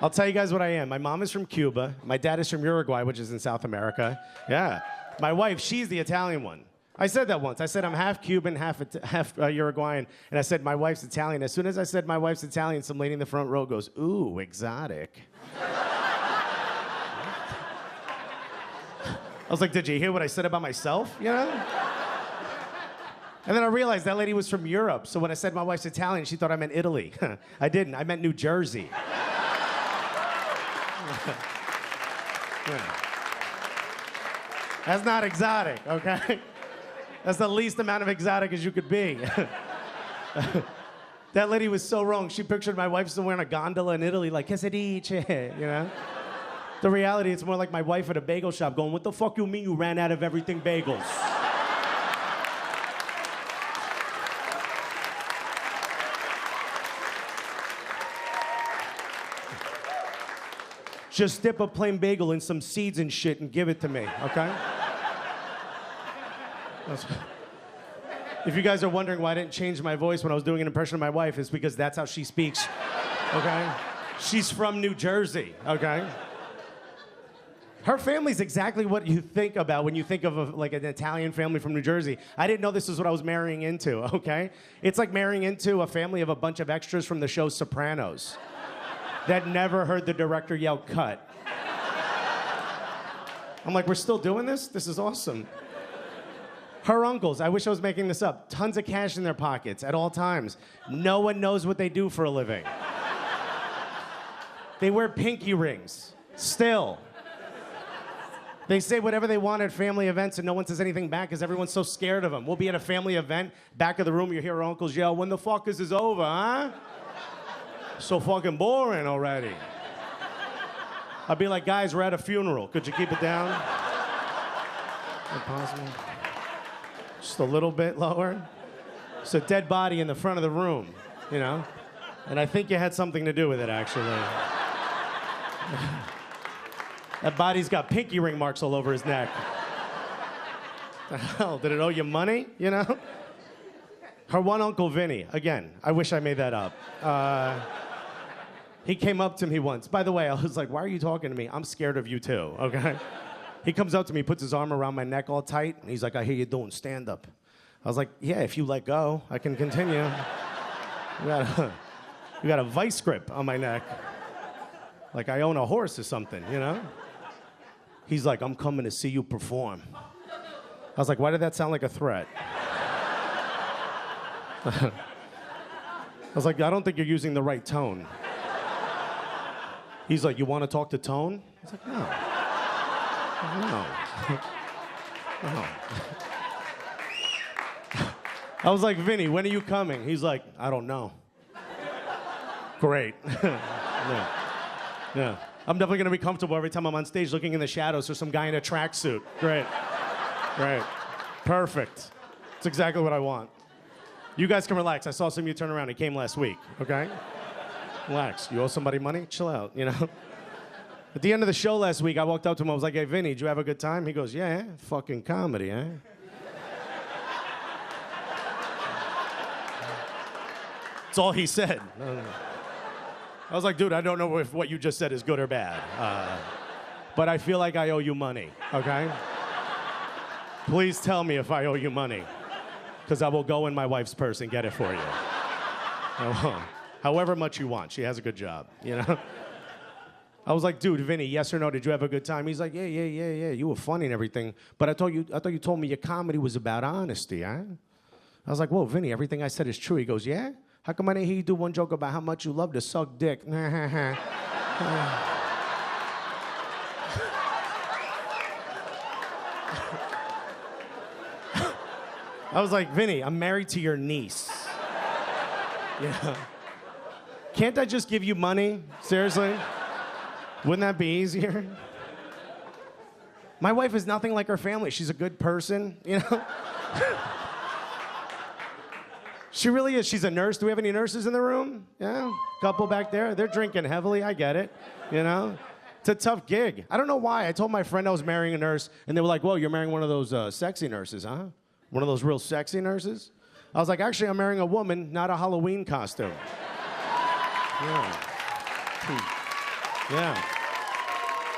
I'll tell you guys what I am. My mom is from Cuba. My dad is from Uruguay, which is in South America. Yeah. My wife, she's the Italian one. I said that once. I said I'm half Cuban, half Uruguayan, and I said my wife's Italian. As soon as I said my wife's Italian, some lady in the front row goes, ooh, exotic. I was like, did you hear what I said about myself, you know? And then I realized that lady was from Europe, so when I said my wife's Italian, she thought I meant Italy. I didn't. I meant New Jersey. Yeah. That's not exotic, okay? That's the least amount of exotic as you could be. That lady was so wrong. She pictured my wife somewhere in a gondola in Italy, like, quesadiche, you know? The reality, it's more like my wife at a bagel shop going, what the fuck you mean you ran out of everything bagels? Just dip a plain bagel in some seeds and shit and give it to me, okay? If you guys are wondering why I didn't change my voice when I was doing an impression of my wife, it's because that's how she speaks, okay? She's from New Jersey, okay? Her family's exactly what you think about when you think of like an Italian family from New Jersey. I didn't know this is what I was marrying into, okay? It's like marrying into a family of a bunch of extras from the show Sopranos that never heard the director yell, cut. I'm like, we're still doing this? This is awesome. Her uncles, I wish I was making this up, tons of cash in their pockets at all times. No one knows what they do for a living. They wear pinky rings, still. They say whatever they want at family events and no one says anything back because everyone's so scared of them. We'll be at a family event, back of the room, you hear our uncles yell, when the fuck is this over, huh? So fucking boring already. I'd be like, guys, we're at a funeral. Could you keep it down? Is it possible? Just a little bit lower. It's a dead body in the front of the room, you know? And I think you had something to do with it, actually. That body's got pinky ring marks all over his neck. The hell, did it owe you money, you know? Her one uncle, Vinny, again, I wish I made that up. He came up to me once. By the way, I was like, why are you talking to me? I'm scared of you too, okay? He comes up to me, puts his arm around my neck all tight, and he's like, I hear you doing stand-up. I was like, yeah, if you let go, I can continue. You got a vice grip on my neck. Like I own a horse or something, you know? He's like, I'm coming to see you perform. I was like, why did that sound like a threat? I was like, I don't think you're using the right tone. He's like, you want to talk to Tone? I was like, no. No. No. I was like, Vinny, when are you coming? He's like, I don't know. Great. Yeah. Yeah. I'm definitely going to be comfortable every time I'm on stage looking in the shadows for some guy in a tracksuit. Great. Great. Perfect. That's exactly what I want. You guys can relax. I saw some of you turn around. He came last week, okay? Relax. You owe somebody money? Chill out, you know? At the end of the show last week, I walked up to him. I was like, hey, Vinny, did you have a good time? He goes, yeah, fucking comedy, eh? That's all he said. I was like, dude, I don't know if what you just said is good or bad. But I feel like I owe you money, okay? Please tell me if I owe you money, because I will go in my wife's purse and get it for you. However much you want. She has a good job, you know? I was like, dude, Vinny, yes or no, did you have a good time? He's like, yeah, you were funny and everything, but I thought you told me your comedy was about honesty, huh? I was like, whoa, Vinny, everything I said is true. He goes, yeah? How come I didn't hear you do one joke about how much you love to suck dick? I was like, Vinny, I'm married to your niece. Yeah. Can't I just give you money? Seriously? Wouldn't that be easier? My wife is nothing like her family. She's a good person, you know? She really is. She's a nurse. Do we have any nurses in the room? Yeah? Couple back there. They're drinking heavily. I get it, you know? It's a tough gig. I don't know why. I told my friend I was marrying a nurse, and they were like, whoa, you're marrying one of those sexy nurses, huh? One of those real sexy nurses? I was like, actually, I'm marrying a woman, not a Halloween costume. Yeah. Yeah.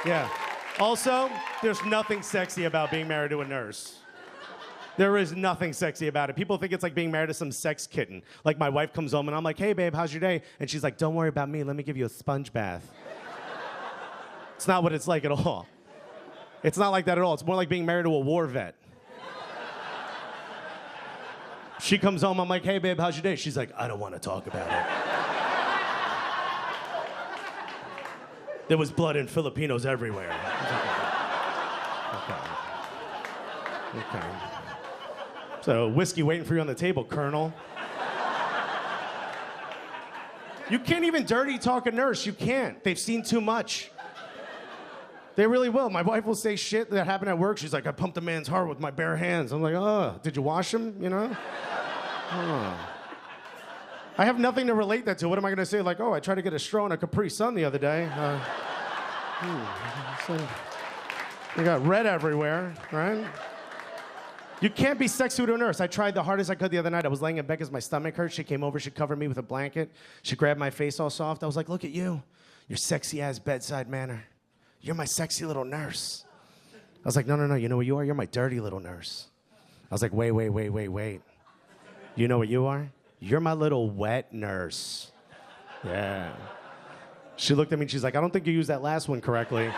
Yeah. Also, there's nothing sexy about being married to a nurse. There is nothing sexy about it. People think it's like being married to some sex kitten. Like my wife comes home and I'm like, hey, babe, how's your day? And she's like, don't worry about me. Let me give you a sponge bath. It's not what it's like at all. It's not like that at all. It's more like being married to a war vet. She comes home, I'm like, hey, babe, how's your day? She's like, I don't want to talk about it. There was blood and Filipinos everywhere. Okay. So, whiskey waiting for you on the table, Colonel. You can't even dirty talk a nurse. You can't. They've seen too much. They really will. My wife will say shit that happened at work. She's like, I pumped a man's heart with my bare hands. I'm like, oh, did you wash him? You know? Oh. I have nothing to relate that to. What am I going to say? Like, oh, I tried to get a straw in a Capri Sun the other day. So you got red everywhere, right? You can't be sexy to a nurse. I tried the hardest I could the other night. I was laying in bed because my stomach hurt. She came over. She covered me with a blanket. She grabbed my face all soft. I was like, look at you. Your sexy-ass bedside manner. You're my sexy little nurse. I was like, no. You know what you are? You're my dirty little nurse. I was like, wait. You know what you are? You're my little wet nurse. Yeah. She looked at me and she's like, I don't think you used that last one correctly.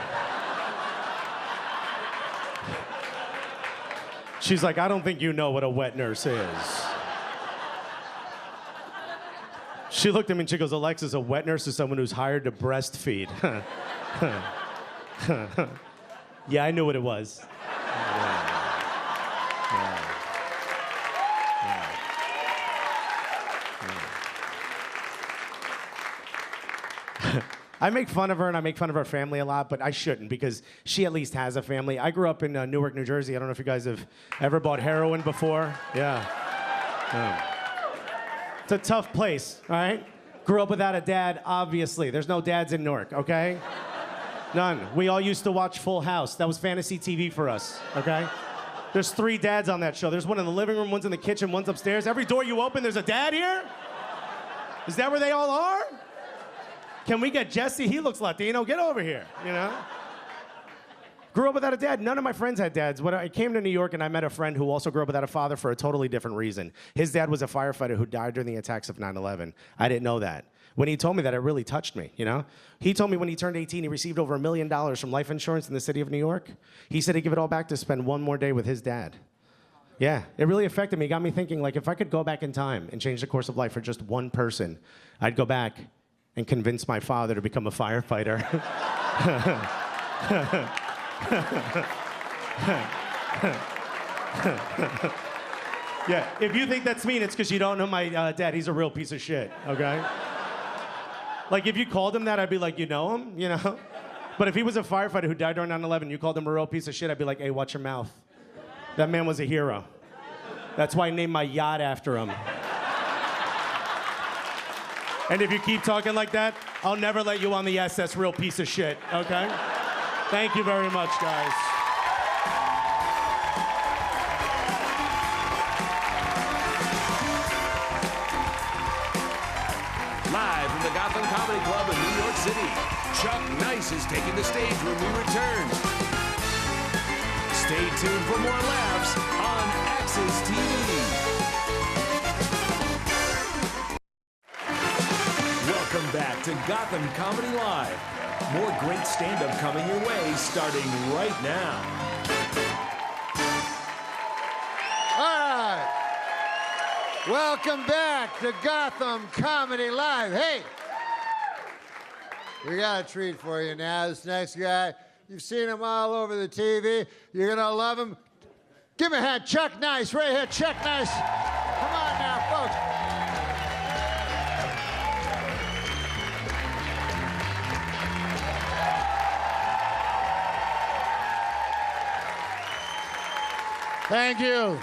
She's like, I don't think you know what a wet nurse is. She looked at me and she goes, Alexis, a wet nurse is someone who's hired to breastfeed. Yeah, I knew what it was. I make fun of her and I make fun of her family a lot, but I shouldn't because she at least has a family. I grew up in Newark, New Jersey. I don't know if you guys have ever bought heroin before. Yeah. It's a tough place, all right? Grew up without a dad, obviously. There's no dads in Newark, okay? None. We all used to watch Full House. That was fantasy TV for us, okay? There's 3 dads on that show. There's one in the living room, one's in the kitchen, one's upstairs. Every door you open, there's a dad here? Is that where they all are? Can we get Jesse? He looks Latino. Get over here, you know? Grew up without a dad. None of my friends had dads. When I came to New York and I met a friend who also grew up without a father for a totally different reason. His dad was a firefighter who died during the attacks of 9/11. I didn't know that. When he told me that, it really touched me, you know? He told me when he turned 18, he received over $1 million from life insurance in the city of New York. He said he'd give it all back to spend one more day with his dad. Yeah, it really affected me. It got me thinking, like, if I could go back in time and change the course of life for just one person, I'd go back and convinced my father to become a firefighter. Yeah, if you think that's mean, it's because you don't know my dad. He's a real piece of shit, okay? Like, if you called him that, I'd be like, you know him? You know? But if he was a firefighter who died during 9/11, you called him a real piece of shit, I'd be like, hey, watch your mouth. That man was a hero. That's why I named my yacht after him. And if you keep talking like that, I'll never let you on the SS, real piece of shit, okay? Thank you very much, guys. Live from the Gotham Comedy Club in New York City, Chuck Nice is taking the stage when we return. Stay tuned for more laughs on Axis TV. Welcome back to Gotham Comedy Live. More great stand-up coming your way starting right now. All right. Welcome back to Gotham Comedy Live. Hey, we got a treat for you now. This next guy, you've seen him all over the TV. You're going to love him. Give him a hand. Chuck Nice, right here. Chuck Nice. Come on now, folks. Thank you.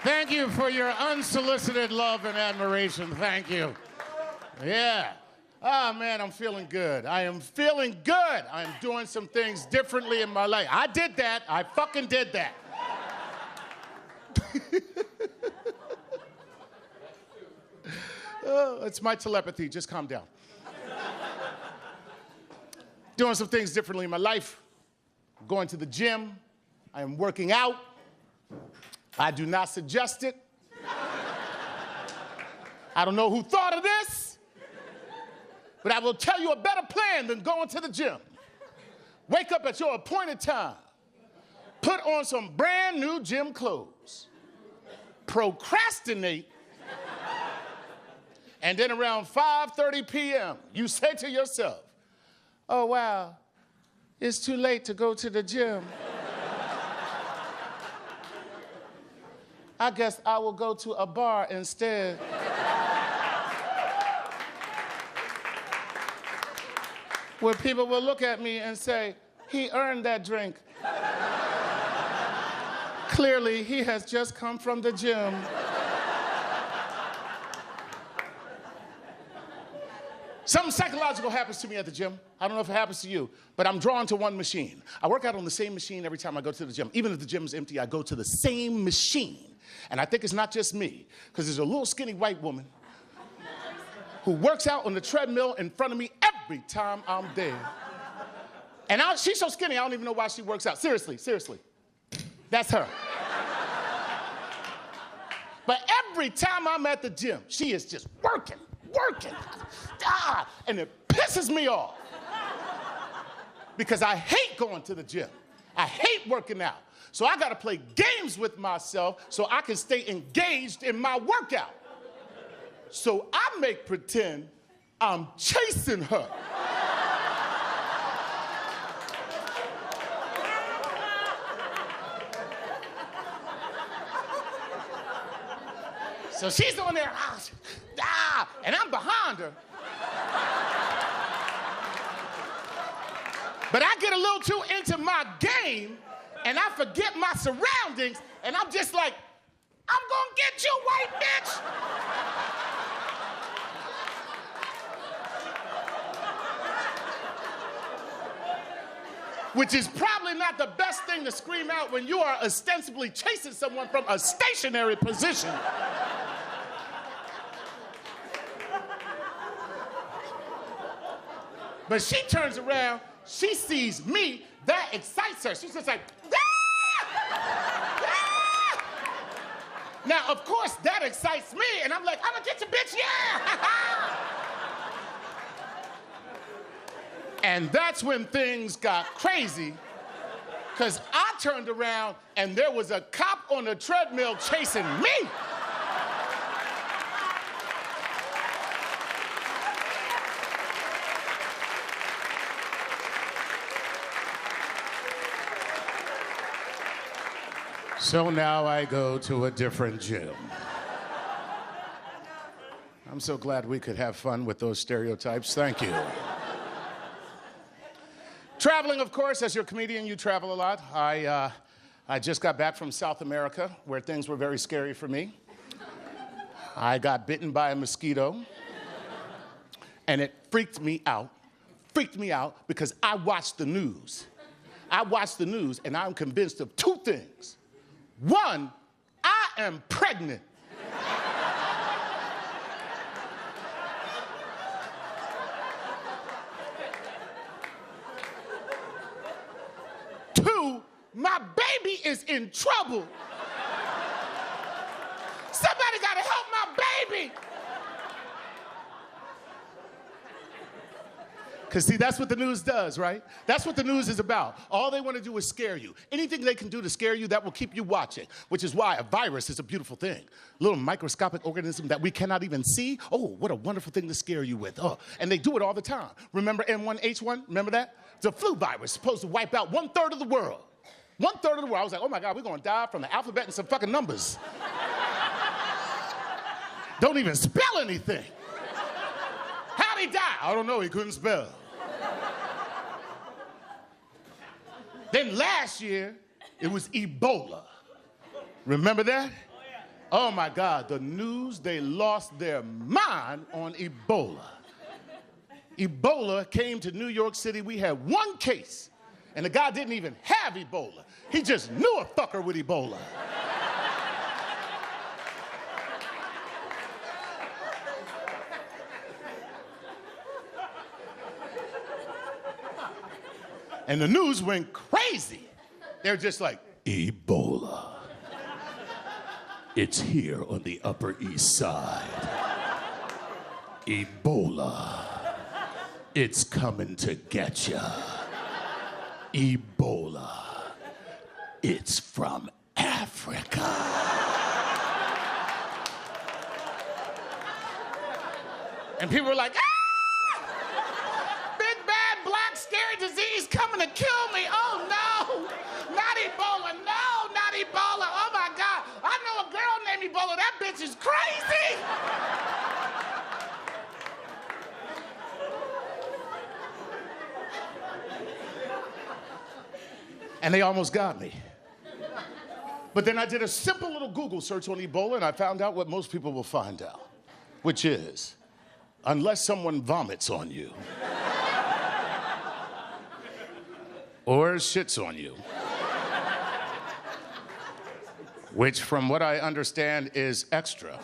Thank you for your unsolicited love and admiration. Thank you. Yeah. Oh, man, I'm feeling good. I am feeling good. I'm doing some things differently in my life. I did that. I fucking did that. Oh, it's my telepathy. Just calm down. Doing some things differently in my life. Going to the gym. I am working out. I do not suggest it. I don't know who thought of this, but I will tell you a better plan than going to the gym. Wake up at your appointed time. Put on some brand new gym clothes. Procrastinate. And then around 5:30 p.m., you say to yourself, oh, wow, it's too late to go to the gym. I guess I will go to a bar instead. Where people will look at me and say, he earned that drink. Clearly, he has just come from the gym. Something psychological happens to me at the gym. I don't know if it happens to you, but I'm drawn to one machine. I work out on the same machine every time I go to the gym. Even if the gym is empty, I go to the same machine. And I think it's not just me, because there's a little skinny white woman who works out on the treadmill in front of me every time I'm there. And she's so skinny, I don't even know why she works out. Seriously, seriously. That's her. But every time I'm at the gym, she is just working. And it pisses me off. Because I hate going to the gym. I hate working out. So I gotta play games with myself so I can stay engaged in my workout. So I make pretend I'm chasing her. So she's on there, and I'm behind her. But I get a little too into my game, and I forget my surroundings, and I'm just like, I'm gonna get you, white bitch! Which is probably not the best thing to scream out when you are ostensibly chasing someone from a stationary position. But she turns around, she sees me, that excites her. She's just like, ah! Ah! Now, of course, that excites me, and I'm like, I'm gonna get you, bitch, yeah! And that's when things got crazy, because I turned around and there was a cop on the treadmill chasing me. So now I go to a different gym. I'm so glad we could have fun with those stereotypes. Thank you. Traveling, of course, as your comedian, you travel a lot. I just got back from South America, where things were very scary for me. I got bitten by a mosquito, and it freaked me out because I watched the news. I watched the news, and I'm convinced of two things. One, I am pregnant. Two, my baby is in trouble. Somebody gotta help my baby. Because, see, that's what the news does, right? That's what the news is about. All they want to do is scare you. Anything they can do to scare you, that will keep you watching, which is why a virus is a beautiful thing. A little microscopic organism that we cannot even see. Oh, what a wonderful thing to scare you with. Oh, and they do it all the time. Remember N1H1? Remember that? It's a flu virus supposed to wipe out 1/3 of the world. 1/3 of the world. I was like, oh, my God, we're going to die from the alphabet and some fucking numbers. Don't even spell anything. How'd he die? I don't know. He couldn't spell. Then last year, it was Ebola. Remember that? Oh, my God. The news, they lost their mind on Ebola. Ebola came to New York City. We had one case, and the guy didn't even have Ebola. He just knew a fucker with Ebola. And the news went crazy. They're just like, Ebola. It's here on the Upper East Side. Ebola. It's coming to get ya. Ebola. It's from Africa. And people were like, ah! Big bad black scary disease coming to kill me. Oh no, not Ebola. No, not Ebola. Oh my God. I know a girl named Ebola. That bitch is crazy. And they almost got me. But then I did a simple little Google search on Ebola, and I found out what most people will find out, which is, unless someone vomits on you or shits on you, which from what I understand is extra.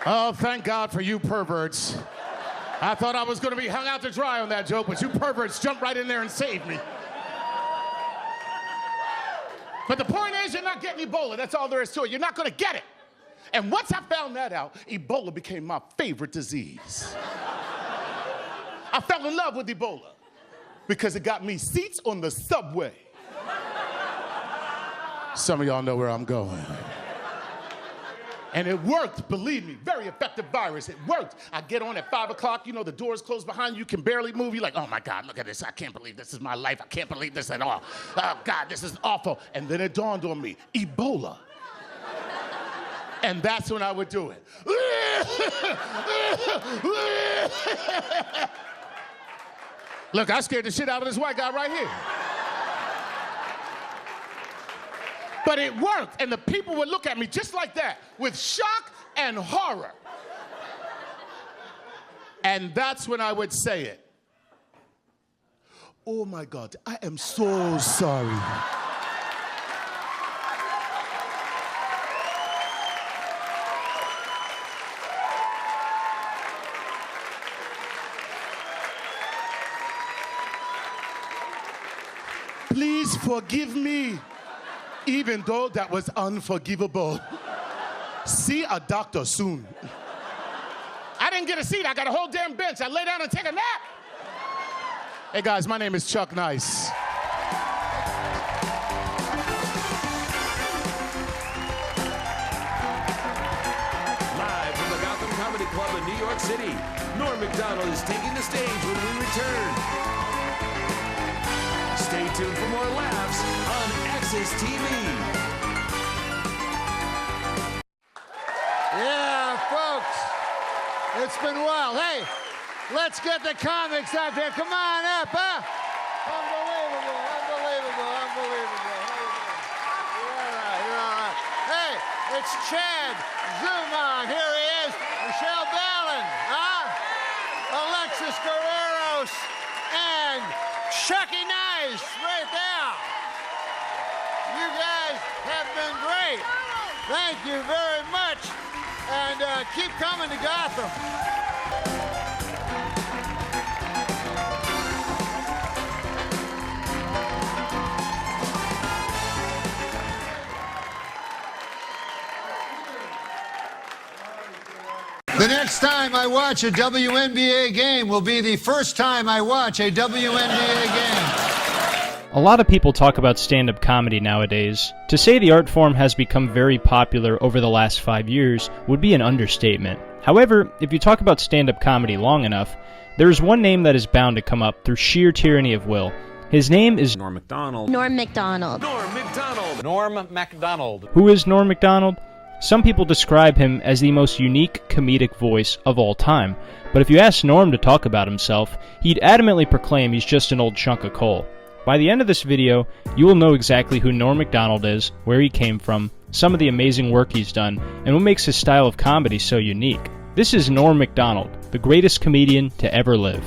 Oh, thank God for you perverts. I thought I was going to be hung out to dry on that joke, but you perverts jumped right in there and saved me. But the point is, you're not getting Ebola. That's all there is to it. You're not going to get it. And once I found that out, Ebola became my favorite disease. I fell in love with Ebola because it got me seats on the subway. Some of y'all know where I'm going. And it worked, believe me, very effective virus. It worked. I get on at 5 o'clock, you know, the doors close behind you, you can barely move. You're like, oh my God, look at this. I can't believe this is my life. I can't believe this at all. Oh God, this is awful. And then it dawned on me, Ebola. And that's when I would do it. Look, I scared the shit out of this white guy right here. But it worked, and the people would look at me just like that, with shock and horror. And that's when I would say it. Oh my God, I am so sorry. Please forgive me. Even though that was unforgivable. See a doctor soon. I didn't get a seat. I got a whole damn bench. I lay down and take a nap. Hey guys, my name is Chuck Nice. Live from the Gotham Comedy Club in New York City, Norm Macdonald is taking the stage when we is TV. Yeah, folks, it's been wild. Hey, let's get the comics out there. Come on up, huh? Unbelievable, unbelievable, unbelievable. You're all right. Hey, it's Chad Zumon. Here he is. Michelle Ballin, huh? Alexis Guerreros and Chucky Nice right there. You guys have been great. Thank you very much. And keep coming to Gotham. The next time I watch a WNBA game will be the first time I watch a WNBA game. A lot of people talk about stand-up comedy nowadays. To say the art form has become very popular over the last 5 years would be an understatement. However, if you talk about stand-up comedy long enough, there is one name that is bound to come up through sheer tyranny of will. His name is Norm Macdonald. Norm Macdonald. Norm Macdonald. Norm Macdonald. Who is Norm Macdonald? Some people describe him as the most unique comedic voice of all time, but if you ask Norm to talk about himself, he'd adamantly proclaim he's just an old chunk of coal. By the end of this video, you will know exactly who Norm Macdonald is, where he came from, some of the amazing work he's done, and what makes his style of comedy so unique. This is Norm Macdonald, the greatest comedian to ever live.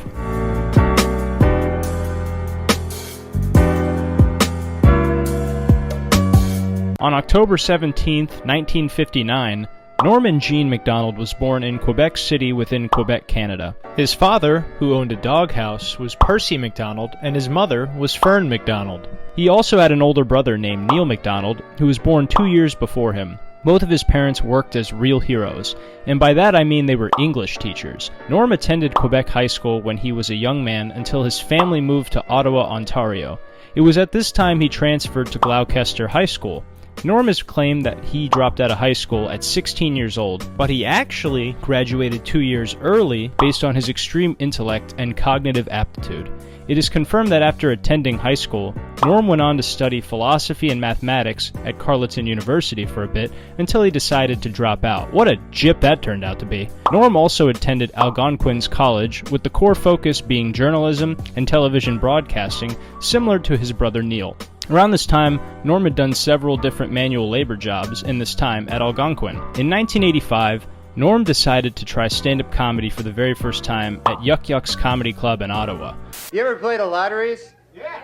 On October 17, 1959, Norman Jean Macdonald was born in Quebec City within Quebec, Canada. His father, who owned a doghouse, was Percy Macdonald, and his mother was Fern Macdonald. He also had an older brother named Neil Macdonald, who was born 2 years before him. Both of his parents worked as real heroes, and by that I mean they were English teachers. Norm attended Quebec High School when he was a young man until his family moved to Ottawa, Ontario. It was at this time he transferred to Gloucester High School. Norm has claimed that he dropped out of high school at 16 years old, but he actually graduated 2 years early based on his extreme intellect and cognitive aptitude. It is confirmed that after attending high school, Norm went on to study philosophy and mathematics at Carleton University for a bit until he decided to drop out. What a gyp that turned out to be. Norm also attended Algonquin's College, with the core focus being journalism and television broadcasting, similar to his brother Neil. Around this time, Norm had done several different manual labor jobs in this time at Algonquin. In 1985, Norm decided to try stand-up comedy for the very first time at Yuck Yuck's Comedy Club in Ottawa. You ever played the lotteries? Yeah.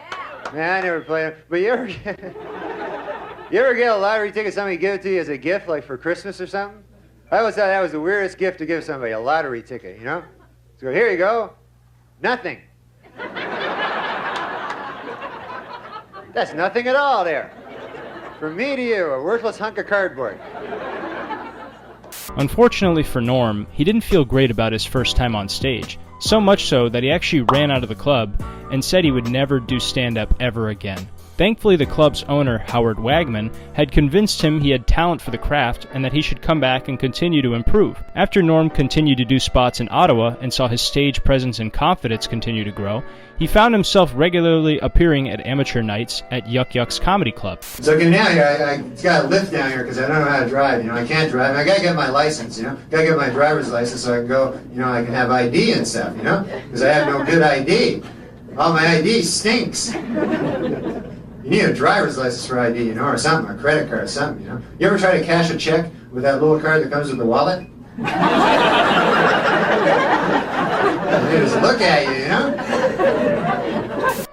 Man, I never played them. But you ever get a lottery ticket, somebody give it to you as a gift, like for Christmas or something? I always thought that was the weirdest gift to give somebody, a lottery ticket, you know? So here you go. Nothing. That's nothing at all there. From me to you, a worthless hunk of cardboard. Unfortunately for Norm, he didn't feel great about his first time on stage, so much so that he actually ran out of the club and said he would never do stand-up ever again. Thankfully, the club's owner, Howard Wagman, had convinced him he had talent for the craft and that he should come back and continue to improve. After Norm continued to do spots in Ottawa and saw his stage presence and confidence continue to grow, he found himself regularly appearing at amateur nights at Yuck Yuck's Comedy Club. So getting down here, I got a lift down here because I don't know how to drive. You know, I can't drive. I gotta get my license. You know, gotta get my driver's license so I can go. You know, I can have ID and stuff. You know, because I have no good ID. All my ID stinks. You need a driver's license for ID, you know, or something, a credit card or something, you know. You ever try to cash a check with that little card that comes with the wallet? They just look at you, you know.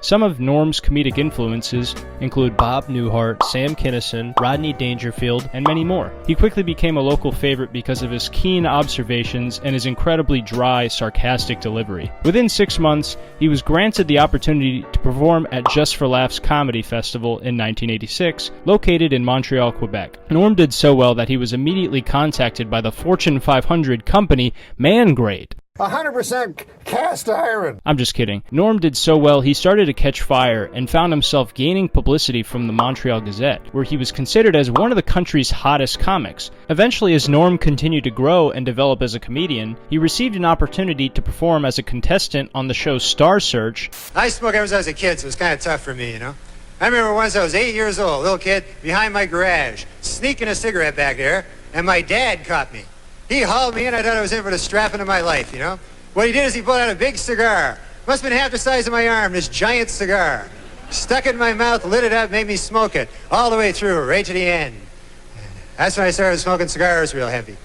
Some of Norm's comedic influences include Bob Newhart, Sam Kinison, Rodney Dangerfield, and many more. He quickly became a local favorite because of his keen observations and his incredibly dry, sarcastic delivery. Within 6 months, he was granted the opportunity to perform at Just for Laughs Comedy Festival in 1986, located in Montreal, Quebec. Norm did so well that he was immediately contacted by the Fortune 500 company Mangrade. 100% cast iron. I'm just kidding. Norm did so well he started to catch fire and found himself gaining publicity from the Montreal Gazette, where he was considered as one of the country's hottest comics. Eventually, as Norm continued to grow and develop as a comedian, he received an opportunity to perform as a contestant on the show Star Search. I smoked ever since I was a kid, so it's kind of tough for me, you know. I remember once I was 8 years old, little kid, behind my garage, sneaking a cigarette back there, and my dad caught me. He hauled me in. I thought I was in for the strapping of my life, you know? What he did is he pulled out a big cigar. Must have been half the size of my arm, this giant cigar. Stuck it in my mouth, lit it up, made me smoke it all the way through, right to the end. That's when I started smoking cigars real heavy.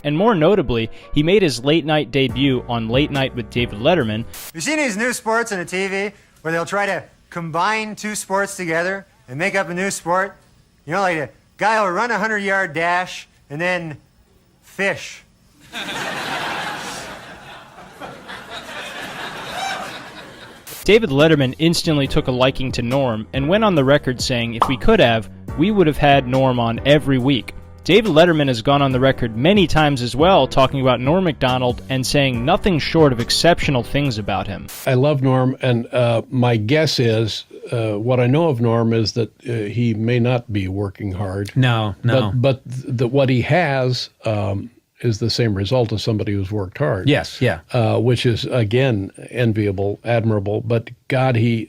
And more notably, he made his late-night debut on Late Night with David Letterman. You seen these new sports on the TV where they'll try to combine two sports together and make up a new sport? You know, like a guy will run a 100-yard dash and then fish. David Letterman instantly took a liking to Norm and went on the record saying if we could have, we would have had Norm on every week. David Letterman has gone on the record many times as well talking about Norm Macdonald and saying nothing short of exceptional things about him. I love Norm, and my guess is, what I know of Norm is that he may not be working hard. No. But what he has is the same result as somebody who's worked hard. Yes, yeah. Which is, again, enviable, admirable, but God, he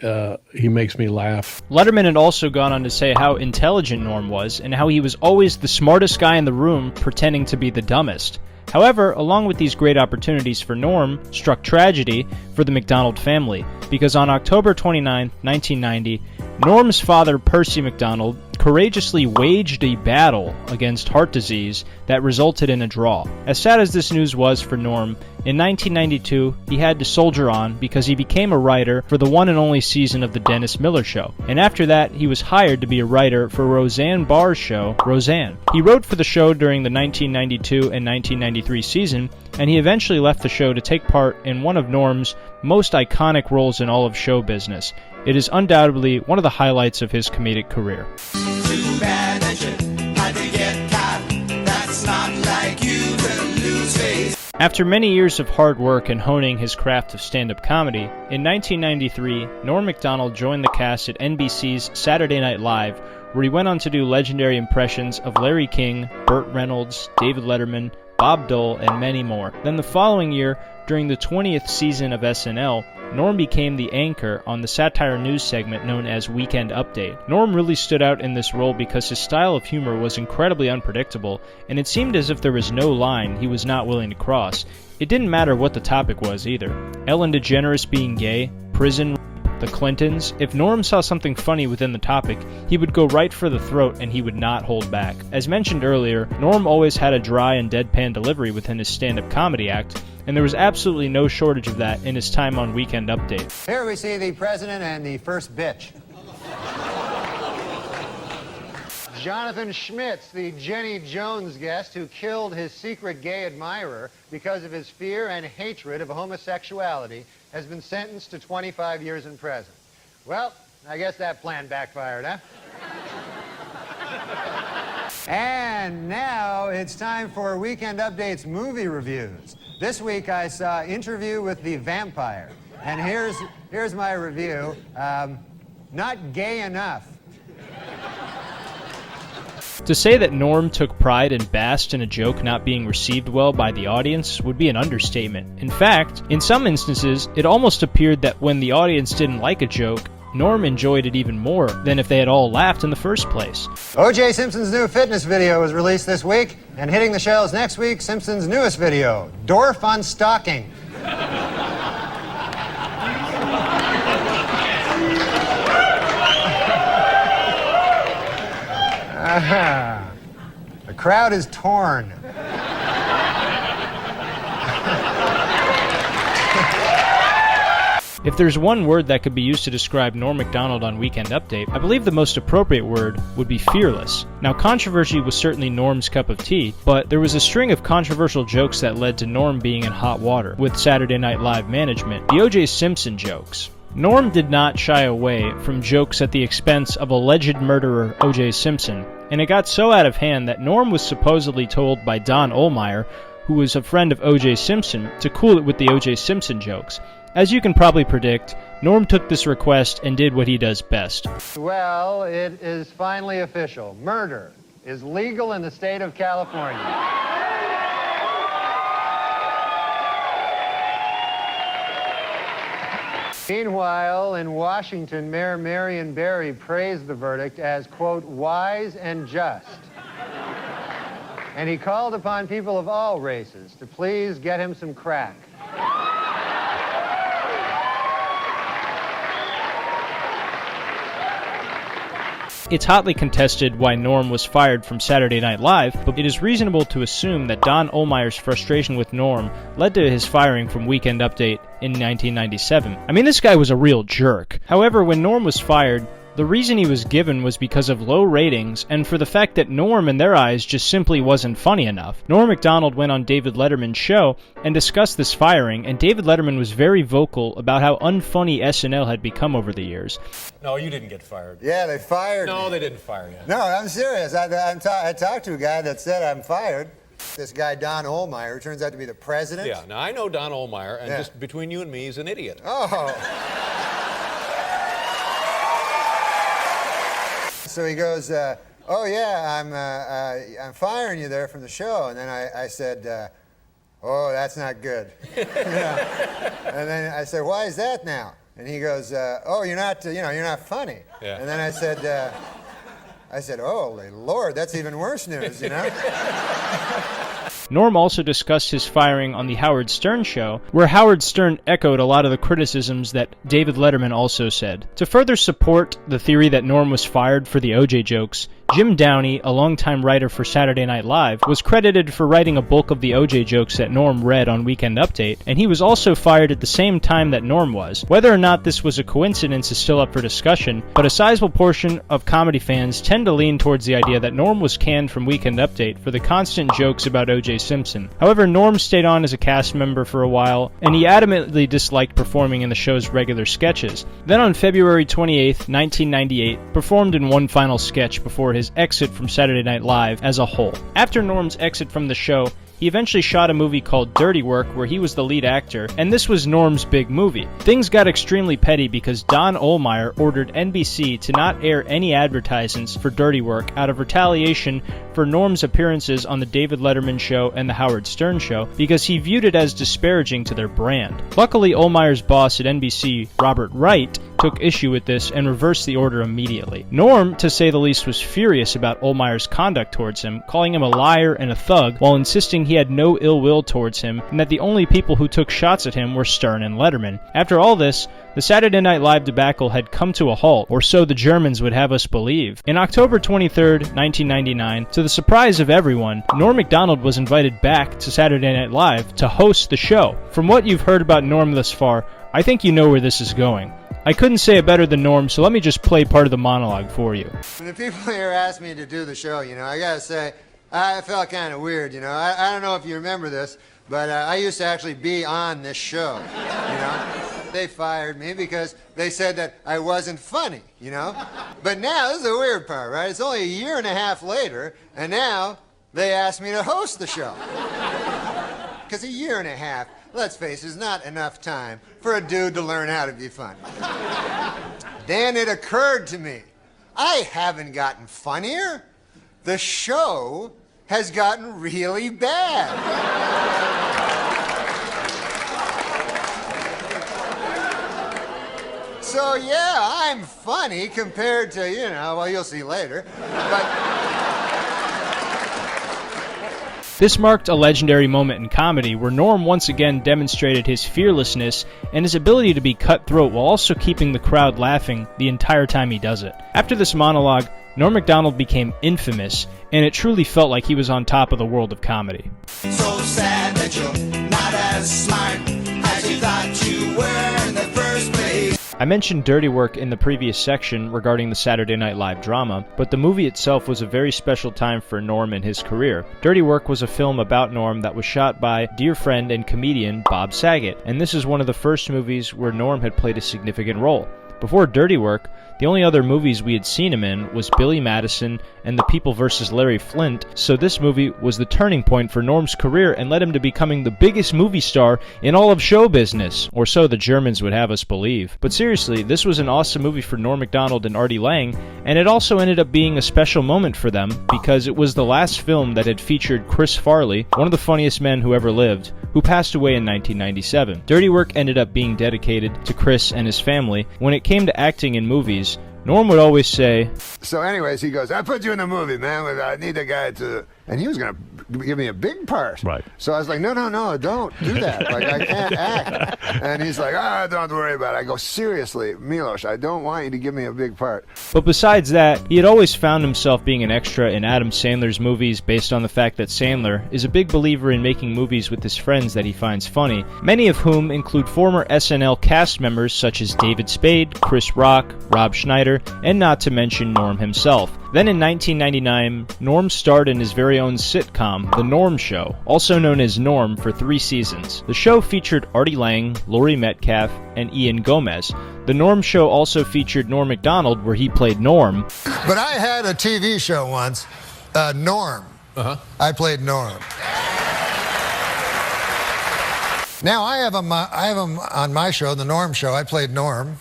makes me laugh. Letterman had also gone on to say how intelligent Norm was and how he was always the smartest guy in the room pretending to be the dumbest. However, along with these great opportunities for Norm, struck tragedy for the Macdonald family, because on October 29, 1990, Norm's father, Percy Macdonald, courageously waged a battle against heart disease that resulted in a draw. As sad as this news was for Norm, in 1992, he had to soldier on because he became a writer for the one and only season of The Dennis Miller Show. And after that, he was hired to be a writer for Roseanne Barr's show, Roseanne. He wrote for the show during the 1992 and 1993 season, and he eventually left the show to take part in one of Norm's most iconic roles in all of show business. It is undoubtedly one of the highlights of his comedic career. Too bad that you had to get caught. That's not like you to lose face. After many years of hard work and honing his craft of stand-up comedy, in 1993, Norm Macdonald joined the cast at NBC's Saturday Night Live, where he went on to do legendary impressions of Larry King, Burt Reynolds, David Letterman, Bob Dole, and many more. Then the following year, during the 20th season of SNL, Norm became the anchor on the satire news segment known as Weekend Update. Norm really stood out in this role because his style of humor was incredibly unpredictable, and it seemed as if there was no line he was not willing to cross. It didn't matter what the topic was either. Ellen DeGeneres being gay, prison, the Clintons. If Norm saw something funny within the topic, he would go right for the throat and he would not hold back. As mentioned earlier, Norm always had a dry and deadpan delivery within his stand-up comedy act, and there was absolutely no shortage of that in his time on Weekend Update. Here we see the president and the first bitch. Jonathan Schmitz, the Jenny Jones guest who killed his secret gay admirer because of his fear and hatred of homosexuality, has been sentenced to 25 years in prison. Well, I guess that plan backfired, huh? And now it's time for Weekend Update's movie reviews. This week I saw Interview with the Vampire, and here's my review. Not gay enough. To say that Norm took pride and basked in a joke not being received well by the audience would be an understatement. In fact, in some instances, it almost appeared that when the audience didn't like a joke, Norm enjoyed it even more than if they had all laughed in the first place. O.J. Simpson's new fitness video was released this week, and hitting the shelves next week, Simpson's newest video, Dorf on Stalking. The crowd is torn. If there's one word that could be used to describe Norm Macdonald on Weekend Update, I believe the most appropriate word would be fearless. Now, controversy was certainly Norm's cup of tea, but there was a string of controversial jokes that led to Norm being in hot water with Saturday Night Live management. The O.J. Simpson jokes. Norm did not shy away from jokes at the expense of alleged murderer O.J. Simpson, and it got so out of hand that Norm was supposedly told by Don Ohlmeyer, who was a friend of O.J. Simpson, to cool it with the O.J. Simpson jokes. As you can probably predict, Norm took this request and did what he does best. Well, it is finally official. Murder is legal in the state of California. Meanwhile, in Washington, Mayor Marion Barry praised the verdict as, quote, wise and just. And he called upon people of all races to please get him some crack. It's hotly contested why Norm was fired from Saturday Night Live, but it is reasonable to assume that Don Ohlmeyer's frustration with Norm led to his firing from Weekend Update in 1997. I mean, this guy was a real jerk. However, when Norm was fired, the reason he was given was because of low ratings and for the fact that Norm, in their eyes, just simply wasn't funny enough. Norm Macdonald went on David Letterman's show and discussed this firing, and David Letterman was very vocal about how unfunny SNL had become over the years. No, you didn't get fired. Yeah, they fired me. No, they didn't fire you. No, I'm serious. I talked to a guy that said I'm fired. This guy, Don Ohlmeyer, who turns out to be the president. Yeah, now I know Don Ohlmeyer, and Yeah. just between you and me, he's an idiot. Oh. So he goes, oh yeah, I'm firing you there from the show. And then I said, oh, that's not good. Yeah. And then I said, why is that now? And he goes, oh, you're not funny. Yeah. And then I said, oh, Lord, that's even worse news, you know? Norm also discussed his firing on The Howard Stern Show, where Howard Stern echoed a lot of the criticisms that David Letterman also said. To further support the theory that Norm was fired for the OJ jokes, Jim Downey, a longtime writer for Saturday Night Live, was credited for writing a bulk of the OJ jokes that Norm read on Weekend Update, and he was also fired at the same time that Norm was. Whether or not this was a coincidence is still up for discussion, but a sizable portion of comedy fans tend to lean towards the idea that Norm was canned from Weekend Update for the constant jokes about OJ Simpson. However, Norm stayed on as a cast member for a while, and he adamantly disliked performing in the show's regular sketches. Then on February 28, 1998, performed in one final sketch before his exit from Saturday Night Live as a whole. After Norm's exit from the show, he eventually shot a movie called Dirty Work where he was the lead actor, and this was Norm's big movie. Things got extremely petty because Don Ohlmeyer ordered NBC to not air any advertisements for Dirty Work out of retaliation for Norm's appearances on the David Letterman Show and the Howard Stern Show because he viewed it as disparaging to their brand. Luckily, Ohlmeyer's boss at NBC, Robert Wright, took issue with this and reversed the order immediately. Norm, to say the least, was furious about Ohlmeyer's conduct towards him, calling him a liar and a thug while insisting he had no ill will towards him and that the only people who took shots at him were Stern and Letterman. After all this, the Saturday Night Live debacle had come to a halt, or so the Germans would have us believe. In October 23, 1999, to the surprise of everyone, Norm Macdonald was invited back to Saturday Night Live to host the show. From what you've heard about Norm thus far, I think you know where this is going. I couldn't say it better than Norm, so let me just play part of the monologue for you. When the people here asked me to do the show, I gotta say, I felt kind of weird, I don't know if you remember this, but I used to actually be on this show, They fired me because they said that I wasn't funny, But now, this is the weird part, right? It's only a year and a half later, and now they asked me to host the show. Because a year and a half, let's face it, is not enough time for a dude to learn how to be funny. Then it occurred to me, I haven't gotten funnier. The show has gotten really bad. So yeah, I'm funny compared to, well, you'll see later. This marked a legendary moment in comedy where Norm once again demonstrated his fearlessness and his ability to be cutthroat while also keeping the crowd laughing the entire time he does it. After this monologue, Norm Macdonald became infamous, and it truly felt like he was on top of the world of comedy. So sad that you're not as smart as you thought you were in the first place. I mentioned Dirty Work in the previous section regarding the Saturday Night Live drama, but the movie itself was a very special time for Norm in his career. Dirty Work was a film about Norm that was shot by dear friend and comedian Bob Saget, and this is one of the first movies where Norm had played a significant role. Before Dirty Work, the only other movies we had seen him in was Billy Madison and The People vs. Larry Flint, so this movie was the turning point for Norm's career and led him to becoming the biggest movie star in all of show business, or so the Germans would have us believe. But seriously, this was an awesome movie for Norm Macdonald and Artie Lang, and it also ended up being a special moment for them because it was the last film that had featured Chris Farley, one of the funniest men who ever lived, who passed away in 1997. Dirty Work ended up being dedicated to Chris and his family. When it came to acting in movies, Norm would always say, So anyways, he goes, I put you in a movie, man. I need a guy to... And he was going to give me a big part. Right. So I was like, no, don't do that. Like, I can't act. And he's like, don't worry about it. I go, seriously, Milos, I don't want you to give me a big part. But besides that, he had always found himself being an extra in Adam Sandler's movies based on the fact that Sandler is a big believer in making movies with his friends that he finds funny, many of whom include former SNL cast members such as David Spade, Chris Rock, Rob Schneider, and not to mention Norm himself. Then in 1999, Norm starred in his very own sitcom, The Norm Show, also known as Norm, for 3 seasons. The show featured Artie Lang, Laurie Metcalf, and Ian Gomez. The Norm Show also featured Norm Macdonald, where he played Norm. But I had a TV show once, Norm. I played Norm. Now I have him on my show, The Norm Show. I played Norm.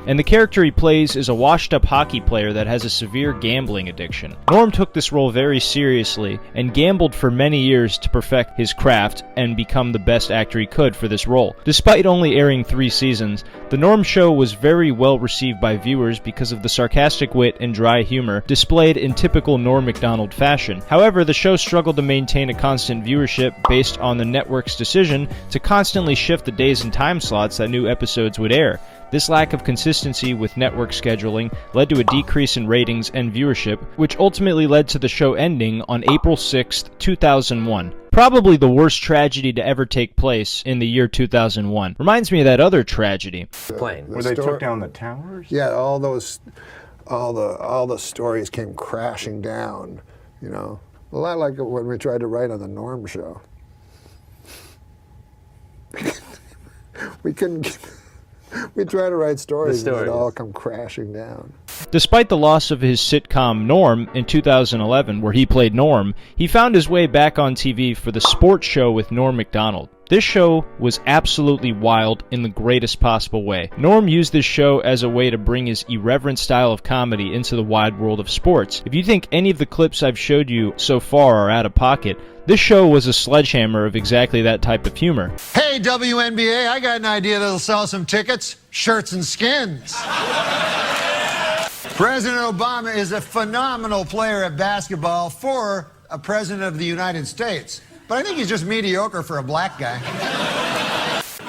And the character he plays is a washed-up hockey player that has a severe gambling addiction. Norm took this role very seriously and gambled for many years to perfect his craft and become the best actor he could for this role. Despite only airing 3 seasons, The Norm Show was very well received by viewers because of the sarcastic wit and dry humor displayed in typical Norm Macdonald fashion. However, the show struggled to maintain a constant viewership based on the network's decision to constantly shift the days and time slots that new episodes would air. This lack of consistency with network scheduling led to a decrease in ratings and viewership, which ultimately led to the show ending on April 6, 2001. Probably the worst tragedy to ever take place in the year 2001. Reminds me of that other tragedy. Where they took down the towers? Yeah, all the stories came crashing down, you know. A lot like when we tried to write on The Norm Show. We couldn't... We try to write stories and it all come crashing down. Despite the loss of his sitcom Norm in 2011, where he played Norm, he found his way back on TV for the sports show with Norm Macdonald. This show was absolutely wild in the greatest possible way. Norm used this show as a way to bring his irreverent style of comedy into the wide world of sports. If you think any of the clips I've showed you so far are out of pocket, this show was a sledgehammer of exactly that type of humor. Hey, WNBA, I got an idea that'll sell some tickets. Shirts and skins. President Obama is a phenomenal player at basketball for a president of the United States. But I think he's just mediocre for a black guy.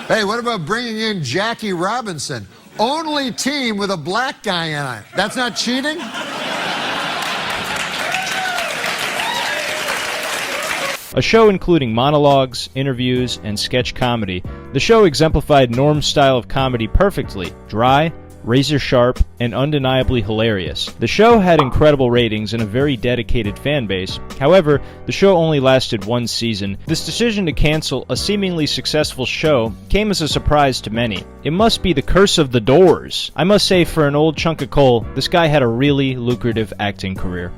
Hey, what about bringing in Jackie Robinson? Only team with a black guy on it. That's not cheating? A show including monologues, interviews, and sketch comedy, the show exemplified Norm's style of comedy perfectly: dry, razor sharp, and undeniably hilarious. The show had incredible ratings and a very dedicated fan base. However, the show only lasted 1 season. This decision to cancel a seemingly successful show came as a surprise to many. It must be the curse of the Doors. I must say, for an old chunk of coal, this guy had a really lucrative acting career.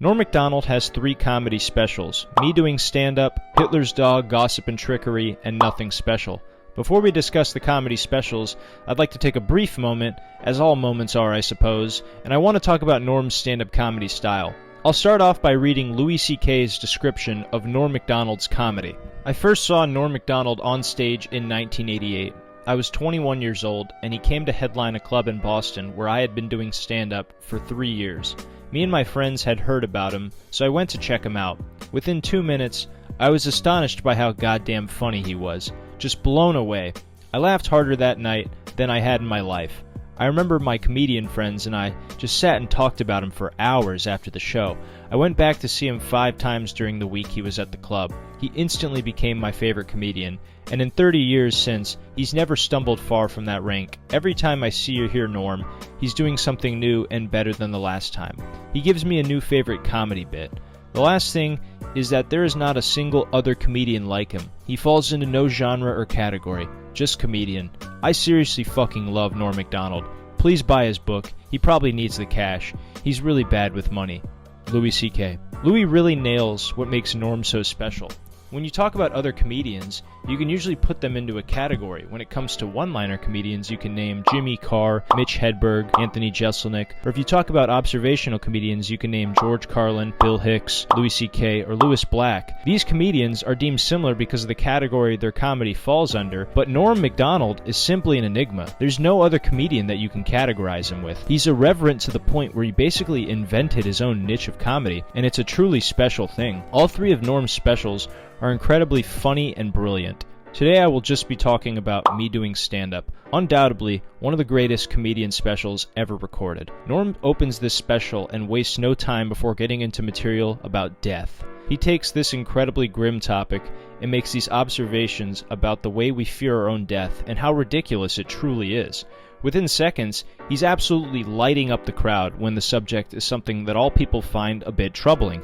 Norm Macdonald has 3 comedy specials: Me Doing Stand-Up, Hitler's Dog, Gossip and Trickery, and Nothing Special. Before we discuss the comedy specials, I'd like to take a brief moment, as all moments are I suppose, and I want to talk about Norm's stand-up comedy style. I'll start off by reading Louis C.K.'s description of Norm Macdonald's comedy. I first saw Norm Macdonald on stage in 1988. I was 21 years old, and he came to headline a club in Boston where I had been doing stand-up for 3 years. Me and my friends had heard about him, so I went to check him out. Within 2 minutes, I was astonished by how goddamn funny he was. Just blown away. I laughed harder that night than I had in my life. I remember my comedian friends and I just sat and talked about him for hours after the show. I went back to see him 5 times during the week he was at the club. He instantly became my favorite comedian, and in 30 years since, he's never stumbled far from that rank. Every time I see or hear Norm, he's doing something new and better than the last time. He gives me a new favorite comedy bit. The last thing is that there is not a single other comedian like him. He falls into no genre or category, just comedian. I seriously fucking love Norm Macdonald. Please buy his book. He probably needs the cash. He's really bad with money. Louis C.K. Louis really nails what makes Norm so special. When you talk about other comedians, you can usually put them into a category. When it comes to one-liner comedians, you can name Jimmy Carr, Mitch Hedberg, Anthony Jeselnik. Or if you talk about observational comedians, you can name George Carlin, Bill Hicks, Louis C.K., or Louis Black. These comedians are deemed similar because of the category their comedy falls under, but Norm Macdonald is simply an enigma. There's no other comedian that you can categorize him with. He's irreverent to the point where he basically invented his own niche of comedy, and it's a truly special thing. All three of Norm's specials are incredibly funny and brilliant. Today I will just be talking about me doing stand-up, undoubtedly one of the greatest comedian specials ever recorded. Norm opens this special and wastes no time before getting into material about death. He takes this incredibly grim topic and makes these observations about the way we fear our own death and how ridiculous it truly is. Within seconds, he's absolutely lighting up the crowd when the subject is something that all people find a bit troubling.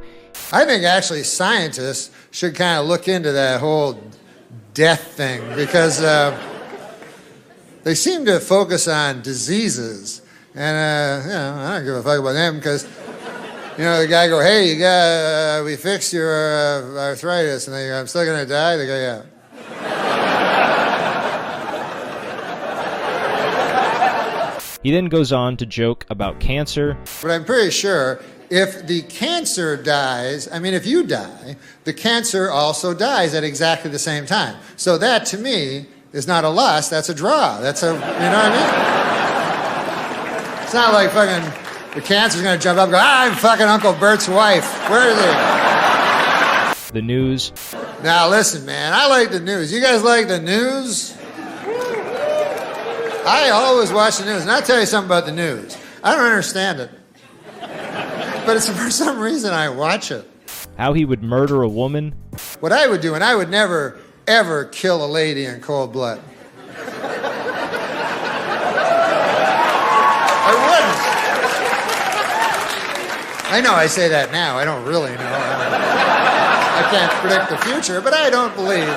I think actually scientists should kind of look into that whole death thing because they seem to focus on diseases. And I don't give a fuck about them because, the guy go, hey, we fixed your arthritis. And they go, I'm still going to die? They go, yeah. He then goes on to joke about cancer. But I'm pretty sure if the cancer dies, if you die, the cancer also dies at exactly the same time. So that, to me, is not a loss, that's a draw. That's a, you know what I mean? It's not like fucking the cancer's gonna jump up and go, I'm fucking Uncle Bert's wife. Where is he? The news. Now listen, man, I like the news. You guys like the news? I always watch the news, and I'll tell you something about the news. I don't understand it. But it's for some reason I watch it. How he would murder a woman. What I would do, and I would never, ever kill a lady in cold blood. I wouldn't. I know I say that now. I don't really know. I can't predict the future, but I don't believe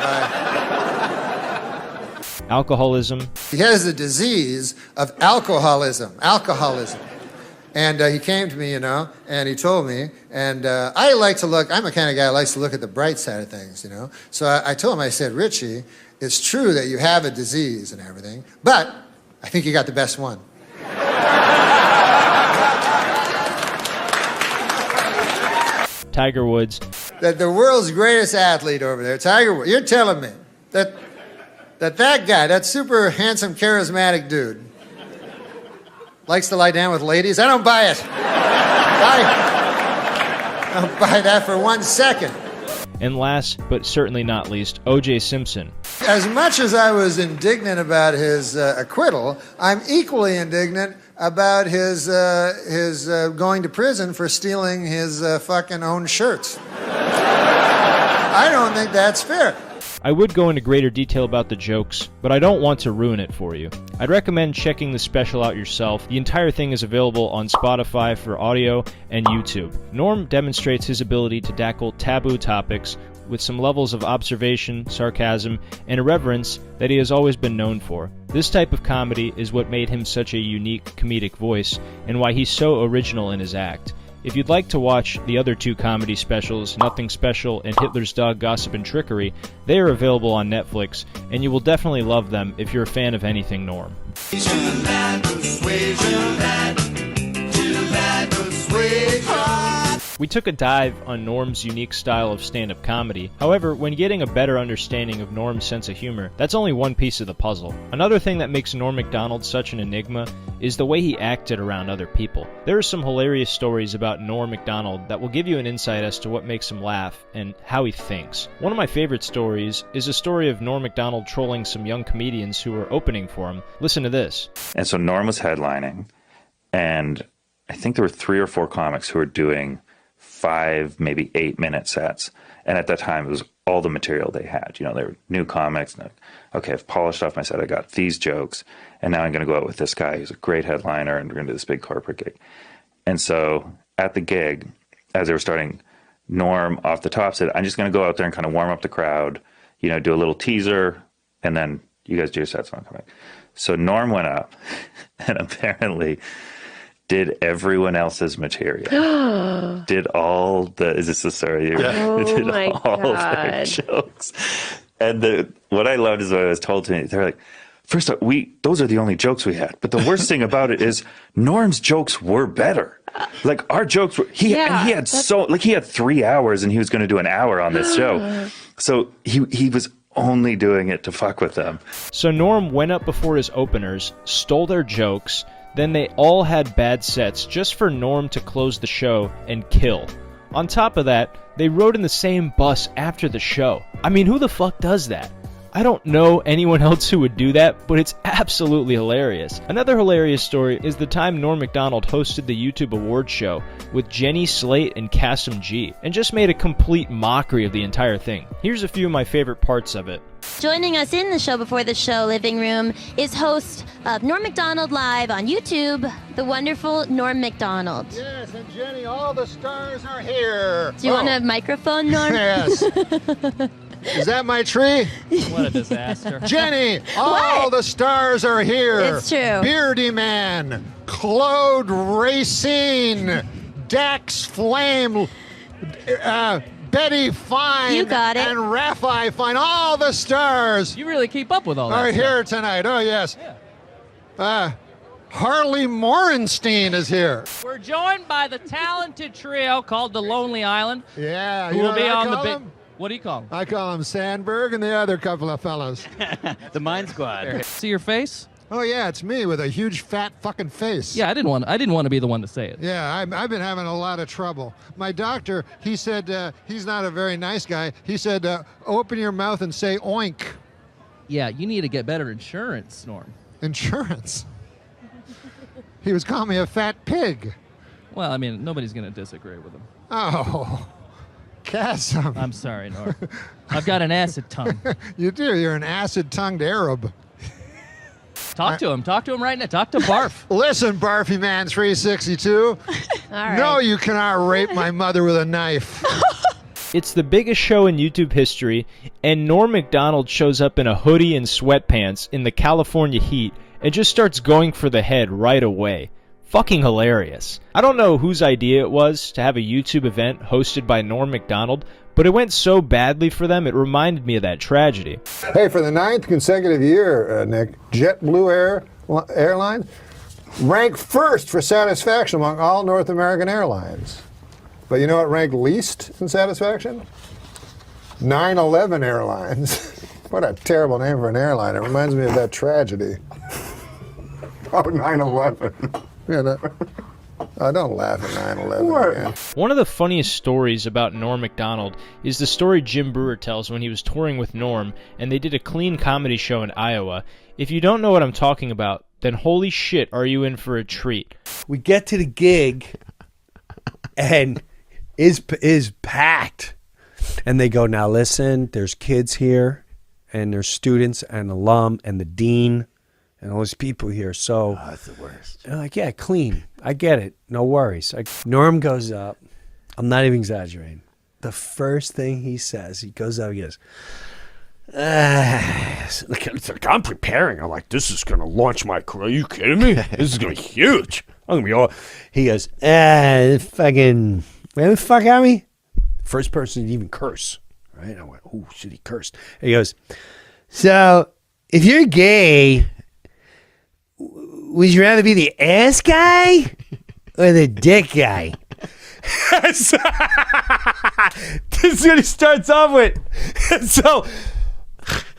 Alcoholism. He has the disease of alcoholism. And he came to me, and he told me, and I like to look, I'm the kind of guy who likes to look at the bright side of things, So I told him, I said, Richie, it's true that you have a disease and everything, but I think you got the best one. Tiger Woods. That the world's greatest athlete over there, Tiger Woods, you're telling me that guy, that super handsome, charismatic dude, likes to lie down with ladies? I don't buy it. I don't buy that for 1 second. And last, but certainly not least, O.J. Simpson. As much as I was indignant about his acquittal, I'm equally indignant about his going to prison for stealing his fucking own shirts. I don't think that's fair. I would go into greater detail about the jokes, but I don't want to ruin it for you. I'd recommend checking the special out yourself. The entire thing is available on Spotify for audio and YouTube. Norm demonstrates his ability to tackle taboo topics with some levels of observation, sarcasm, and irreverence that he has always been known for. This type of comedy is what made him such a unique comedic voice and why he's so original in his act. If you'd like to watch the other two comedy specials, Nothing Special and Hitler's Dog, Gossip and Trickery, they are available on Netflix, and you will definitely love them if you're a fan of anything Norm. We took a dive on Norm's unique style of stand-up comedy. However, when getting a better understanding of Norm's sense of humor, that's only one piece of the puzzle. Another thing that makes Norm Macdonald such an enigma is the way he acted around other people. There are some hilarious stories about Norm Macdonald that will give you an insight as to what makes him laugh and how he thinks. One of my favorite stories is a story of Norm Macdonald trolling some young comedians who were opening for him. Listen to this. And so Norm was headlining, and I think there were 3 or 4 comics who were doing 5, maybe 8-minute sets. And at that time, it was all the material they had. They were new comics. And okay, I've polished off my set. I got these jokes. And now I'm going to go out with this guy who's a great headliner, and we're going to do this big corporate gig. And so at the gig, as they were starting, Norm off the top said, I'm just going to go out there and kind of warm up the crowd, you know, do a little teaser, and then you guys do your sets and I'll come back. So Norm went up and apparently did everyone else's material. Did all the, is this the story? Oh did my all their God. jokes. And what I loved is what I was told to me. They're like, first off, those are the only jokes we had. But the worst thing about it is Norm's jokes were better. Like our jokes were, he had 3 hours and he was going to do an hour on this show. So he was only doing it to fuck with them. So Norm went up before his openers, stole their jokes, then they all had bad sets just for Norm to close the show and kill. On top of that, they rode in the same bus after the show. I mean, who the fuck does that? I don't know anyone else who would do that, but it's absolutely hilarious. Another hilarious story is the time Norm Macdonald hosted the YouTube Awards show with Jenny Slate and Kasim G, and just made a complete mockery of the entire thing. Here's a few of my favorite parts of it. Joining us in the show before the show living room is host of Norm Macdonald Live on YouTube, the wonderful Norm Macdonald. Yes, and Jenny, all the stars are here. Do you want a microphone, Norm? Yes. Is that my tree? What a disaster. Jenny, all the stars are here. It's true. Beardy Man, Claude Racine, Dax Flame, Betty Fine, You got it. and Raphi Fine. All the stars You really keep up with all that are stuff. here tonight. Oh, yes. Harley Morenstein is here. We're joined by the talented trio called the Lonely Island. Yeah, Who you will know be what I on the call big. them? What do you call them? I call them Sandberg and the other couple of fellows. The Mind Squad. See your face? Oh yeah, it's me with a huge fat fucking face. Yeah, I didn't want to be the one to say it. Yeah, I've been having a lot of trouble. My doctor, he said he's not a very nice guy. He said, open your mouth and say oink. Yeah, you need to get better insurance, Norm. Insurance? He was calling me a fat pig. Well, I mean, nobody's going to disagree with him. Oh, Kasim. I'm sorry, Norm. I've got an acid tongue. You do. You're an acid-tongued Arab. Talk to him. Talk to him right now. Talk to Barf. Listen, Barfy Man 362. right. No, you cannot rape my mother with a knife. It's the biggest show in YouTube history, and Norm Macdonald shows up in a hoodie and sweatpants in the California heat and just starts going for the head right away. Fucking hilarious. I don't know whose idea it was to have a YouTube event hosted by Norm Macdonald, but it went so badly for them it reminded me of that tragedy. Hey, for the 9th consecutive year, Nick, JetBlue Airlines ranked first for satisfaction among all North American airlines. But you know what ranked least in satisfaction? 9/11 Airlines. What a terrible name for an airline. It reminds me of that tragedy. Oh, 9/11. Yeah, don't laugh at 9/11 again. One of the funniest stories about Norm Macdonald is the story Jim Brewer tells when he was touring with Norm and they did a clean comedy show in Iowa. If you don't know what I'm talking about, then holy shit, are you in for a treat. We get to the gig and is packed. And they go, now listen, there's kids here and there's students and alum and the dean and all these people here. So That's the worst. they're like, yeah, clean. I get it. No worries. Norm goes up. I'm not even exaggerating. The first thing he says, he goes up, he goes, It's like, I'm preparing. I'm like, this is going to launch my career. Are you kidding me? This is going to be huge. I'm going to be all... he goes, fucking, where the fuck are we? First person to even curse. Right? I went, oh, shit, he cursed. And he goes, so if you're gay, would you rather be the ass guy or the dick guy? This is what he starts off with. So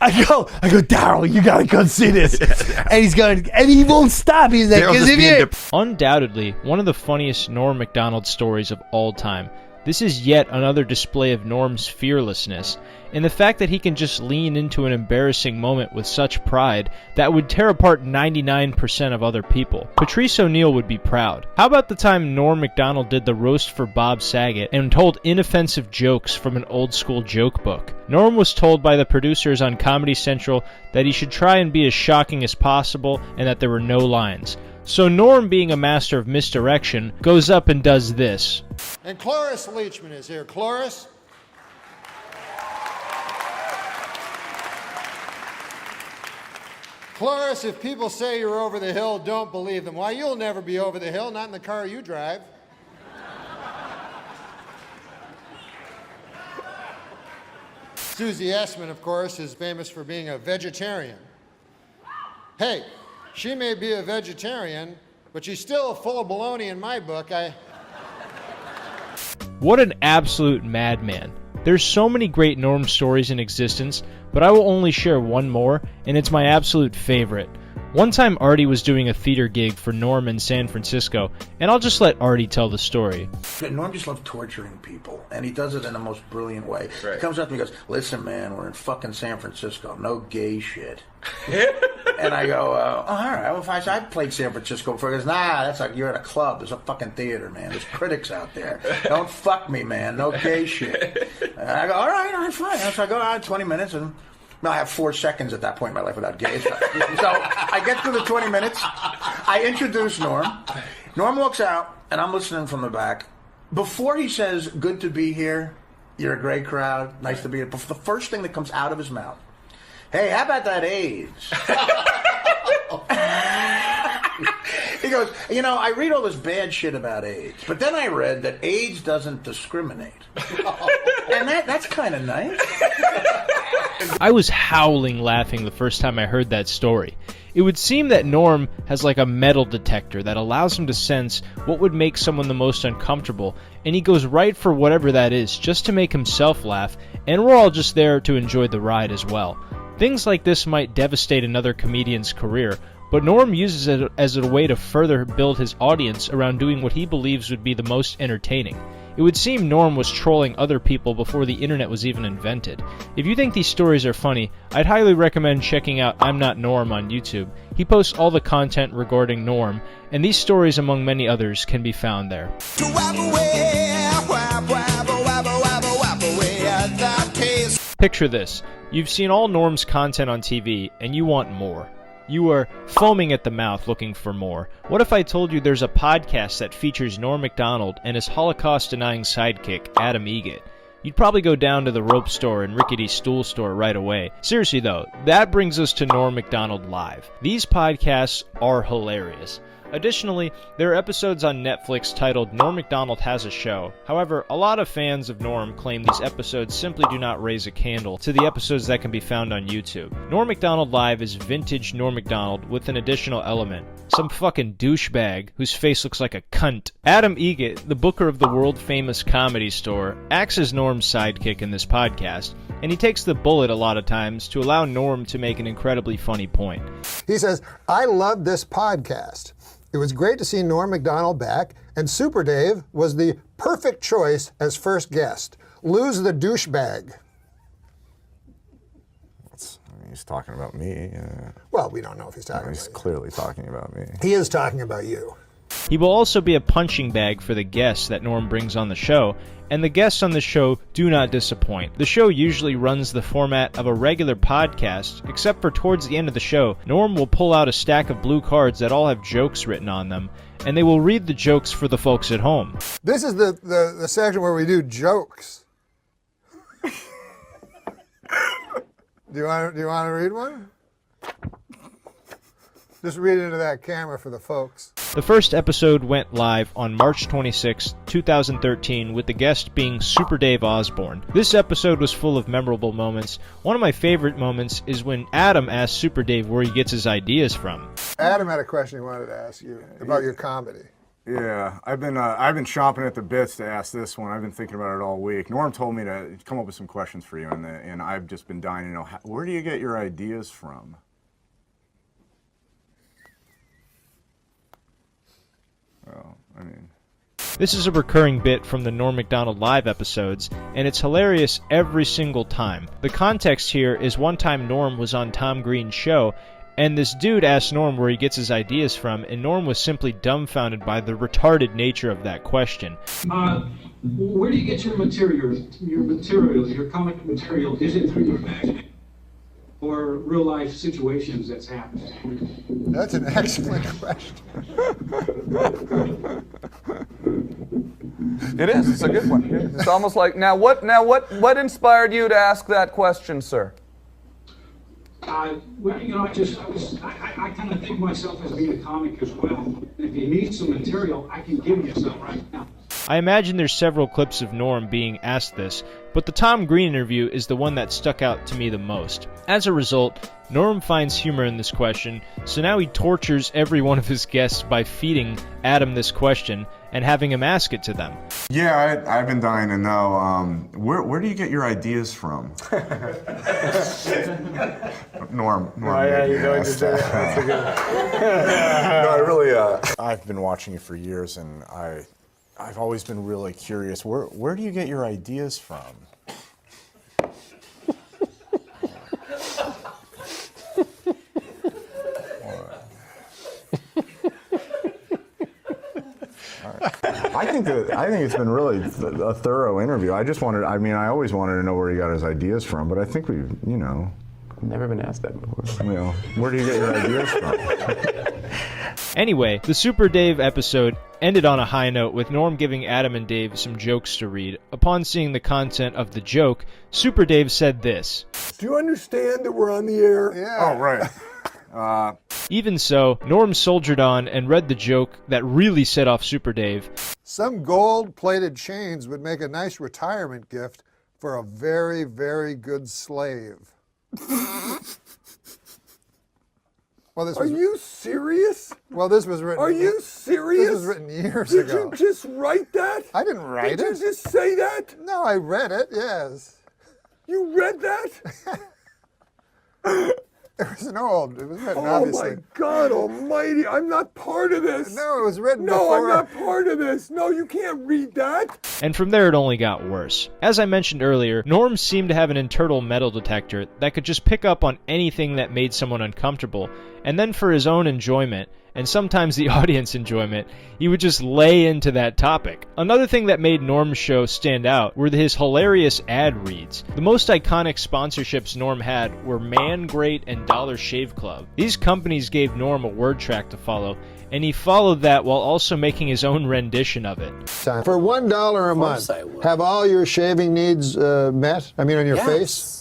I go, Daryl, you gotta come see this. And he's going, and he won't stop. He's like, 'cause if you... Undoubtedly, one of the funniest Norm Macdonald stories of all time. This is yet another display of Norm's fearlessness, and the fact that he can just lean into an embarrassing moment with such pride that would tear apart 99% of other people. Patrice O'Neal would be proud. How about the time Norm Macdonald did the roast for Bob Saget and told inoffensive jokes from an old school joke book? Norm was told by the producers on Comedy Central that he should try and be as shocking as possible and that there were no lines. So Norm, being a master of misdirection, goes up and does this. And Cloris Leachman is here. Cloris? Cloris, if people say you're over the hill, don't believe them. Why, you'll never be over the hill, not in the car you drive. Susie Essman, of course, is famous for being a vegetarian. Hey, she may be a vegetarian, but she's still full of baloney in my book. What an absolute madman. There's so many great Norm stories in existence, but I will only share one more, and it's my absolute favorite. One time Artie was doing a theater gig for Norm in San Francisco, and I'll just let Artie tell the story. Norm just loves torturing people, and he does it in the most brilliant way. Right. He comes up to me and goes, listen, man, we're in fucking San Francisco. No gay shit. And I go, all right. Well, if I played San Francisco before. He goes, nah, that's like you're at a club. There's a fucking theater, man. There's critics out there. Don't fuck me, man. No gay shit. And I go, all right, fine. So I go, 20 minutes, and I have 4 seconds at that point in my life without gays. So I get through the 20 minutes. I introduce Norm. Norm walks out, and I'm listening from the back. Before he says, good to be here, you're a great crowd, nice to be here, the first thing that comes out of his mouth, hey, how about that AIDS? He goes, I read all this bad shit about AIDS, but then I read that AIDS doesn't discriminate. And that's kind of nice. I was howling laughing the first time I heard that story. It would seem that Norm has like a metal detector that allows him to sense what would make someone the most uncomfortable, and he goes right for whatever that is just to make himself laugh, and we're all just there to enjoy the ride as well. Things like this might devastate another comedian's career, but Norm uses it as a way to further build his audience around doing what he believes would be the most entertaining. It would seem Norm was trolling other people before the internet was even invented. If you think these stories are funny, I'd highly recommend checking out I'm Not Norm on YouTube. He posts all the content regarding Norm, and these stories, among many others, can be found there. Picture this. You've seen all Norm's content on TV, and you want more. You are foaming at the mouth looking for more. What if I told you there's a podcast that features Norm Macdonald and his Holocaust-denying sidekick, Adam Egget? You'd probably go down to the rope store and rickety stool store right away. Seriously though, that brings us to Norm Macdonald Live. These podcasts are hilarious. Additionally, there are episodes on Netflix titled Norm Macdonald Has a Show. However, a lot of fans of Norm claim these episodes simply do not raise a candle to the episodes that can be found on YouTube. Norm Macdonald Live is vintage Norm Macdonald with an additional element. Some fucking douchebag whose face looks like a cunt. Adam Egget, the booker of the world-famous Comedy Store, acts as Norm's sidekick in this podcast, and he takes the bullet a lot of times to allow Norm to make an incredibly funny point. He says, I love this podcast. It was great to see Norm Macdonald back, and Super Dave was the perfect choice as first guest. Lose the douchebag. He's talking about me. Well, we don't know if he's talking about you. He's clearly talking about me. He is talking about you. He will also be a punching bag for the guests that Norm brings on the show, and the guests on the show do not disappoint. The show usually runs the format of a regular podcast, except for towards the end of the show, Norm will pull out a stack of blue cards that all have jokes written on them, and they will read the jokes for the folks at home. This is the section where we do jokes. Do you want to read one? Just read into that camera for the folks. The first episode went live on March 26, 2013, with the guest being Super Dave Osborne. This episode was full of memorable moments. One of my favorite moments is when Adam asks Super Dave where he gets his ideas from. Adam had a question he wanted to ask you about your comedy. Yeah, I've been chomping at the bits to ask this one. I've been thinking about it all week. Norm told me to come up with some questions for you, and I've just been dying to know, where do you get your ideas from? Well, I mean... This is a recurring bit from the Norm Macdonald Live episodes, and it's hilarious every single time. The context here is one time Norm was on Tom Green's show, and this dude asked Norm where he gets his ideas from, and Norm was simply dumbfounded by the retarded nature of that question. Where do you get your material, your comic material? Is it through your magazine? or real life situations that's happened? That's an excellent question. It is. It's a good one. It's almost like what inspired you to ask that question, sir? Well, you know, I kind of think myself as being a comic as well. If you need some material, I can give you some right now. I imagine there's several clips of Norm being asked this, but the Tom Green interview is the one that stuck out to me the most. As a result, Norm finds humor in this question, so now he tortures every one of his guests by feeding Adam this question and having him ask it to them. Yeah, I've been dying to know, where do you get your ideas from? Norm yeah, made you me know ask what to do. that. That's a good No, I really, I've been watching you for years, and I've always been really curious. Where do you get your ideas from? I think it's been really a thorough interview. I always wanted to know where he got his ideas from, but I think Never been asked that before. Where do you get your ideas from? Anyway, the Super Dave episode ended on a high note with Norm giving Adam and Dave some jokes to read. Upon seeing the content of the joke, Super Dave said this. Do you understand that we're on the air? Yeah. Oh, right. Even so, Norm soldiered on and read the joke that really set off Super Dave. Some gold-plated chains would make a nice retirement gift for a very, very good slave. Well, Are you serious? Well, this was written. Are you serious? This was written years Did ago. you just write that? I didn't write it. Did you just say that? No, I read it. Yes. You read that? It was it was written, Oh obviously. my God Almighty! I'm not part of this. No, it was written No, before. I'm not part of this. No, you can't read that. And from there it only got worse. As I mentioned earlier, Norm seemed to have an internal metal detector that could just pick up on anything that made someone uncomfortable, and then for his own enjoyment, and sometimes the audience enjoyment, he would just lay into that topic. Another thing that made Norm's show stand out were his hilarious ad reads. The most iconic sponsorships Norm had were Man Great and Dollar Shave Club. These companies gave Norm a word track to follow, and he followed that while also making his own rendition of it. For $1 a month, have all your shaving needs met? I mean, on your face?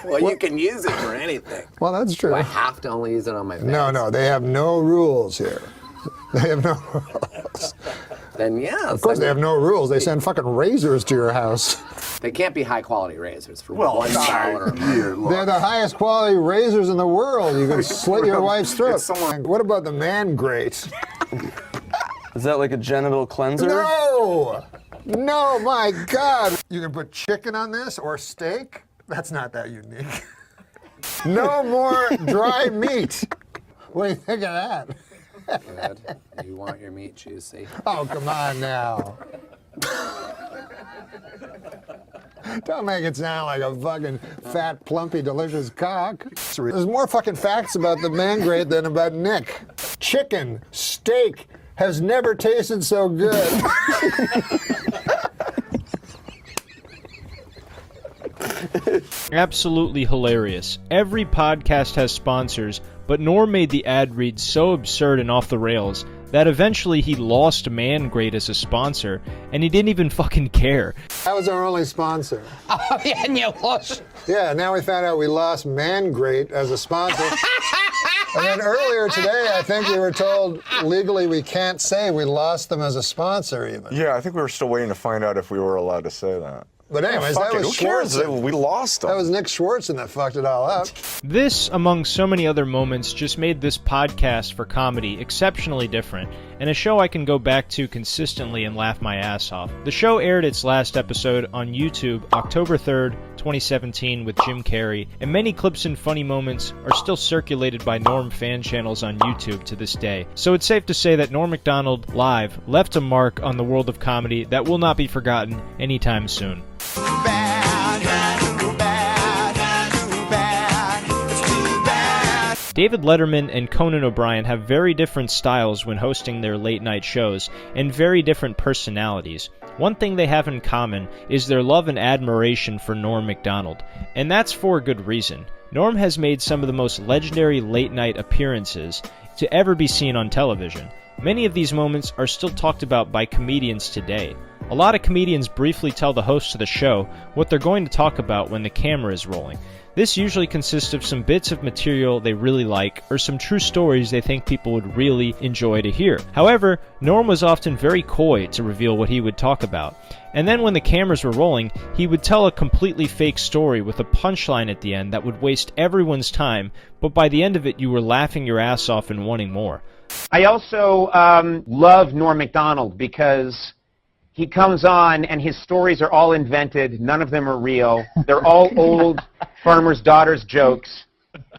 Well, you can use it for anything. Well, that's true. Do I have to only use it on my face? No, they have no rules here. They have no rules. Then yeah. Of course, they have no rules. They send fucking razors to your house. They can't be high quality razors for $1 a month. They're the highest quality razors in the world. You can slit your wife's throat. What about the Man Great? Is that like a genital cleanser? No! No, my God. You can put chicken on this or steak. That's not that unique. No more dry meat. What do you think of that? Good. You want your meat juicy. Oh, come on now. Don't make it sound like a fucking fat, plumpy, delicious cock. There's more fucking facts about the Man Great than about Nick. Chicken, steak, has never tasted so good. Absolutely hilarious. Every podcast has sponsors, but Norm made the ad read so absurd and off the rails that eventually he lost Man Great as a sponsor, and he didn't even fucking care. That was our only sponsor. Oh, yeah, and you lost. Yeah, now we found out we lost Man Great as a sponsor. And then earlier today, I think we were told legally we can't say we lost them as a sponsor even. Yeah, I think we were still waiting to find out if we were allowed to say that. But anyways, that was who cares? Schwartzen. We lost them. That was Nick Schwartzen that fucked it all up. This, among so many other moments, just made this podcast for comedy exceptionally different, and a show I can go back to consistently and laugh my ass off. The show aired its last episode on YouTube October 3rd, 2017 with Jim Carrey, and many clips and funny moments are still circulated by Norm fan channels on YouTube to this day. So it's safe to say that Norm Macdonald Live left a mark on the world of comedy that will not be forgotten anytime soon. David Letterman and Conan O'Brien have very different styles when hosting their late-night shows, and very different personalities. one thing they have in common is their love and admiration for Norm Macdonald, and that's for a good reason. Norm has made some of the most legendary late-night appearances to ever be seen on television. Many of these moments are still talked about by comedians today. A lot of comedians briefly tell the hosts of the show what they're going to talk about when the camera is rolling. This usually consists of some bits of material they really like, or some true stories they think people would really enjoy to hear. However, Norm was often very coy to reveal what he would talk about. And then when the cameras were rolling, he would tell a completely fake story with a punchline at the end that would waste everyone's time, but by the end of it you were laughing your ass off and wanting more. I also love Norm Macdonald because he comes on and his stories are all invented. None of them are real. They're all old farmers' daughters jokes.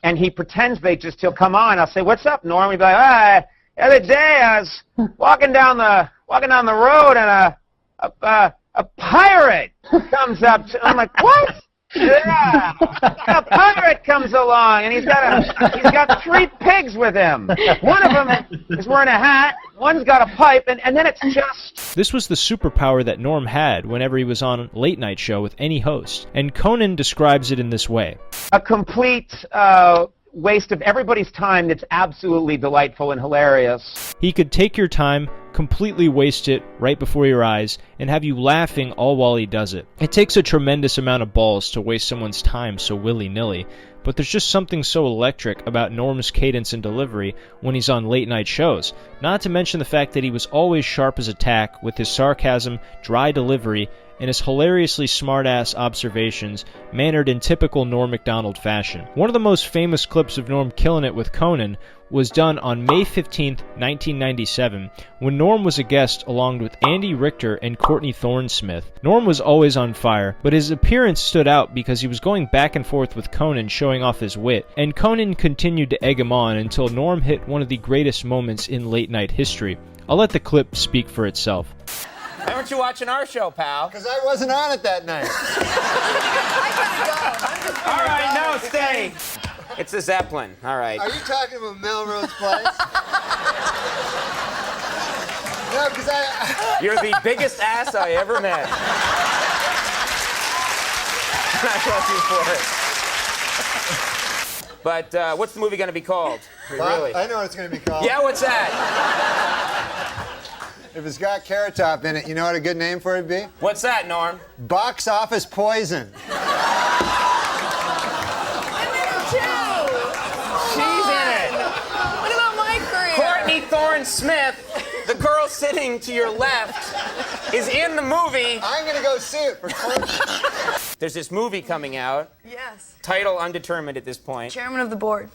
And he pretends he'll come on. I'll say, "What's up, Norm?" He'll be like, the other day I was walking down the road and a pirate comes up to, I'm like, "What?" Yeah, a pirate comes along and he's got 3 pigs with him. One of them is wearing a hat, one's got a pipe, and then it's just... This was the superpower that Norm had whenever he was on a late night show with any host, and Conan describes it in this way. A complete waste of everybody's time that's absolutely delightful and hilarious. He could take your time, completely waste it right before your eyes, and have you laughing all while he does it. It takes a tremendous amount of balls to waste someone's time so willy-nilly, but there's just something so electric about Norm's cadence and delivery when he's on late-night shows, not to mention the fact that he was always sharp as a tack with his sarcasm, dry delivery, and his hilariously smart-ass observations mannered in typical Norm Macdonald fashion. One of the most famous clips of Norm killing it with Conan was done on May 15th, 1997, when Norm was a guest along with Andy Richter and Courtney Thorne-Smith. Norm was always on fire, but his appearance stood out because he was going back and forth with Conan showing off his wit, and Conan continued to egg him on until Norm hit one of the greatest moments in late-night history. I'll let the clip speak for itself. Why weren't you watching our show, pal? Because I wasn't on it that night. All right, no, stay. It's a Zeppelin. All right. Are you talking about Melrose Place? No, because You're the biggest ass I ever met. I love you for it. But what's the movie going to be called? Really? I know what it's going to be called. Yeah, what's that? If it's got Carrot Top in it, you know what a good name for it would be? What's that, Norm? Box Office Poison. She's in it. What about my career? Courtney Thorne-Smith, the girl sitting to your left, is in the movie. I'm going to go see it for fun. There's this movie coming out. Yes. Title undetermined at this point. Chairman of the board.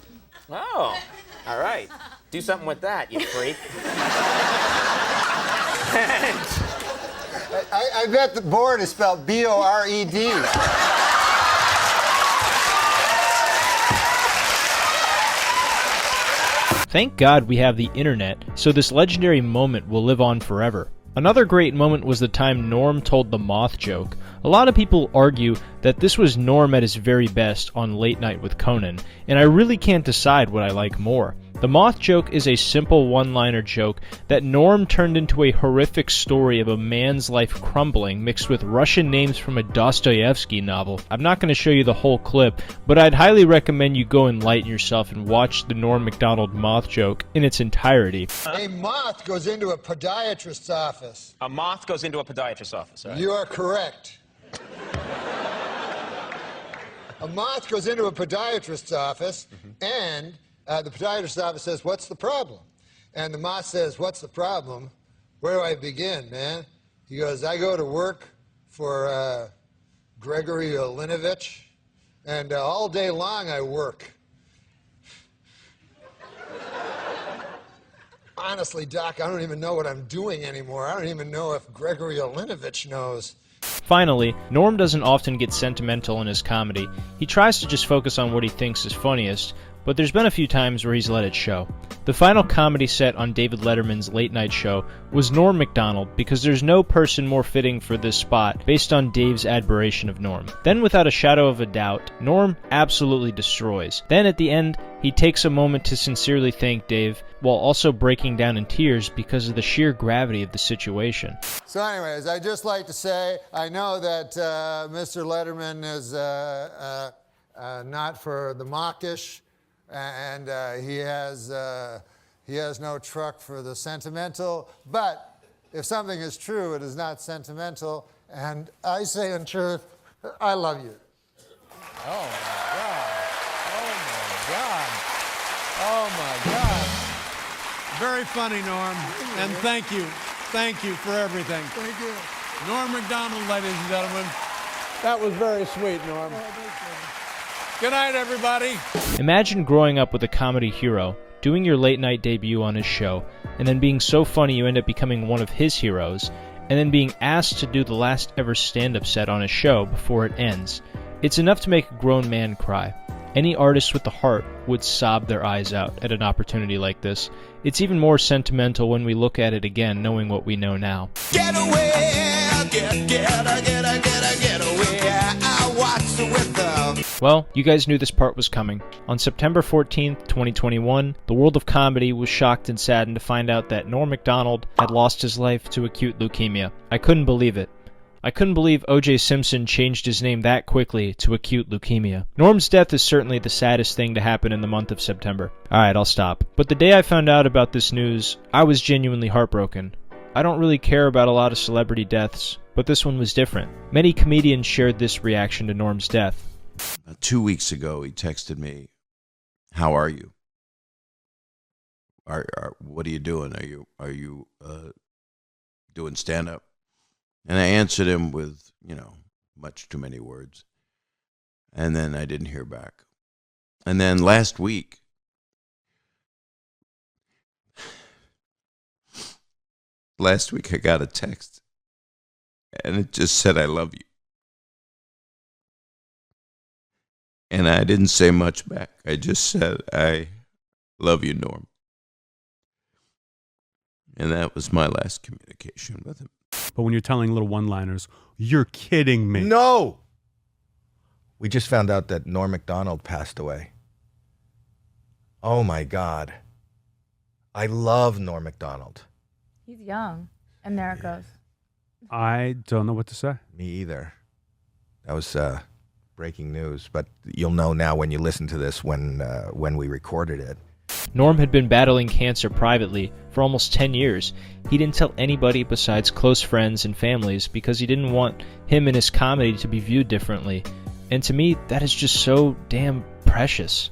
Oh, all right. Do something with that, you freak. I bet the board is spelled B-O-R-E-D. Thank God we have the internet, so this legendary moment will live on forever. Another great moment was the time Norm told the moth joke. A lot of people argue that this was Norm at his very best on Late Night with Conan, and I really can't decide what I like more. The moth joke is a simple one-liner joke that Norm turned into a horrific story of a man's life crumbling mixed with Russian names from a Dostoevsky novel. I'm not going to show you the whole clip, but I'd highly recommend you go enlighten yourself and watch the Norm Macdonald moth joke in its entirety. A moth goes into a podiatrist's office. A moth goes into a podiatrist's office. Right? You are correct. A moth goes into a podiatrist's office, and the podiatrist's office says, "What's the problem?" And the moth says, "What's the problem? Where do I begin, man?" He goes, "I go to work for Gregory Olinovich, and all day long I work." Honestly, Doc, I don't even know what I'm doing anymore. I don't even know if Gregory Olinovich knows. Finally, Norm doesn't often get sentimental in his comedy. He tries to just focus on what he thinks is funniest, but there's been a few times where he's let it show. The final comedy set on David Letterman's late night show was Norm Macdonald, because there's no person more fitting for this spot based on Dave's admiration of Norm. Then, without a shadow of a doubt, Norm absolutely destroys. Then at the end, he takes a moment to sincerely thank Dave, while also breaking down in tears because of the sheer gravity of the situation. So anyways, I'd just like to say, I know that Mr. Letterman is not for the mawkish, and he has no truck for the sentimental, but if something is true, it is not sentimental, and I say in truth, I love you. Oh my God. Oh my God. Oh my God. Very funny, Norm. And thank you. Thank you for everything. Thank you. Norm Macdonald, ladies and gentlemen. That was very sweet, Norm. Good night, everybody. Imagine growing up with a comedy hero, doing your late night debut on his show, and then being so funny you end up becoming one of his heroes, and then being asked to do the last ever stand-up set on his show before it ends. It's enough to make a grown man cry. Any artist with the heart would sob their eyes out at an opportunity like this. It's even more sentimental when we look at it again, knowing what we know now. Get away, get away. I watched with them. Well, you guys knew this part was coming. On September 14th, 2021, the world of comedy was shocked and saddened to find out that Norm Macdonald had lost his life to acute leukemia. I couldn't believe it. I couldn't believe O.J. Simpson changed his name that quickly to acute leukemia. Norm's death is certainly the saddest thing to happen in the month of September. Alright, I'll stop. But the day I found out about this news, I was genuinely heartbroken. I don't really care about a lot of celebrity deaths, but this one was different. Many comedians shared this reaction to Norm's death. 2 weeks ago, he texted me, "How are you? What are you doing? Are you doing stand-up?" And I answered him with, much too many words. And then I didn't hear back. And then last week, I got a text. And it just said, "I love you." And I didn't say much back. I just said, "I love you, Norm." And that was my last communication with him. But when you're telling little one-liners, you're kidding me. No! We just found out that Norm Macdonald passed away. Oh, my God. I love Norm Macdonald. He's young. And there it goes. I don't know what to say. Me either. That was breaking news, but you'll know now when you listen to this when we recorded it. Norm had been battling cancer privately for almost 10 years. He didn't tell anybody besides close friends and families because he didn't want him and his comedy to be viewed differently. And to me, that is just so damn precious.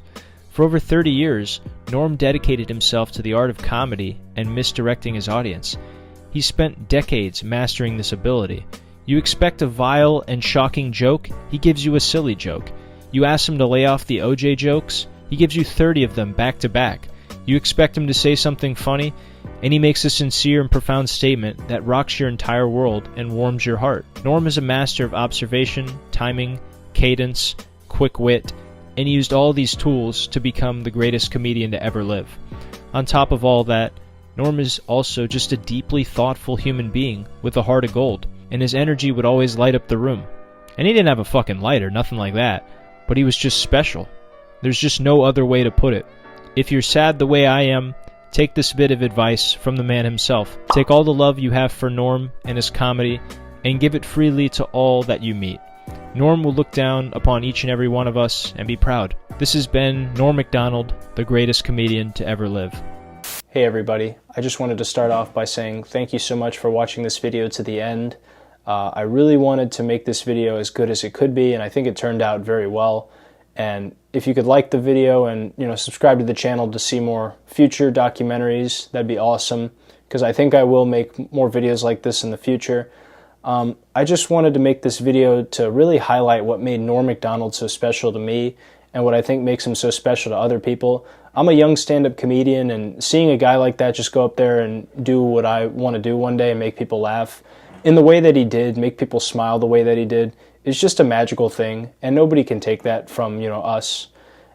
For over 30 years, Norm dedicated himself to the art of comedy and misdirecting his audience. He spent decades mastering this ability. You expect a vile and shocking joke, he gives you a silly joke. You ask him to lay off the OJ jokes, he gives you 30 of them back to back. You expect him to say something funny, and he makes a sincere and profound statement that rocks your entire world and warms your heart. Norm is a master of observation, timing, cadence, quick wit, and he used all these tools to become the greatest comedian to ever live. On top of all that, Norm is also just a deeply thoughtful human being with a heart of gold, and his energy would always light up the room. And he didn't have a fucking lighter, nothing like that, but he was just special. There's just no other way to put it. If you're sad the way I am, take this bit of advice from the man himself. Take all the love you have for Norm and his comedy and give it freely to all that you meet. Norm will look down upon each and every one of us and be proud. This has been Norm Macdonald, the greatest comedian to ever live. Hey everybody, I just wanted to start off by saying thank you so much for watching this video to the end. I really wanted to make this video as good as it could be, and I think it turned out very well. And if you could like the video and subscribe to the channel to see more future documentaries, that'd be awesome, because I think I will make more videos like this in the future. I just wanted to make this video to really highlight what made Norm Macdonald so special to me and what I think makes him so special to other people. I'm a young stand-up comedian, and seeing a guy like that just go up there and do what I want to do one day and make people laugh in the way that he did, make people smile the way that he did, is just a magical thing, and nobody can take that from us.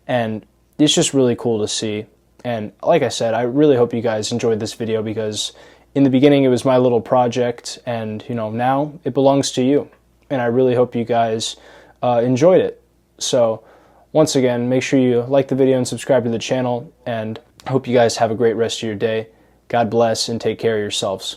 And it's just really cool to see. And like I said, I really hope you guys enjoyed this video, because in the beginning it was my little project, and you know, now it belongs to you. And I really hope you guys enjoyed it. So once again, make sure you like the video and subscribe to the channel, and I hope you guys have a great rest of your day. God bless, and take care of yourselves.